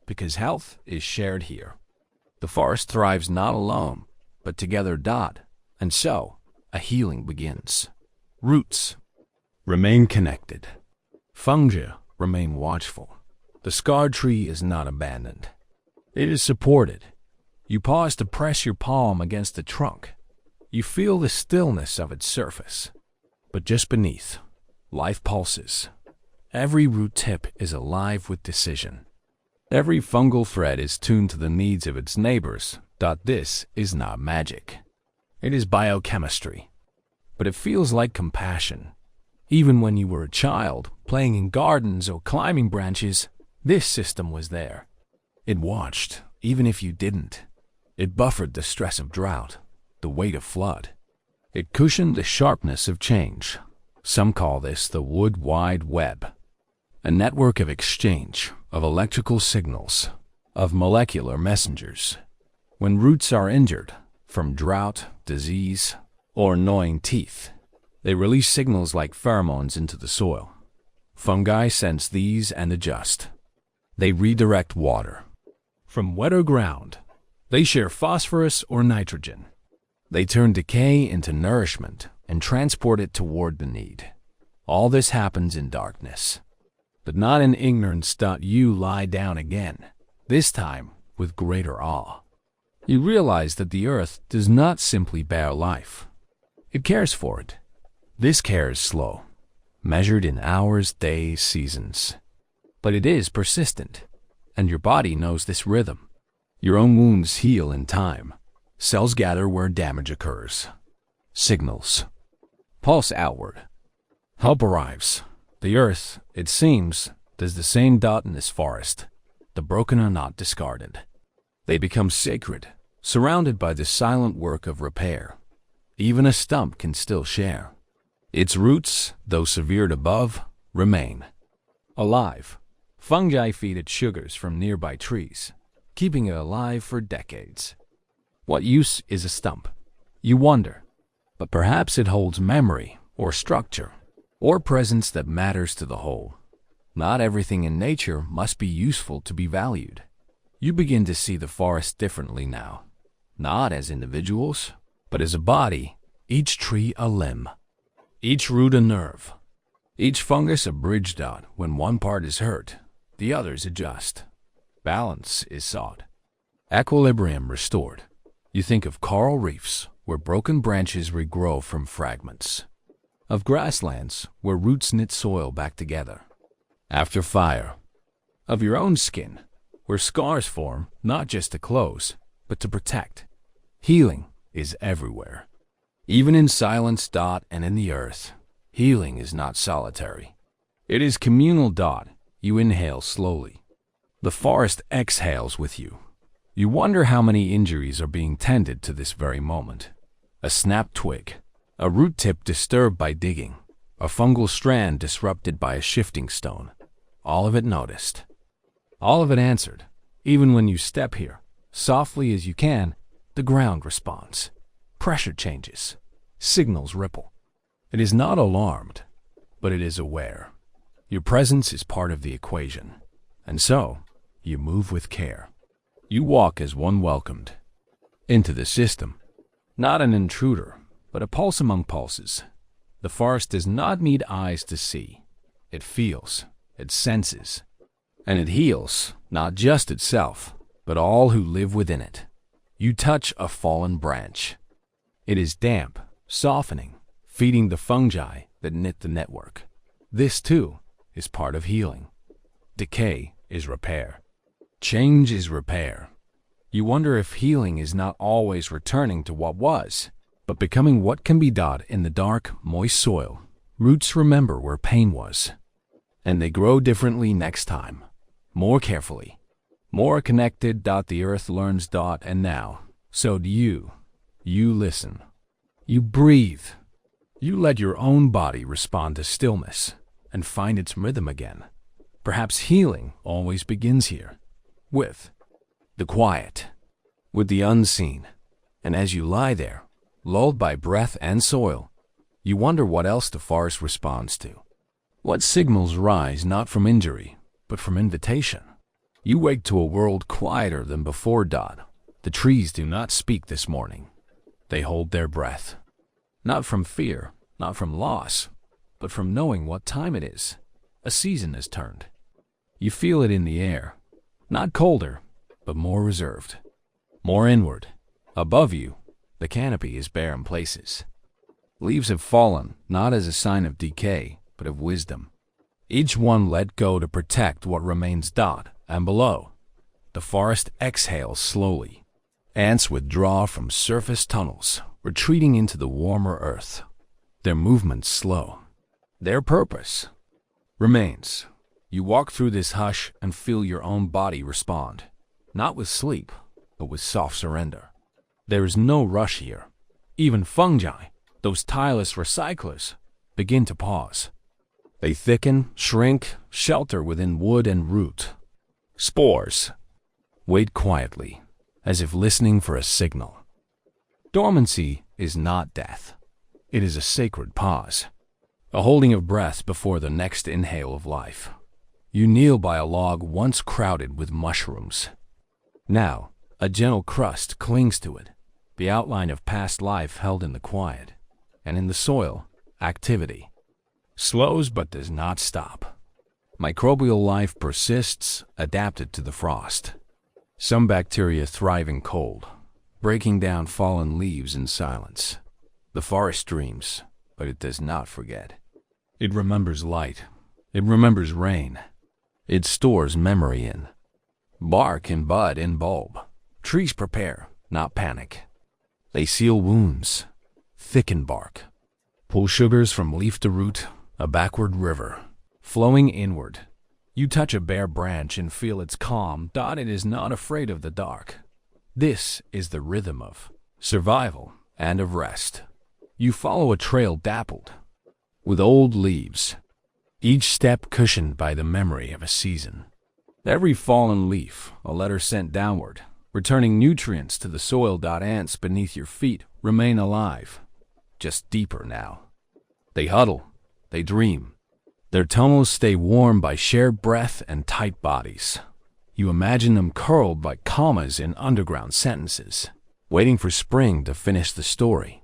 because health is shared here. The forest thrives not alone, but together. And so, a healing begins. Roots remain connected. Fungi remain watchful. The scarred tree is not abandoned. It is supported. You pause to press your palm against the trunk. You feel the stillness of its surface. But just beneath, life pulses. Every root tip is alive with decision. Every fungal thread is tuned to the needs of its neighbors. This is not magic. It is biochemistry. But it feels like compassion. Even when you were a child, playing in gardens or climbing branches, this system was there. It watched, even if you didn't. It buffered the stress of drought, the weight of flood. It cushioned the sharpness of change. Some call this the wood wide web. A network of exchange, of electrical signals, of molecular messengers. When roots are injured, from drought, disease, or gnawing teeth, they release signals like pheromones into the soil. Fungi sense these and adjust. They redirect water. From wetter ground, they share phosphorus or nitrogen. They turn decay into nourishment and transport it toward the need. All this happens in darkness. But not in ignorance. You lie down again, this time with greater awe. You realize that the earth does not simply bear life. It cares for it. This care is slow, measured in hours, days, seasons. But it is persistent, and your body knows this rhythm. Your own wounds heal in time. Cells gather where damage occurs. Signals. Pulse outward. Help arrives. The earth, it seems, does the same. In this forest, the broken are not discarded. They become sacred, surrounded by the silent work of repair. Even a stump can still share. Its roots, though severed above, remain. Alive. Fungi feed it sugars from nearby trees, keeping it alive for decades. What use is a stump? You wonder. But perhaps it holds memory, or structure, or presence that matters to the whole. Not everything in nature must be useful to be valued. You begin to see the forest differently now, not as individuals, but as a body, each tree a limb, each root a nerve, each fungus a bridge. When one part is hurt, the others adjust. Balance is sought. Equilibrium restored. You think of coral reefs, where broken branches regrow from fragments. Of grasslands, where roots knit soil back together. After fire. Of your own skin, where scars form not just to close, but to protect. Healing is everywhere. Even in silence. And in the earth, healing is not solitary. It is communal. You inhale slowly. The forest exhales with you. You wonder how many injuries are being tended to this very moment. A snapped twig, a root tip disturbed by digging, a fungal strand disrupted by a shifting stone. All of it noticed. All of it answered. Even when you step here, softly as you can, the ground responds. Pressure changes. Signals ripple. It is not alarmed, but it is aware. Your presence is part of the equation. And so, you move with care. You walk as one welcomed into the system. Not an intruder, but a pulse among pulses. The forest does not need eyes to see. It feels, it senses, and it heals, not just itself, but all who live within it. You touch a fallen branch. It is damp, softening, feeding the fungi that knit the network. This, too, is part of healing. Decay is repair. Change is repair. You wonder if healing is not always returning to what was, but becoming what can be. In the dark, moist soil, roots remember where pain was. And they grow differently next time, more carefully, more connected. The earth learns. And now, so do you. You listen. You breathe. You let your own body respond to stillness and find its rhythm again. Perhaps healing always begins here, with the quiet, with the unseen. And as you lie there, lulled by breath and soil, you wonder what else the forest responds to. What signals rise not from injury, but from invitation. You wake to a world quieter than before. The trees do not speak this morning. They hold their breath. Not from fear, not from loss, but from knowing what time it is. A season has turned. You feel it in the air, not colder, but more reserved, more inward. Above you, the canopy is bare in places. Leaves have fallen, not as a sign of decay, but of wisdom. Each one let go to protect what remains. And below, the forest exhales slowly. Ants withdraw from surface tunnels, retreating into the warmer earth. Their movements slow. Their purpose remains. You walk through this hush and feel your own body respond, not with sleep, but with soft surrender. There is no rush here. Even fungi, those tireless recyclers, begin to pause. They thicken, shrink, shelter within wood and root. Spores wait quietly, as if listening for a signal. Dormancy is not death. It is a sacred pause, a holding of breath before the next inhale of life. You kneel by a log once crowded with mushrooms. Now, a gentle crust clings to it, the outline of past life held in the quiet. And in the soil, activity slows but does not stop. Microbial life persists, adapted to the frost. Some bacteria thrive in cold, breaking down fallen leaves in silence. The forest dreams, but it does not forget. It remembers light. It remembers rain. It stores memory in bark and bud and bulb. Trees prepare, not panic. They seal wounds, thicken bark, pull sugars from leaf to root, a backward river, flowing inward. You touch a bare branch and feel its calm. It is not afraid of the dark. This is the rhythm of survival and of rest. You follow a trail dappled with old leaves, each step cushioned by the memory of a season. Every fallen leaf, a letter sent downward, returning nutrients to the soil. Ants beneath your feet remain alive, just deeper now. They huddle, they dream. Their tunnels stay warm by shared breath and tight bodies. You imagine them curled like commas in underground sentences, waiting for spring to finish the story.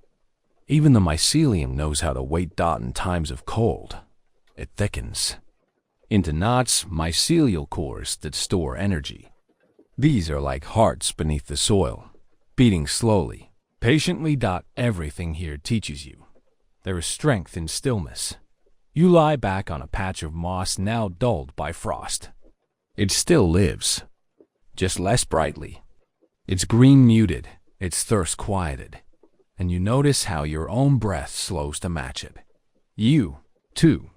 Even the mycelium knows how to wait. In times of cold, it thickens into knots, mycelial cores that store energy. These are like hearts beneath the soil, beating slowly, patiently. Everything here teaches you. There is strength in stillness. You lie back on a patch of moss now dulled by frost. It still lives, just less brightly. Its green muted, its thirst quieted, and you notice how your own breath slows to match it. You, too,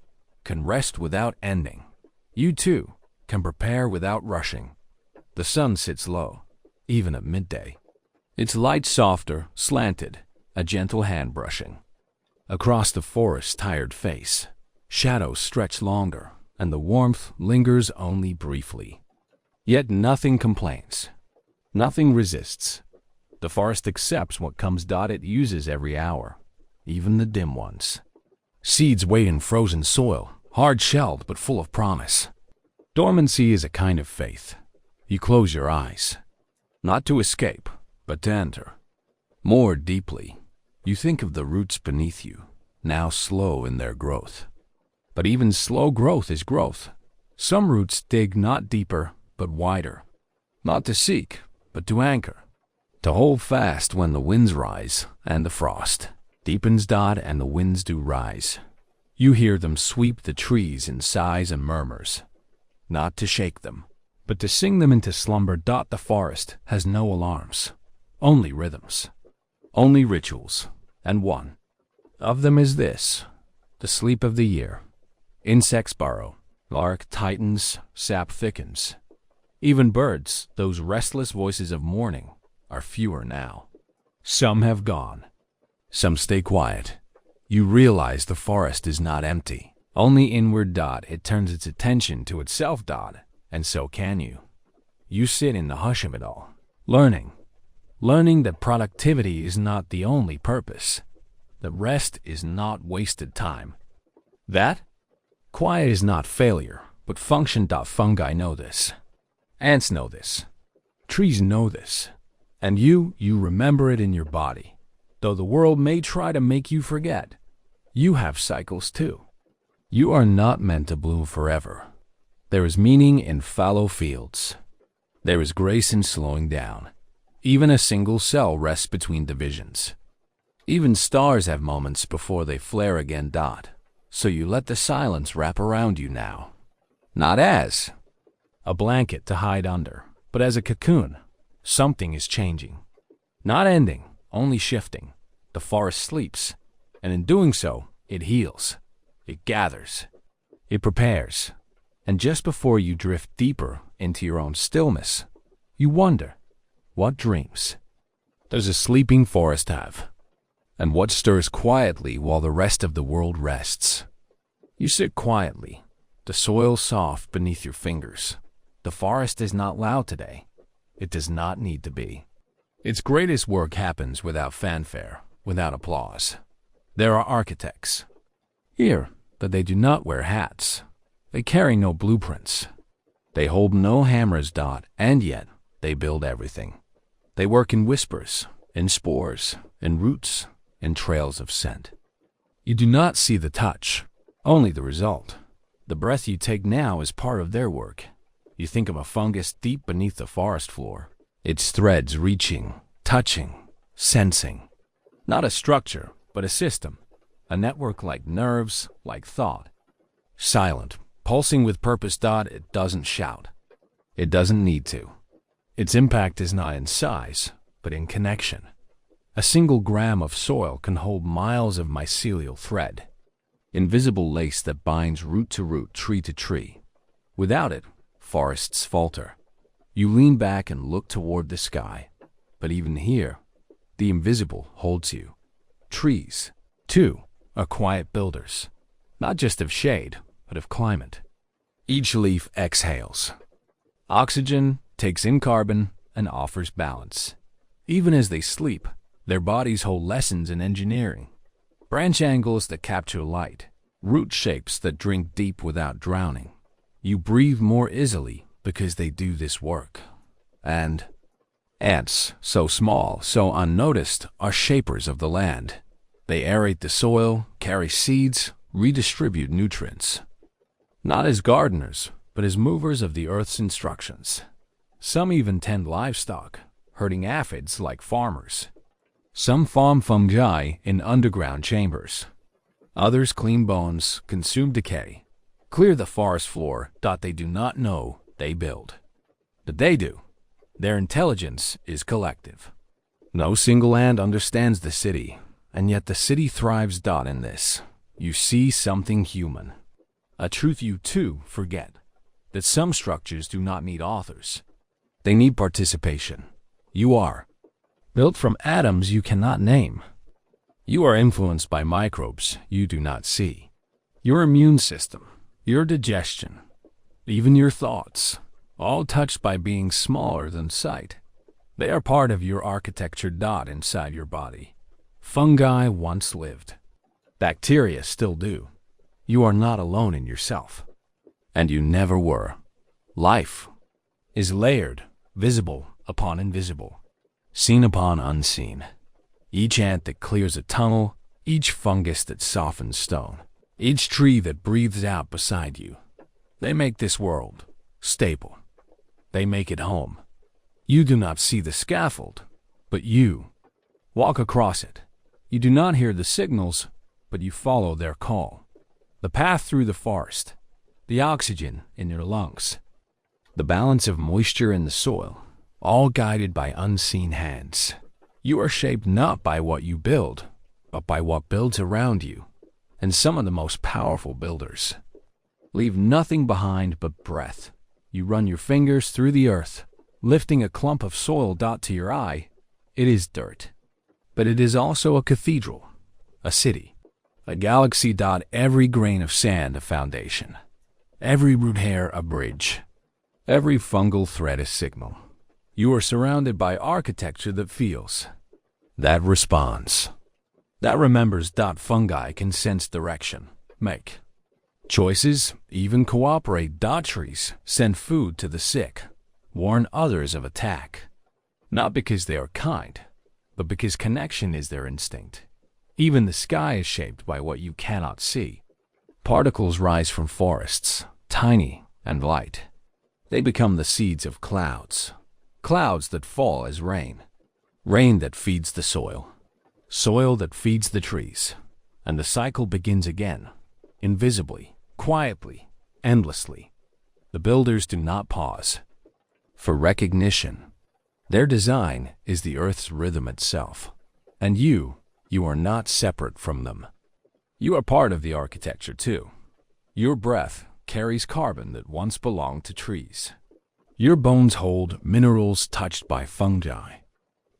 can rest without ending. You, too, can prepare without rushing. The sun sits low, even at midday. Its light softer, slanted, a gentle hand brushing. Across the forest's tired face, shadows stretch longer, and the warmth lingers only briefly. Yet nothing complains. Nothing resists. The forest accepts what comes. It uses every hour, even the dim ones. Seeds wait in frozen soil, hard-shelled but full of promise. Dormancy is a kind of faith. You close your eyes, not to escape, but to enter. More deeply, you think of the roots beneath you, now slow in their growth. But even slow growth is growth. Some roots dig not deeper, but wider. Not to seek, but to anchor. To hold fast when the winds rise and the frost deepens. And the winds do rise. You hear them sweep the trees in sighs and murmurs. Not to shake them, but to sing them into slumber. The forest has no alarms, only rhythms, only rituals, and one of them is this: the sleep of the year. Insects burrow, lark tightens, sap thickens. Even birds, those restless voices of morning, are fewer now. Some have gone. Some stay quiet. You realize the forest is not empty, only inward. It turns its attention to itself. And so can you. You sit in the hush of it all, learning that productivity is not the only purpose, that rest is not wasted time, that quiet is not failure, but function. Fungi know this. Ants know this. Trees know this. And you remember it in your body. Though the world may try to make you forget, You have cycles too. You are not meant to bloom forever. There is meaning in fallow fields. There is grace in slowing down. Even a single cell rests between divisions. Even stars have moments before they flare again. So you let the silence wrap around you now. Not as a blanket to hide under, but as a cocoon. Something is changing. Not ending, only shifting. The forest sleeps, and in doing so, it heals. It gathers. It prepares. And just before you drift deeper into your own stillness, you wonder, what dreams does a sleeping forest have? And what stirs quietly while the rest of the world rests? You sit quietly, the soil soft beneath your fingers. The forest is not loud today. It does not need to be. Its greatest work happens without fanfare, without applause. There are architects here, but they do not wear hats. They carry no blueprints. They hold no hammers. And yet they build everything. They work in whispers, in spores, in roots, in trails of scent. You do not see the touch, only the result. The breath you take now is part of their work. You think of a fungus deep beneath the forest floor, its threads reaching, touching, sensing. Not a structure, but a system, a network like nerves, like thought. Silent, pulsing with purpose. It doesn't shout. It doesn't need to. Its impact is not in size, but in connection. A single gram of soil can hold miles of mycelial thread, invisible lace that binds root to root, tree to tree. Without it, forests falter. You lean back and look toward the sky, but even here, the invisible holds you. Trees, too, are quiet builders, not just of shade, but of climate. Each leaf exhales oxygen, takes in carbon, and offers balance. Even as they sleep, their bodies hold lessons in engineering. Branch angles that capture light, root shapes that drink deep without drowning. You breathe more easily because they do this work. And ants, so small, so unnoticed, are shapers of the land. They aerate the soil, carry seeds, redistribute nutrients. Not as gardeners, but as movers of the earth's instructions. Some even tend livestock, herding aphids like farmers. Some farm fungi in underground chambers. Others clean bones, consume decay, clear the forest floor. They do not know they build. But they do. Their intelligence is collective. No single ant understands the city, and yet the city thrives. In this, you see something human. A truth you too forget, that some structures do not need authors. They need participation. You are built from atoms you cannot name. You are influenced by microbes you do not see. Your immune system, your digestion, even your thoughts, all touched by being smaller than sight. They are part of your architecture. Inside your body. Fungi once lived. Bacteria still do. You are not alone in yourself. And you never were. Life is layered, visible upon invisible, seen upon unseen. Each ant that clears a tunnel, each fungus that softens stone, each tree that breathes out beside you. They make this world stable. They make it home. You do not see the scaffold, but you walk across it. You do not hear the signals, but you follow their call. The path through the forest, the oxygen in your lungs, the balance of moisture in the soil, all guided by unseen hands. You are shaped not by what you build, but by what builds around you. And some of the most powerful builders leave nothing behind but breath. You run your fingers through the earth, lifting a clump of soil. To your eye, it is dirt. But it is also a cathedral, a city, a galaxy. Every grain of sand a foundation, every root hair a bridge, every fungal thread a signal. You are surrounded by architecture that feels, that responds, that remembers. Fungi can sense direction, make choices, even cooperate. Trees send food to the sick, warn others of attack, not because they are kind, but because connection is their instinct. Even the sky is shaped by what you cannot see. Particles rise from forests, tiny and light. They become the seeds of clouds, clouds that fall as rain, rain that feeds the soil, soil that feeds the trees, and the cycle begins again, invisibly, quietly, endlessly. The builders do not pause for recognition. Their design is the Earth's rhythm itself, and you are not separate from them. You are part of the architecture too. Your breath carries carbon that once belonged to trees. Your bones hold minerals touched by fungi.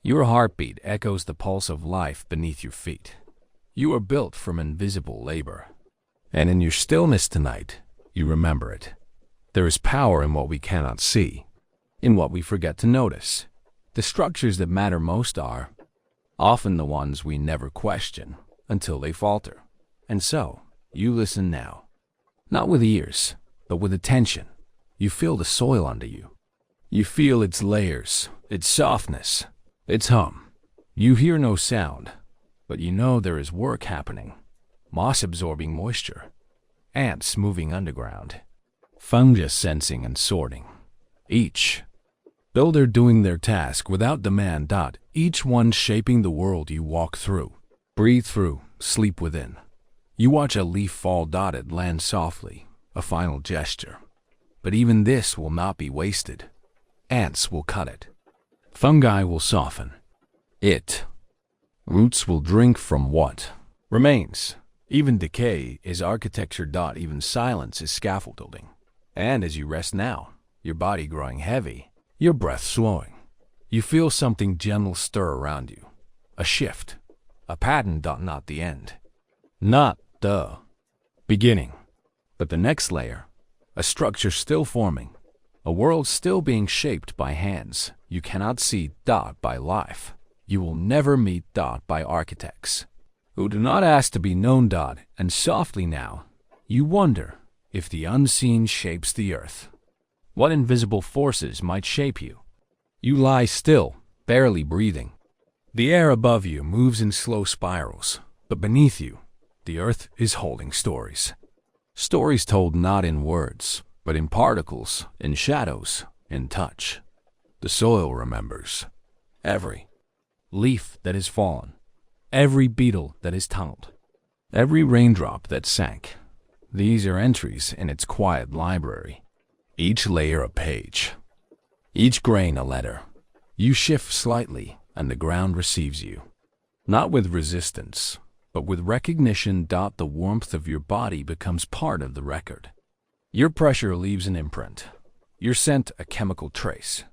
Your heartbeat echoes the pulse of life beneath your feet. You are built from invisible labor. And in your stillness tonight, you remember it. There is power in what we cannot see, in what we forget to notice. The structures that matter most are often the ones we never question until they falter. And so, you listen now. Not with ears, but with attention. You feel the soil under you. You feel its layers, its softness, its hum. You hear no sound, but you know there is work happening. Moss absorbing moisture, ants moving underground, fungus sensing and sorting. Each builder doing their task without demand. Each one shaping the world you walk through, breathe through, sleep within. You watch a leaf fall. It lands softly, a final gesture. But even this will not be wasted. Ants will cut it. Fungi will soften it. Roots will drink from what remains. Even decay is architecture. Even silence is scaffolding. And as you rest now, your body growing heavy, your breath slowing, you feel something gentle stir around you. A shift, a pattern. Not the end. Not the beginning, but the next layer. A structure still forming. A world still being shaped by hands you cannot see. By life you will never meet. By architects who do not ask to be known. And softly now, you wonder if the unseen shapes the earth. What invisible forces might shape you? You lie still, barely breathing. The air above you moves in slow spirals, but beneath you, the earth is holding stories. Stories told not in words, but in particles, in shadows, in touch. The soil remembers. Every leaf that has fallen, every beetle that is tunneled, every raindrop that sank. These are entries in its quiet library. Each layer a page, each grain a letter. You shift slightly, and the ground receives you. Not with resistance, but with recognition. The warmth of your body becomes part of the record. Your pressure leaves an imprint. Your scent a chemical trace.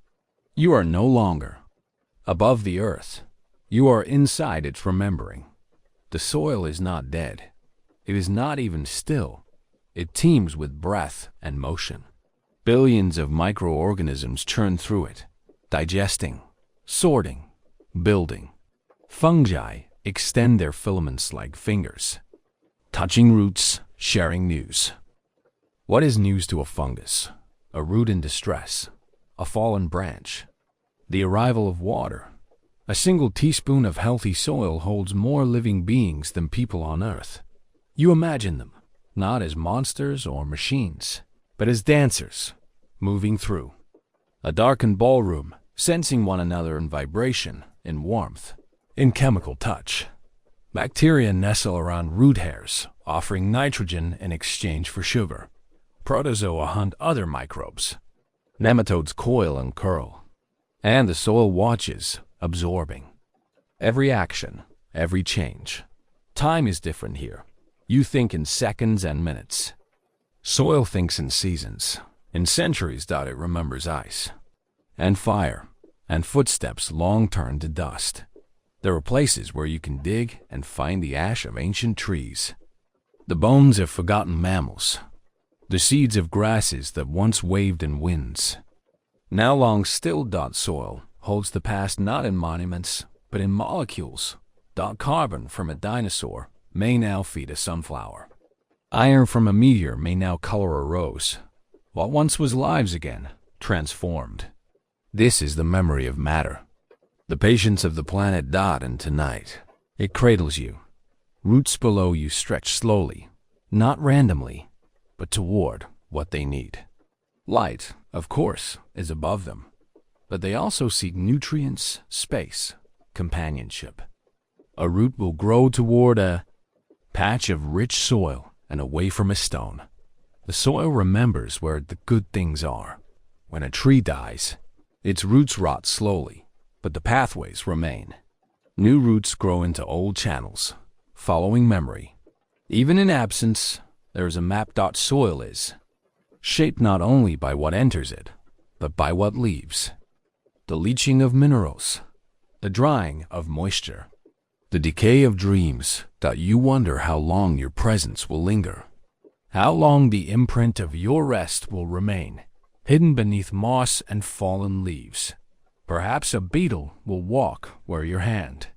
You are no longer above the earth. You are inside its remembering. The soil is not dead. It is not even still. It teems with breath and motion. Billions of microorganisms churn through it, digesting, sorting, building. Fungi extend their filaments like fingers, touching roots, sharing news. What is news to a fungus? A root in distress, a fallen branch, the arrival of water. A single teaspoon of healthy soil holds more living beings than people on Earth. You imagine them, not as monsters or machines, but as dancers, moving through a darkened ballroom, sensing one another in vibration, in warmth, in chemical touch. Bacteria nestle around root hairs, offering nitrogen in exchange for sugar. Protozoa hunt other microbes. Nematodes coil and curl. And the soil watches, absorbing. Every action, every change. Time is different here. You think in seconds and minutes. Soil thinks in seasons, in centuries. It remembers ice, and fire, and footsteps long turned to dust. There are places where you can dig and find the ash of ancient trees, the bones of forgotten mammals, the seeds of grasses that once waved in winds. Now long still. Soil holds the past not in monuments, but in molecules. Carbon from a dinosaur may now feed a sunflower. Iron from a meteor may now color a rose. What once was lives again, transformed. This is the memory of matter. The patience of the planet. And tonight, it cradles you. Roots below you stretch slowly, not randomly, but toward what they need. Light, of course, is above them, but they also seek nutrients, space, companionship. A root will grow toward a patch of rich soil and away from a stone. The soil remembers where the good things are. When a tree dies, its roots rot slowly, but the pathways remain. New roots grow into old channels, following memory. Even in absence, there is a map. Soil is shaped not only by what enters it, but by what leaves. The leaching of minerals, the drying of moisture, the decay of dreams. You wonder how long your presence will linger, how long the imprint of your rest will remain, hidden beneath moss and fallen leaves. Perhaps a beetle will walk where your hand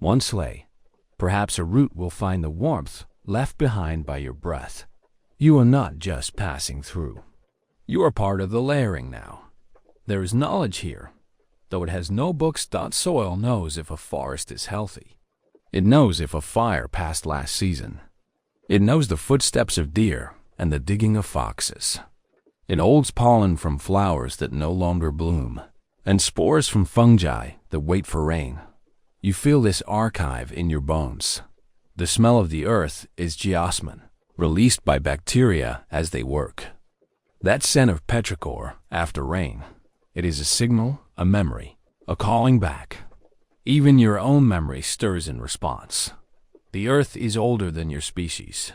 once lay. Perhaps a root will find the warmth left behind by your breath. You are not just passing through. You are part of the layering now. There is knowledge here, though it has no books. Soil knows if a forest is healthy. It knows if a fire passed last season. It knows the footsteps of deer and the digging of foxes. It holds pollen from flowers that no longer bloom, and spores from fungi that wait for rain. You feel this archive in your bones. The smell of the earth is geosmin, released by bacteria as they work. That scent of petrichor after rain, it is a signal, a memory, a calling back. Even your own memory stirs in response. The earth is older than your species.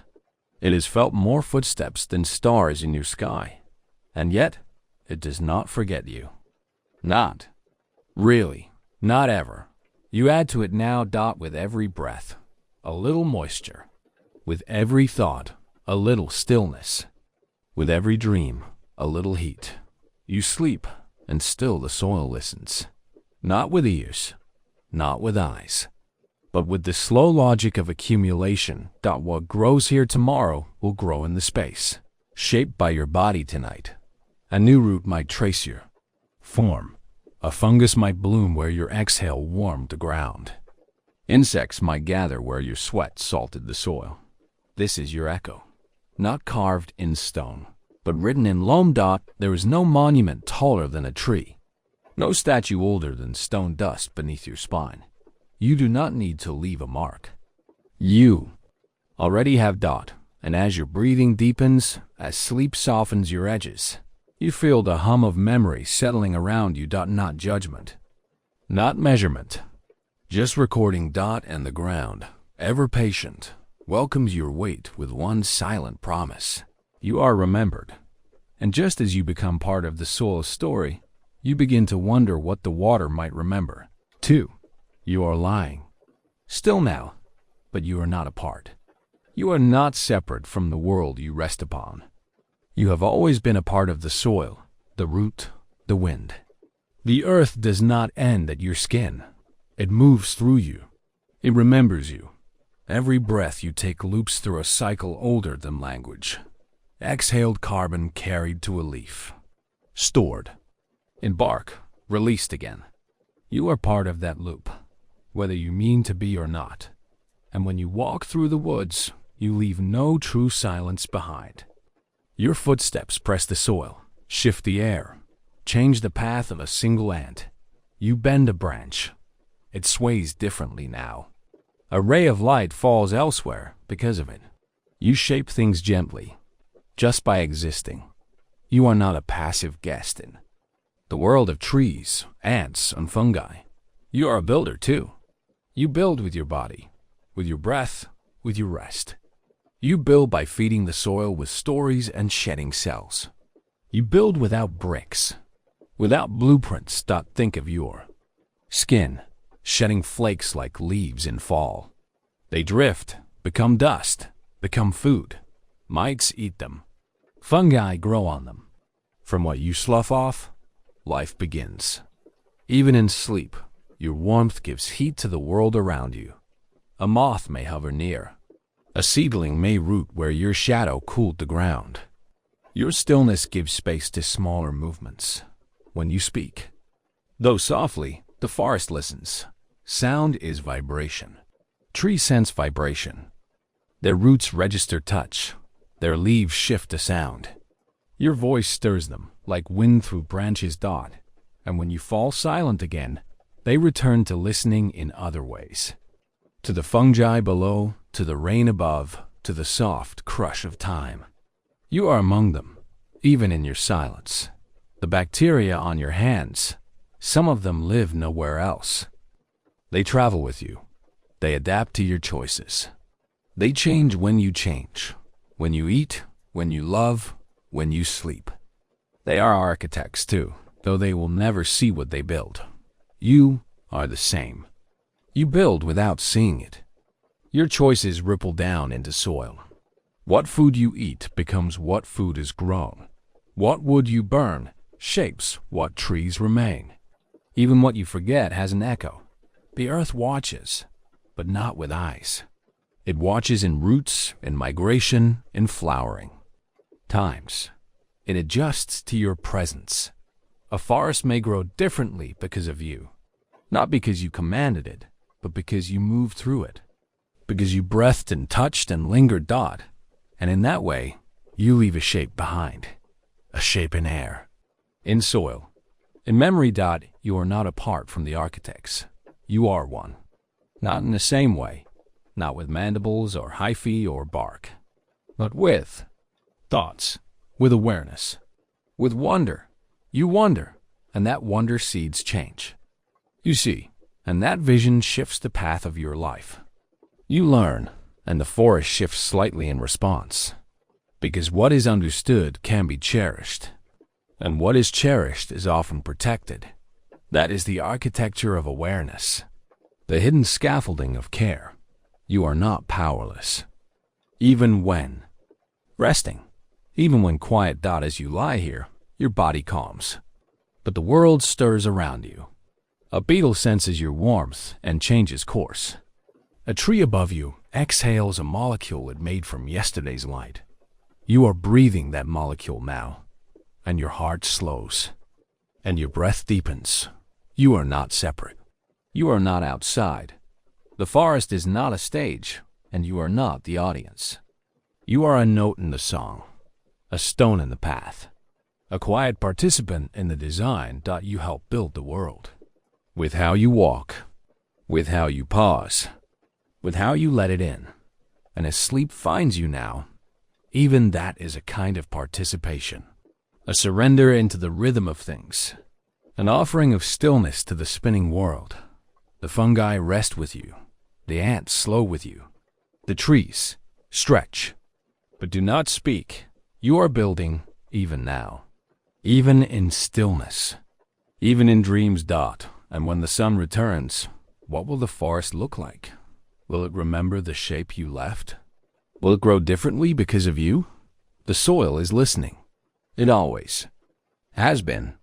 It has felt more footsteps than stars in your sky. And yet, it does not forget you. Not. Really, not ever. You add to it now. With every breath, a little moisture. With every thought, a little stillness. With every dream, a little heat. You sleep, and still the soil listens. Not with ears, not with eyes, but with the slow logic of accumulation. What grows here tomorrow will grow in the space, shaped by your body tonight. A new root might trace your form. A fungus might bloom where your exhale warmed the ground. Insects might gather where your sweat salted the soil. This is your echo, not carved in stone, but written in loam. There is no monument taller than a tree, no statue older than stone dust beneath your spine. You do not need to leave a mark. You already have. And as your breathing deepens, as sleep softens your edges, you feel the hum of memory settling around you. Not judgment, not measurement, just recording. And the ground, ever patient, welcomes your weight with one silent promise. You are remembered. And just as you become part of the soil's story, you begin to wonder what the water might remember. 2. You are lying. Still now, but you are not apart. You are not separate from the world you rest upon. You have always been a part of the soil, the root, the wind. The earth does not end at your skin. It moves through you. It remembers you. Every breath you take loops through a cycle older than language. Exhaled carbon carried to a leaf. Stored in bark, released again. You are part of that loop, whether you mean to be or not. And when you walk through the woods, you leave no true silence behind. Your footsteps press the soil, shift the air, change the path of a single ant. You bend a branch. It sways differently now. A ray of light falls elsewhere because of it. You shape things gently, just by existing. You are not a passive guest in the world of trees, ants, and fungi. You are a builder too. You build with your body, with your breath, with your rest. You build by feeding the soil with stories and shedding cells. You build without bricks, without blueprints. Think of your skin, shedding flakes like leaves in fall. They drift, become dust, become food. Mites eat them. Fungi grow on them. From what you slough off, life begins. Even in sleep, your warmth gives heat to the world around you. A moth may hover near. A seedling may root where your shadow cooled the ground. Your stillness gives space to smaller movements. When you speak, though softly, the forest listens. Sound is vibration. Trees sense vibration. Their roots register touch. Their leaves shift a sound. Your voice stirs them like wind through branches. And when you fall silent again, they return to listening in other ways. To the fungi below, to the rain above, to the soft crush of time. You are among them, even in your silence. The bacteria on your hands, some of them live nowhere else. They travel with you. They adapt to your choices. They change when you change. When you eat, when you love, when you sleep. They are architects too, though they will never see what they build. You are the same. You build without seeing it. Your choices ripple down into soil. What food you eat becomes what food is grown. What wood you burn shapes what trees remain. Even what you forget has an echo. The earth watches, but not with eyes. It watches in roots, in migration, in flowering. Times. It adjusts to your presence. A forest may grow differently because of you. Not because you commanded it, but because you moved through it. Because you breathed and touched and lingered. And in that way, you leave a shape behind. A shape in air. In soil. In memory. You are not apart from the architects. You are one. Not in the same way. Not with mandibles or hyphae or bark. But with thoughts. With awareness. With wonder. You wonder, and that wonder seeds change. You see, and that vision shifts the path of your life. You learn, and the forest shifts slightly in response. Because what is understood can be cherished, and what is cherished is often protected. That is the architecture of awareness, the hidden scaffolding of care. You are not powerless. Even when resting, even when quiet. As you lie here, your body calms, but the world stirs around you. A beetle senses your warmth and changes course. A tree above you exhales a molecule it made from yesterday's light. You are breathing that molecule now, and your heart slows, and your breath deepens. You are not separate. You are not outside. The forest is not a stage, and you are not the audience. You are a note in the song, a stone in the path, a quiet participant in the design. You help build the world. With how you walk, with how you pause, with how you let it in. And as sleep finds you now, even that is a kind of participation, a surrender into the rhythm of things, an offering of stillness to the spinning world. The fungi rest with you, the ants slow with you, the trees stretch, but do not speak. You are building even now, even in stillness, even in dreams. And when the sun returns, what will the forest look like? Will it remember the shape you left? Will it grow differently because of you? The soil is listening. It always has been.